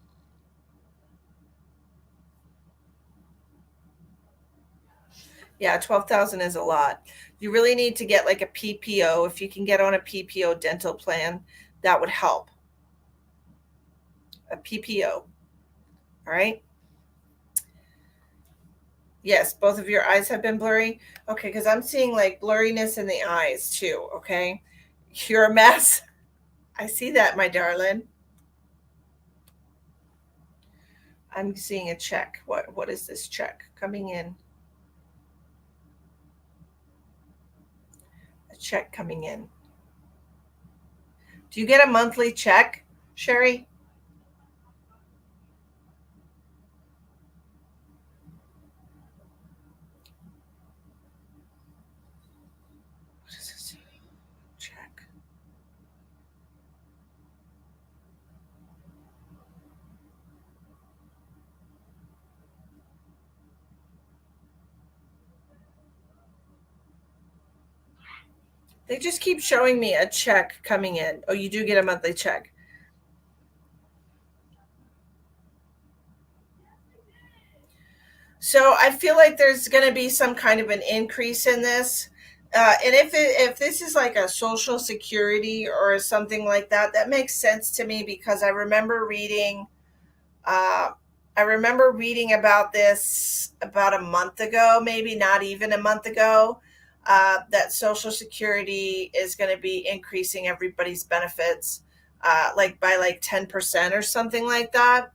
Yeah, 12,000 is a lot. You really need to get like a PPO. If you can get on a PPO dental plan, that would help. A PPO. All right. Yes, both of your eyes have been blurry. Okay, because I'm seeing like blurriness in the eyes too. Okay. You're a mess. I see that, my darling. I'm seeing a check. What is this check coming in? A check coming in. Do you get a monthly check, Sherry? What is this check? They just keep showing me a check coming in. Oh, you do get a monthly check. So I feel like there's going to be some kind of an increase in this. And if this is like a social security or something like that, that makes sense to me because uh, I remember reading about this about a month ago, maybe not even a month ago, that Social Security is going to be increasing everybody's benefits, like by like 10% or something like that.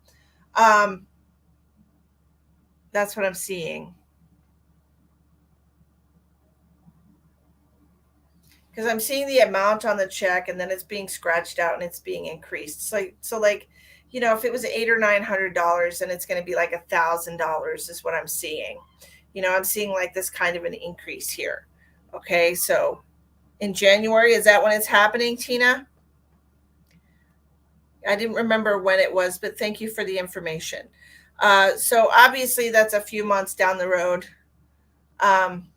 Um, that's what I'm seeing. Because I'm seeing the amount on the check and then it's being scratched out and it's being increased. So like, if it was $800 or $900 and it's going to be like $1,000 is what I'm seeing. I'm seeing like this kind of an increase here. Okay, so in January, is that when it's happening, Tina? I didn't remember when it was, but thank you for the information. So obviously that's a few months down the road. Um,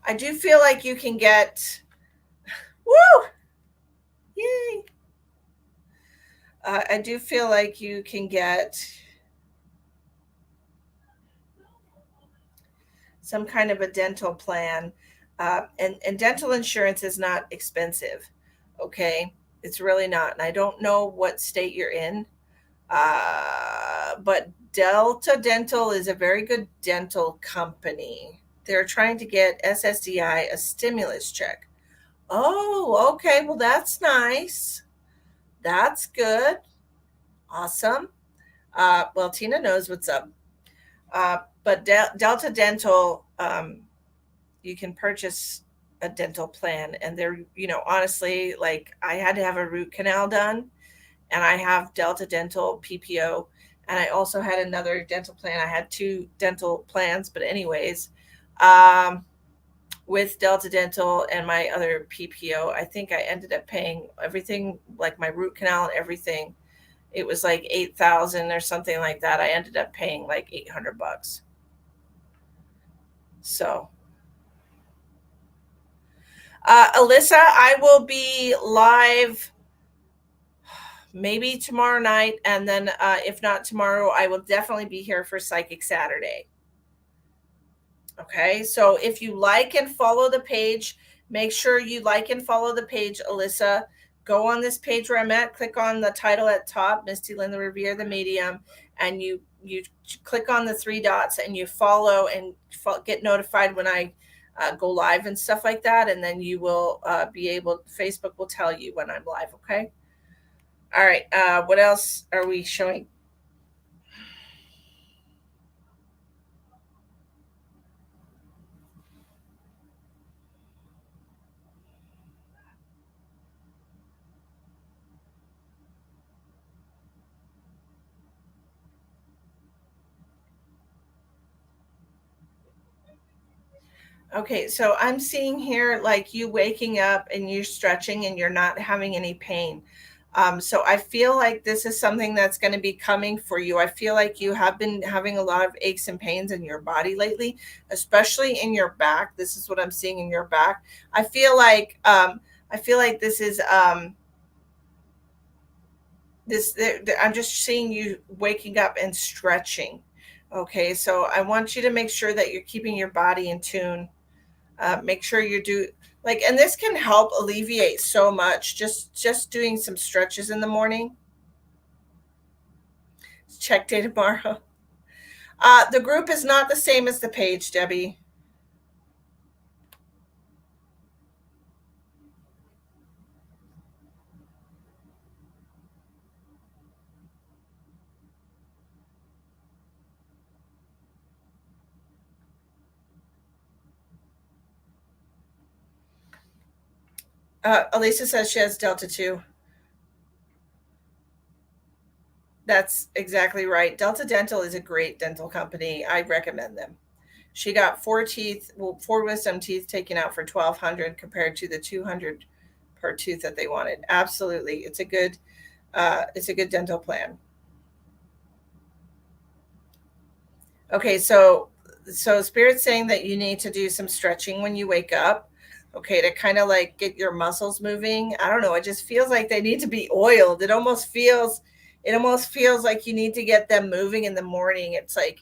I do feel like you can get, woo, yay. I do feel like you can get some kind of a dental plan. And dental insurance is not expensive. Okay. It's really not. And I don't know what state you're in, but Delta Dental is a very good dental company. They're trying to get SSDI a stimulus check. Oh, okay. Well, that's nice. That's good. Awesome. Well, Tina knows what's up. But Delta Dental, you can purchase a dental plan, and they're, honestly, like I had to have a root canal done, and I have Delta Dental PPO, and I also had another dental plan. I had two dental plans, but anyways, um, with Delta Dental and my other PPO, I think I ended up paying everything, like my root canal and everything. It was like 8,000 or something like that. I ended up paying like $800. So, Alyssa, I will be live maybe tomorrow night, and then if not tomorrow, I will definitely be here for Psychic Saturday. Okay, so if you like and follow the page, make sure you like and follow the page, Alyssa. Go on this page where I'm at, click on the title at top, Misty Lynn the Revere, the medium, and you click on the three dots and you follow and get notified when I go live and stuff like that, and then you will be able. Facebook will tell you when I'm live. Okay. All right. What else are we showing? Okay, so I'm seeing here like you waking up and you're stretching and you're not having any pain. So I feel like this is something that's going to be coming for you. I feel like you have been having a lot of aches and pains in your body lately, especially in your back. This is what I'm seeing in your back. I feel like this is I'm just seeing you waking up and stretching. Okay, so I want you to make sure that you're keeping your body in tune. Make sure you do like, and this can help alleviate so much. Just doing some stretches in the morning. Check day tomorrow. The group is not the same as the page, Debbie. Elisa says she has Delta 2. That's exactly right. Delta Dental is a great dental company. I recommend them. She got four teeth, well, four wisdom teeth taken out for 1,200 compared to the 200 per tooth that they wanted. Absolutely, it's a good dental plan. Okay, so Spirit's saying that you need to do some stretching when you wake up. Okay, to kind of like get your muscles moving. I don't know. It just feels like they need to be oiled. It almost feels like you need to get them moving in the morning. It's like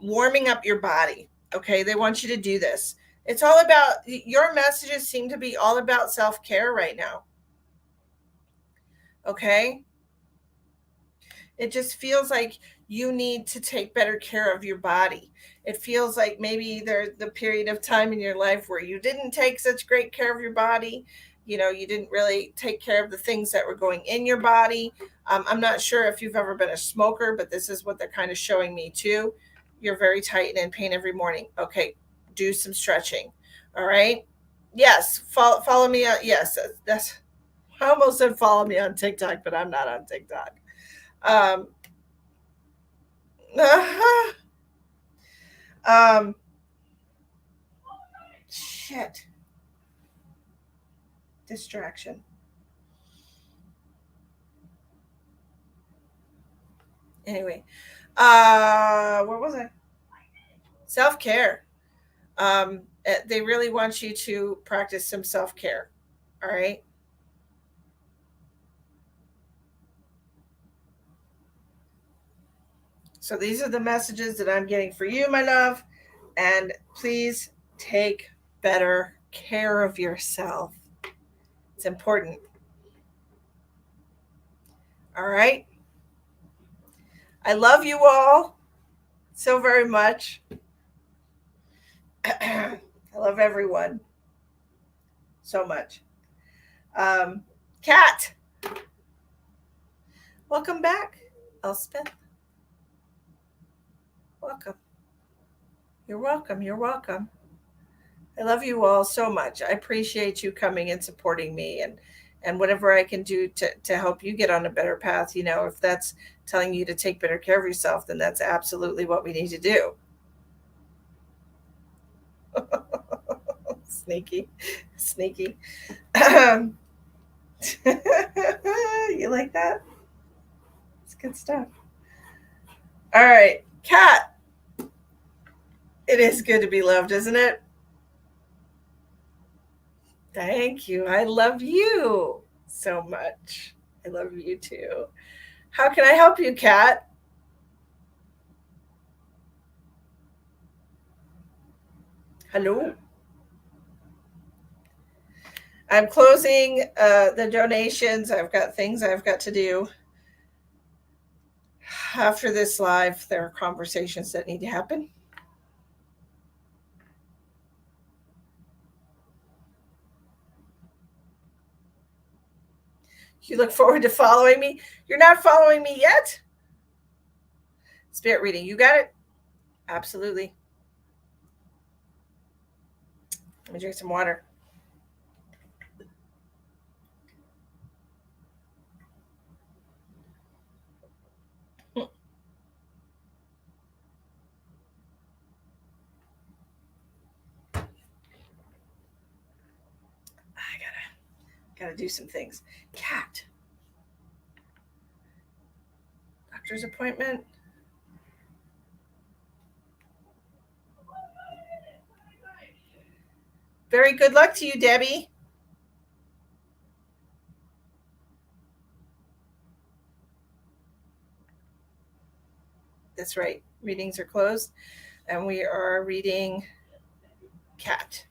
warming up your body. Okay, they want you to do this. It's all about your messages seem to be all about self-care right now. Okay? It just feels like you need to take better care of your body. It feels like maybe there's the period of time in your life where you didn't take such great care of your body. You didn't really take care of the things that were going in your body. I'm not sure if you've ever been a smoker, but this is what they're kind of showing me too. You're very tight and in pain every morning. Okay, do some stretching. All right. Yes, follow me. Yes, that's. I almost said follow me on TikTok, but I'm not on TikTok. Um, um, shit. Distraction. Anyway, where was I? Self care. They really want you to practice some self care. All right. So these are the messages that I'm getting for you, my love. And please take better care of yourself. It's important. All right. I love you all so very much. I love everyone so much. Kat, welcome back. Elspeth, welcome. You're welcome. You're welcome. I love you all so much. I appreciate you coming and supporting me and whatever I can do to help you get on a better path. If that's telling you to take better care of yourself, then that's absolutely what we need to do. Sneaky, sneaky. You like that? It's good stuff. All right, Kat. It is good to be loved, isn't it? Thank you. I love you so much. I love you too. How can I help you, Kat? Hello. I'm closing the donations. I've got things I've got to do. After this live, there are conversations that need to happen. You look forward to following me? You're not following me yet? Spirit reading. You got it? Absolutely. Let me drink some water. I gotta do some things. Cat. Doctor's appointment. Very good luck to you, Debbie. That's right. Readings are closed, and we are reading Cat.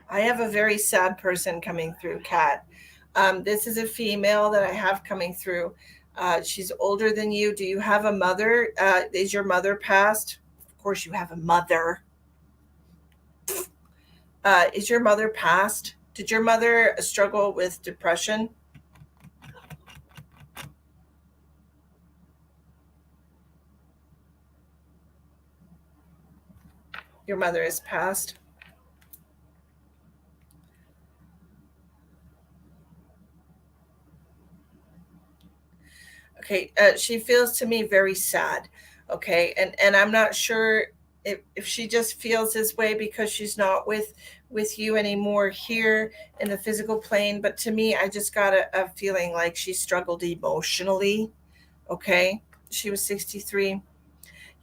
I have a very sad person coming through, Cat. This is a female that I have coming through. She's older than you. Do you have a mother? Is your mother passed? Of course, you have a mother. Is your mother passed? Did your mother struggle with depression? Your mother is passed. Okay, she feels to me very sad. Okay, and I'm not sure if she just feels this way because she's not with you anymore here in the physical plane. But to me, I just got a feeling like she struggled emotionally. Okay, she was 63.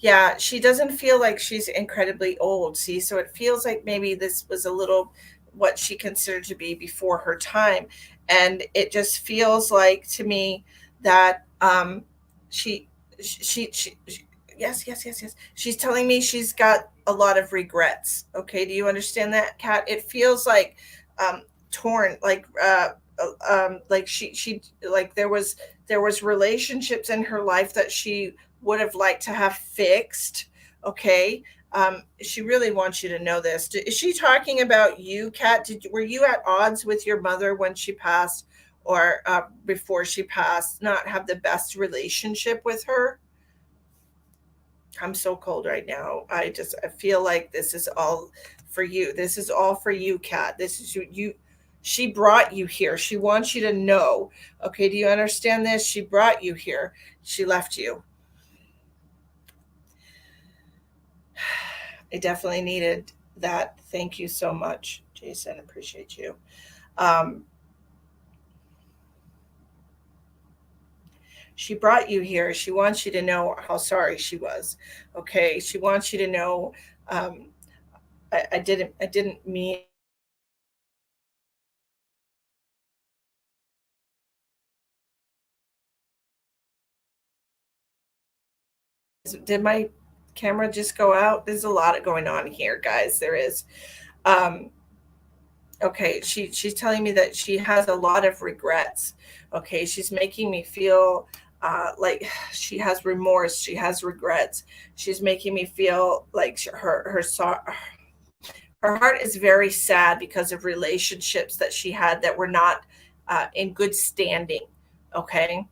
Yeah, she doesn't feel like she's incredibly old. See, so it feels like maybe this was a little what she considered to be before her time. And it just feels like to me that she, she yes, yes, yes, yes. She's telling me she's got a lot of regrets. Okay, do you understand that, Kat? It feels um, torn, like she like there was relationships in her life that she would have liked to have fixed. Okay. She really wants you to know this. Is she talking about you, Kat? Were you at odds with your mother when she passed, or before she passed? Not have the best relationship with her? I'm so cold right now. I feel like this is all for you. This is all for you, Kat. This is you. She brought you here. She wants you to know. Okay, do you understand this? She brought you here. She left you. I definitely needed that. Thank you so much, Jason. Appreciate you. Um, she brought you here. She wants you to know how sorry she was. Okay. She wants you to know. Um, I didn't mean. Did my camera just go out? There's a lot going on here, guys. There is. Um, okay, she's telling me that she has a lot of regrets. Okay, she's making me feel like she has remorse. She has regrets. She's making me feel like her heart is very sad because of relationships that she had that were not in good standing. Okay,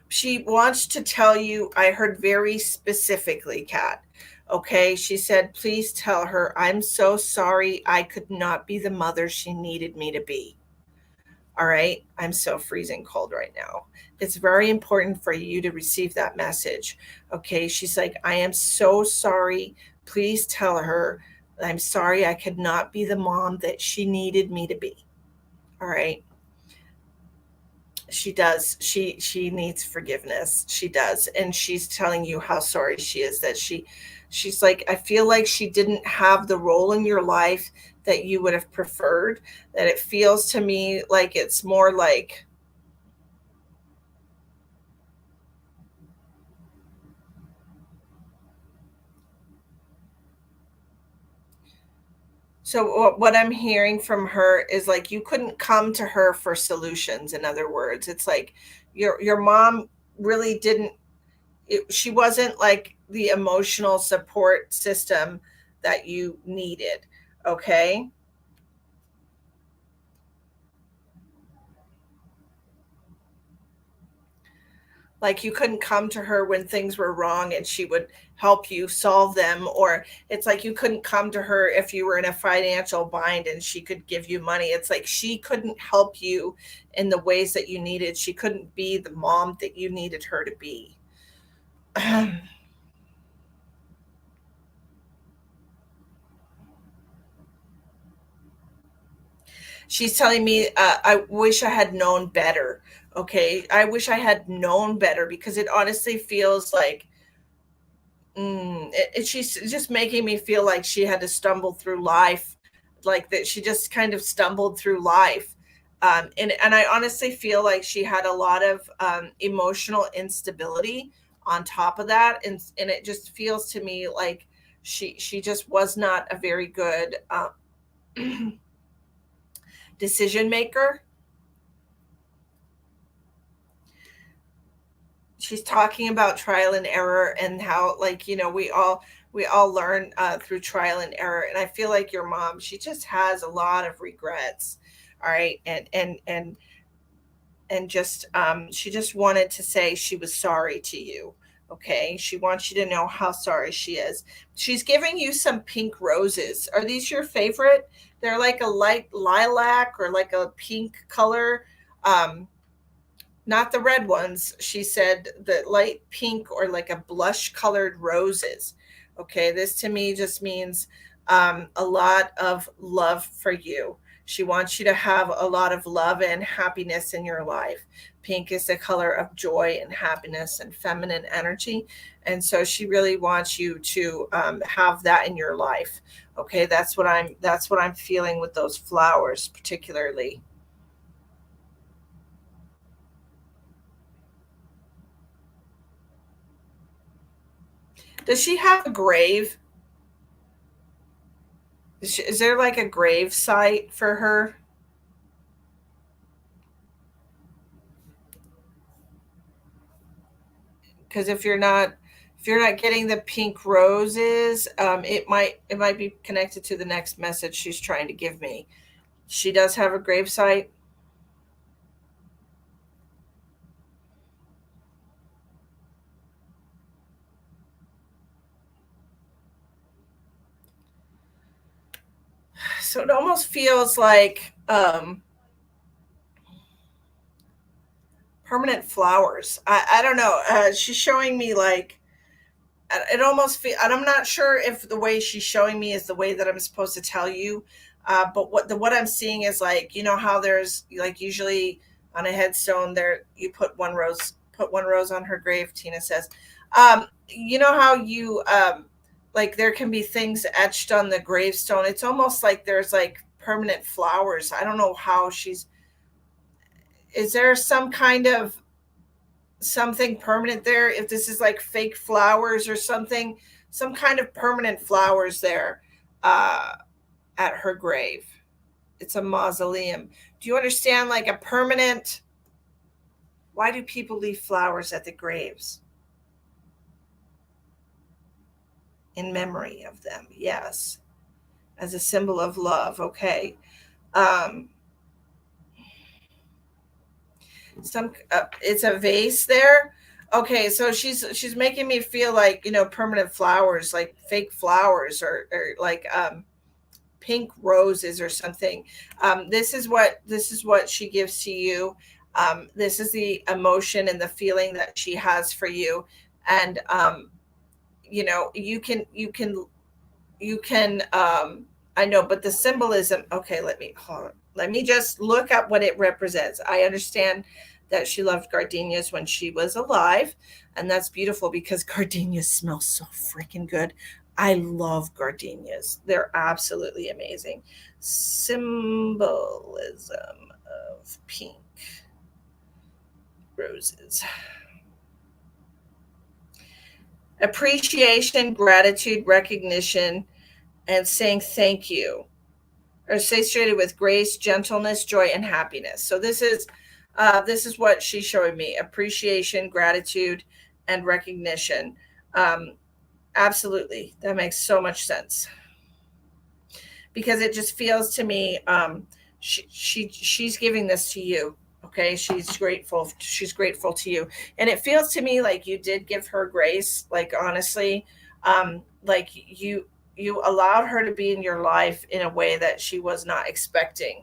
she wants to tell you, I heard very specifically, Kat. Okay, she said, please tell her I'm so sorry I could not be the mother she needed me to be. All right, I'm so freezing cold right now. It's very important for you to receive that message. Okay, she's like, I am so sorry. Please tell her I'm sorry I could not be the mom that she needed me to be. All right, she does. She needs forgiveness. She does, and she's telling you how sorry she is that she's like, I feel like she didn't have the role in your life that you would have preferred. That it feels to me like it's more like, so what I'm hearing from her is like you couldn't come to her for solutions. In other words, it's like your mom really didn't. She wasn't like the emotional support system that you needed. Okay, like you couldn't come to her when things were wrong and she would help you solve them, or it's like you couldn't come to her if you were in a financial bind and she could give you money. It's like she couldn't help you in the ways that you needed. She couldn't be the mom that you needed her to be. She's telling me, I wish I had known better. Okay. I wish I had known better because it honestly feels like, she's just making me feel like she had to stumble through life, like that she just kind of stumbled through life. And I honestly feel like she had a lot of emotional instability on top of that, and it just feels to me like she just was not a very good decision maker. She's talking about trial and error and how, like, we all learn through trial and error, and I feel like your mom, she just has a lot of regrets. All right. And just she just wanted to say she was sorry to you. Okay, she wants you to know how sorry she is. She's giving you some pink roses. Are these your favorite? They're like a light lilac or like a pink color. Not the red ones. She said the light pink or like a blush colored roses. Okay, this to me just means a lot of love for you. She wants you to have a lot of love and happiness in your life. Pink is the color of joy and happiness and feminine energy. And so she really wants you to have that in your life. Okay, that's what I'm feeling with those flowers particularly. Does she have a grave? Is there like a grave site for her? Because if you're not getting the pink roses, it might be connected to the next message she's trying to give me. She does have a grave site. So it almost feels like permanent flowers. I don't know. She's showing me like it almost feel, and I'm not sure if the way she's showing me is the way that I'm supposed to tell you. But what I'm seeing is, like, how there's like usually on a headstone there you put one rose on her grave. Tina says, you know how you like there can be things etched on the gravestone. It's almost like there's like permanent flowers. I don't know how she's. Is there some kind of something permanent there? If this is like fake flowers or something, some kind of permanent flowers there uh, at her grave. It's a mausoleum. Do you understand? Like a permanent. Why do people leave flowers at the graves? In memory of them, yes, as a symbol of love. Okay. Um, it's a vase there. Okay, so she's making me feel like, permanent flowers, like fake flowers, or like pink roses or something. This is what she gives to you. This is the emotion and the feeling that she has for you. And you can I know, but the symbolism. Okay, let me hold on. Let me just look up what it represents. I understand that she loved gardenias when she was alive, and that's beautiful because gardenias smell so freaking good. I love gardenias. They're absolutely amazing. Symbolism of pink roses. Appreciation, gratitude, recognition, and saying thank you are associated with grace, gentleness, joy, and happiness. So this is what she's showing me: appreciation, gratitude, and recognition. Um, Absolutely, that makes so much sense because it just feels to me, she's giving this to you. Okay, she's grateful to you, and it feels to me like you did give her grace. Like, honestly, like you allowed her to be in your life in a way that she was not expecting.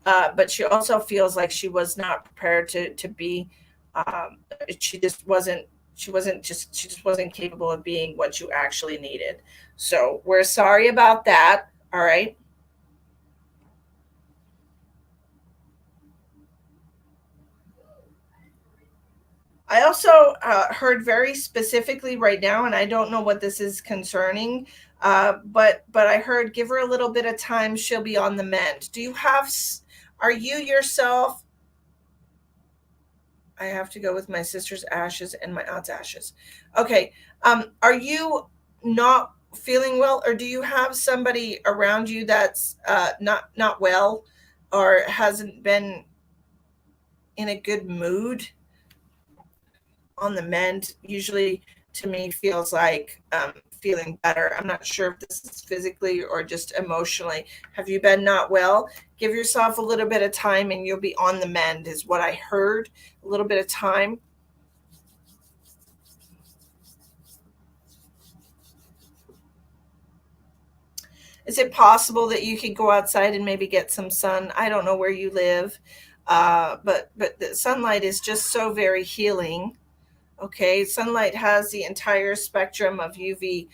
But she also feels like she was not prepared to be. Um, she just wasn't. She just wasn't capable of being what you actually needed. So we're sorry about that. All right. I also heard very specifically right now, and I don't know what this is concerning, but I heard give her a little bit of time, she'll be on the mend. Do you have? Are you yourself? I have to go with my sister's ashes and my aunt's ashes. Okay. Are you not feeling well, or do you have somebody around you that's not well, or hasn't been in a good mood? On the mend usually to me feels like feeling better. I'm not sure if this is physically or just emotionally. Have you been not well? Give yourself a little bit of time and you'll be on the mend, is what I heard. A little bit of time. Is it possible that you could go outside and maybe get some sun? I don't know where you live, but the sunlight is just so very healing. Okay, sunlight has the entire spectrum of UV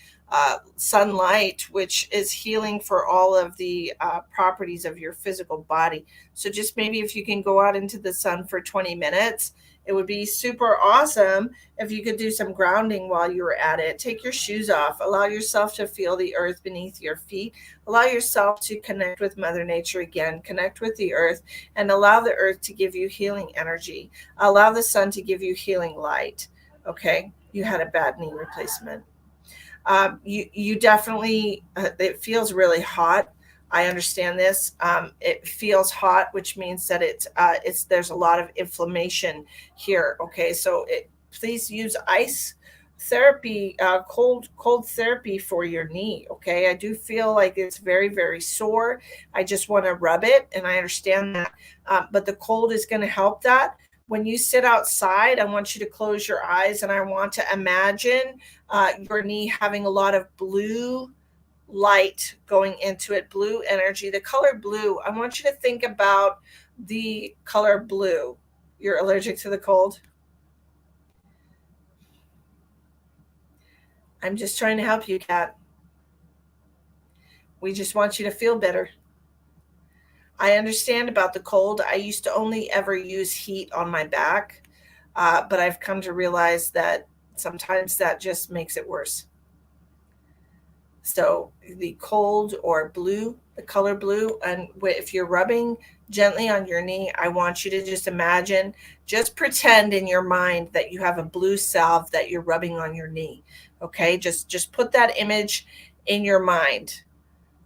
sunlight, which is healing for all of the properties of your physical body. So, just maybe if you can go out into the sun for 20 minutes, it would be super awesome if you could do some grounding while you were at it. Take your shoes off, allow yourself to feel the earth beneath your feet, allow yourself to connect with Mother Nature again, connect with the earth, and allow the earth to give you healing energy, allow the sun to give you healing light. Okay, you had a bad knee replacement. You definitely it feels really hot. I understand this. It feels hot, which means that it's there's a lot of inflammation here. Okay, so please use ice therapy, cold therapy for your knee. Okay, I do feel like it's very sore. I just want to rub it, and I understand that. But the cold is going to help that. When you sit outside, I want you to close your eyes, and I want to imagine your knee having a lot of blue light going into it, blue energy, the color blue. I want you to think about the color blue. You're allergic to the cold? I'm just trying to help you, Kat. We just want you to feel better. I understand about the cold. I used to only ever use heat on my back, but I've come to realize that sometimes that just makes it worse. So the cold or blue, the color blue, and if you're rubbing gently on your knee, I want you to just imagine, just pretend in your mind that you have a blue salve that you're rubbing on your knee. Okay, just put that image in your mind.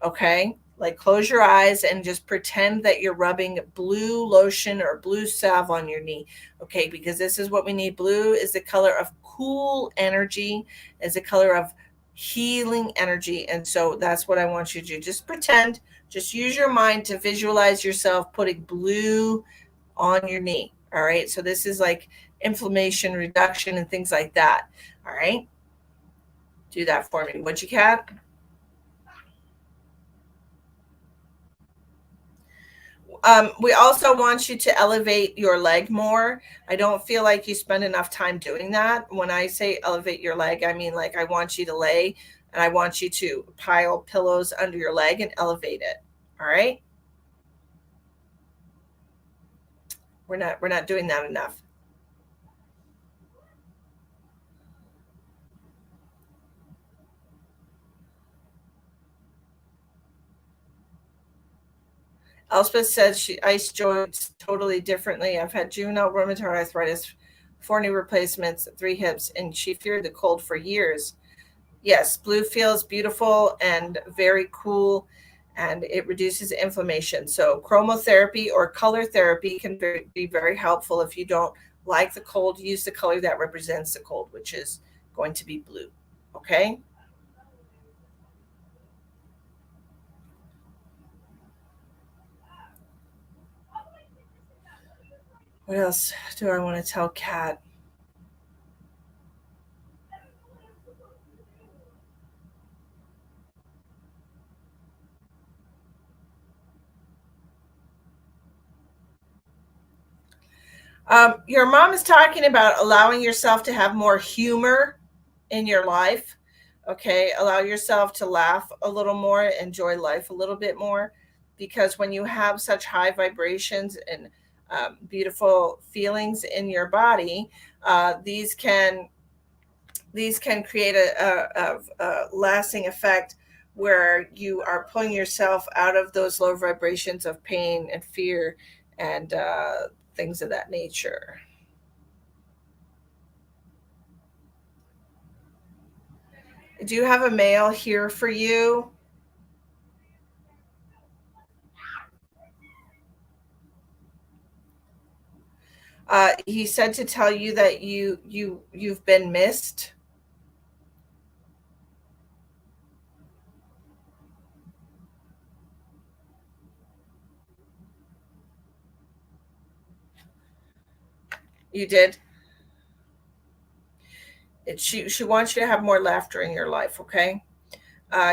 Okay, like close your eyes and just pretend that you're rubbing blue lotion or blue salve on your knee. Okay, because this is what we need. Blue is the color of cool energy, is the color of healing energy. And so that's what I want you to do. Just pretend, just use your mind to visualize yourself putting blue on your knee. All right, so this is like inflammation reduction and things like that. All right, do that for me, would you, Kat? We also want you to elevate your leg more. I don't feel like you spend enough time doing that. When I say elevate your leg, I mean like I want you to lay and I want you to pile pillows under your leg and elevate it. All right? We're not doing that enough. Elspeth says she ice joints totally differently. I've had juvenile rheumatoid arthritis, 4 knee replacements, 3 hips, and she feared the cold for years. Yes, blue feels beautiful and very cool, and it reduces inflammation. So chromotherapy or color therapy can be very helpful. If you don't like the cold, use the color that represents the cold, which is going to be blue. Okay. What else do I want to tell Kat? Your mom is talking about allowing yourself to have more humor in your life. Okay, allow yourself to laugh a little more, enjoy life a little bit more, because when you have such high vibrations and beautiful feelings in your body, These can create a lasting effect where you are pulling yourself out of those low vibrations of pain and fear and things of that nature. Do you have a male here for you? He said to tell you that you've been missed. You did. She wants you to have more laughter in your life. Okay.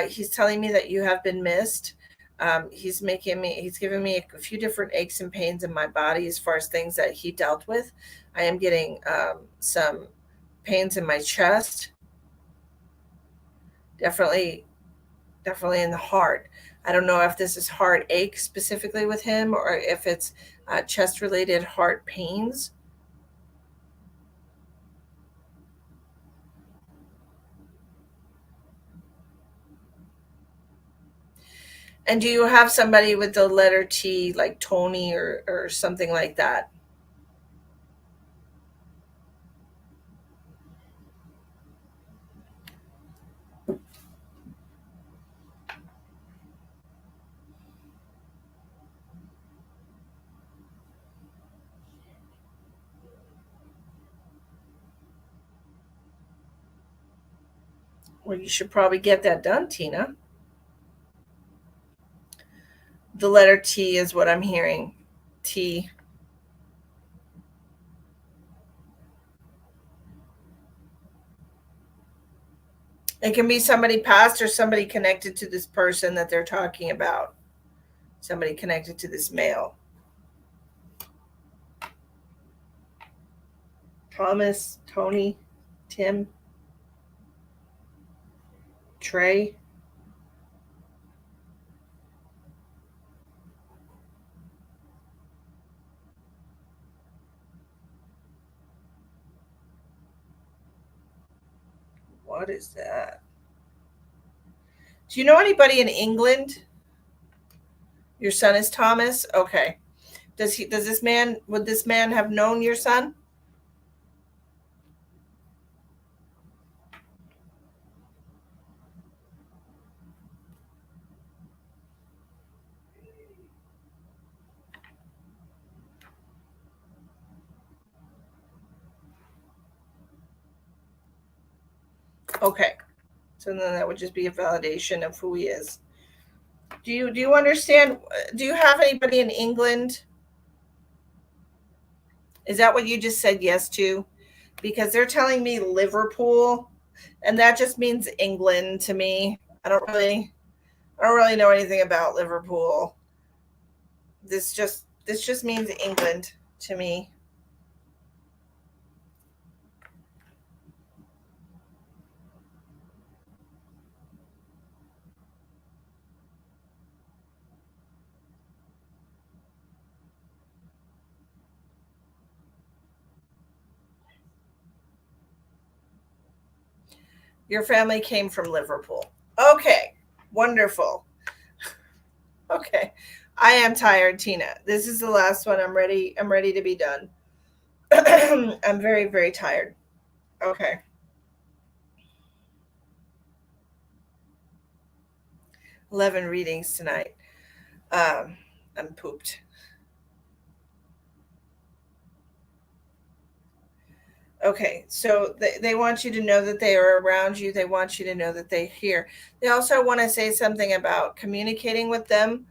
He's telling me that you have been missed. He's giving me a few different aches and pains in my body as far as things that he dealt with. I am getting some pains in my chest, definitely, definitely in the heart. I don't know if this is heartache specifically with him or if it's chest related heart pains. And do you have somebody with the letter T, like Tony or something like that? Well, you should probably get that done, Tina. The letter T is what I'm hearing. T. It can be somebody past or somebody connected to this person that they're talking about. Somebody connected to this male. Thomas, Tony, Tim, Trey. What is that? Do you know anybody in England? Your son is Thomas? Okay. Would this man have known your son? Okay. So then that would just be a validation of who he is. Do you understand? Do you have anybody in England? Is that what you just said yes to? Because they're telling me Liverpool, and that just means England to me. I don't really know anything about Liverpool. This just means England to me. Your family came from Liverpool. Okay. Wonderful. Okay. I am tired, Tina. This is the last one. I'm ready to be done. I'm very, very tired. Okay. 11 readings tonight. Um, I'm pooped. Okay, so they want you to know that they are around you. They want you to know that they hear. They also want to say something about communicating with them.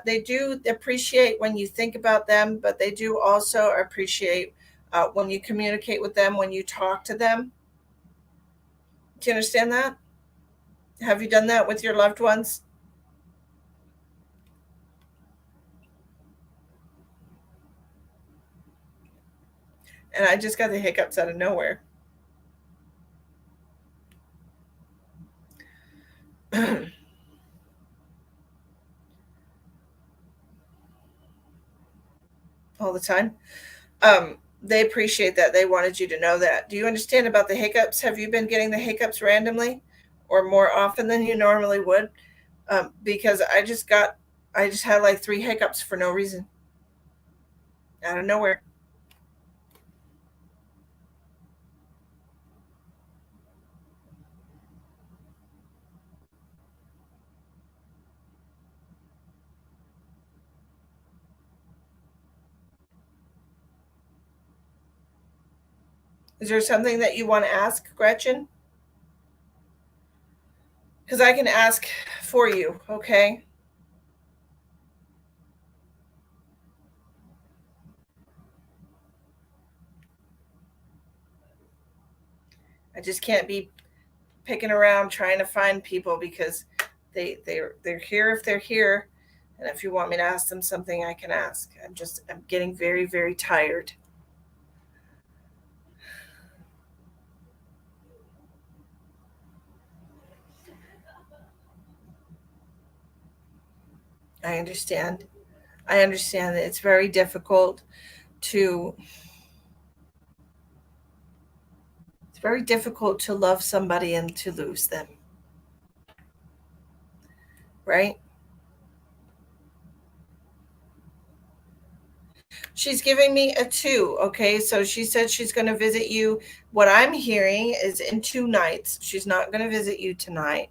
They do appreciate when you think about them, but they do also appreciate when you communicate with them, when you talk to them. Do you understand that? Have you done that with your loved ones? And I just got the hiccups out of nowhere. All the time. They appreciate that. They wanted you to know that. Do you understand about the hiccups? Have you been getting the hiccups randomly or more often than you normally would? Because I just had like 3 hiccups for no reason out of nowhere. Is there something that you want to ask, Gretchen? Because I can ask for you, okay? I just can't be picking around trying to find people because they're here if they're here, and if you want me to ask them something, I can ask. I'm getting very very tired. I understand. I understand that it's very difficult to it's very difficult to love somebody and to lose them, right? She's giving me a 2. Okay. So she said she's going to visit you. What I'm hearing is in 2 nights. She's not going to visit you tonight,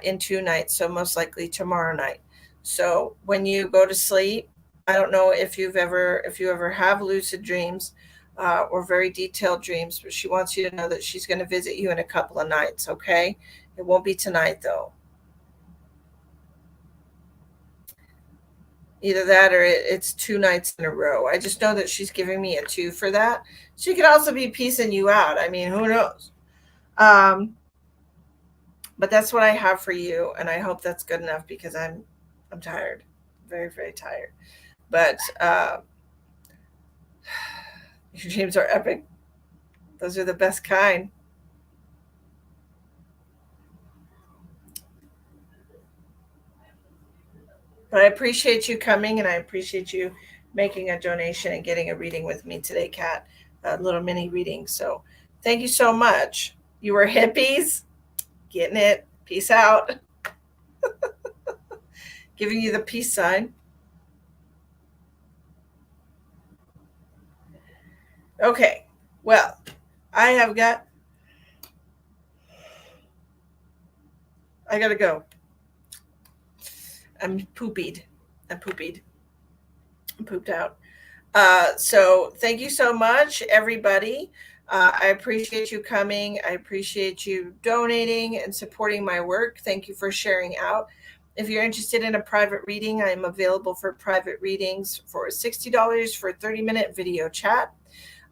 in 2 nights. So most likely tomorrow night. So when you go to sleep, I don't know if you ever have lucid dreams, or very detailed dreams, but she wants you to know that she's going to visit you in a couple of nights. Okay. It won't be tonight though. Either that or it's 2 nights in a row. I just know that she's giving me a 2 for that. She could also be piecing you out. I mean, who knows? Um, but that's what I have for you, and I hope that's good enough because I'm tired, very very tired. But your dreams are epic. Those are the best kind. But I appreciate you coming, and I appreciate you making a donation and getting a reading with me today, Kat. A little mini reading. So thank you so much. You were hippies, getting it. Peace out. Giving you the peace sign. Okay. Well, I have got. I gotta go. I'm poopied. I'm poopied. I'm pooped out. So thank you so much, everybody. I appreciate you coming. I appreciate you donating and supporting my work. Thank you for sharing out. If you're interested in a private reading, I am available for private readings for $60 for a 30-minute video chat.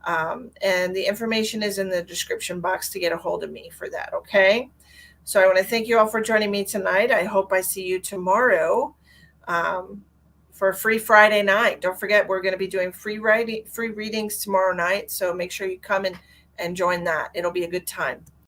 And the information is in the description box to get a hold of me for that. Okay. So I want to thank you all for joining me tonight. I hope I see you tomorrow, for a free Friday night. Don't forget, we're going to be doing free readings tomorrow night. So make sure you come and join that. It'll be a good time.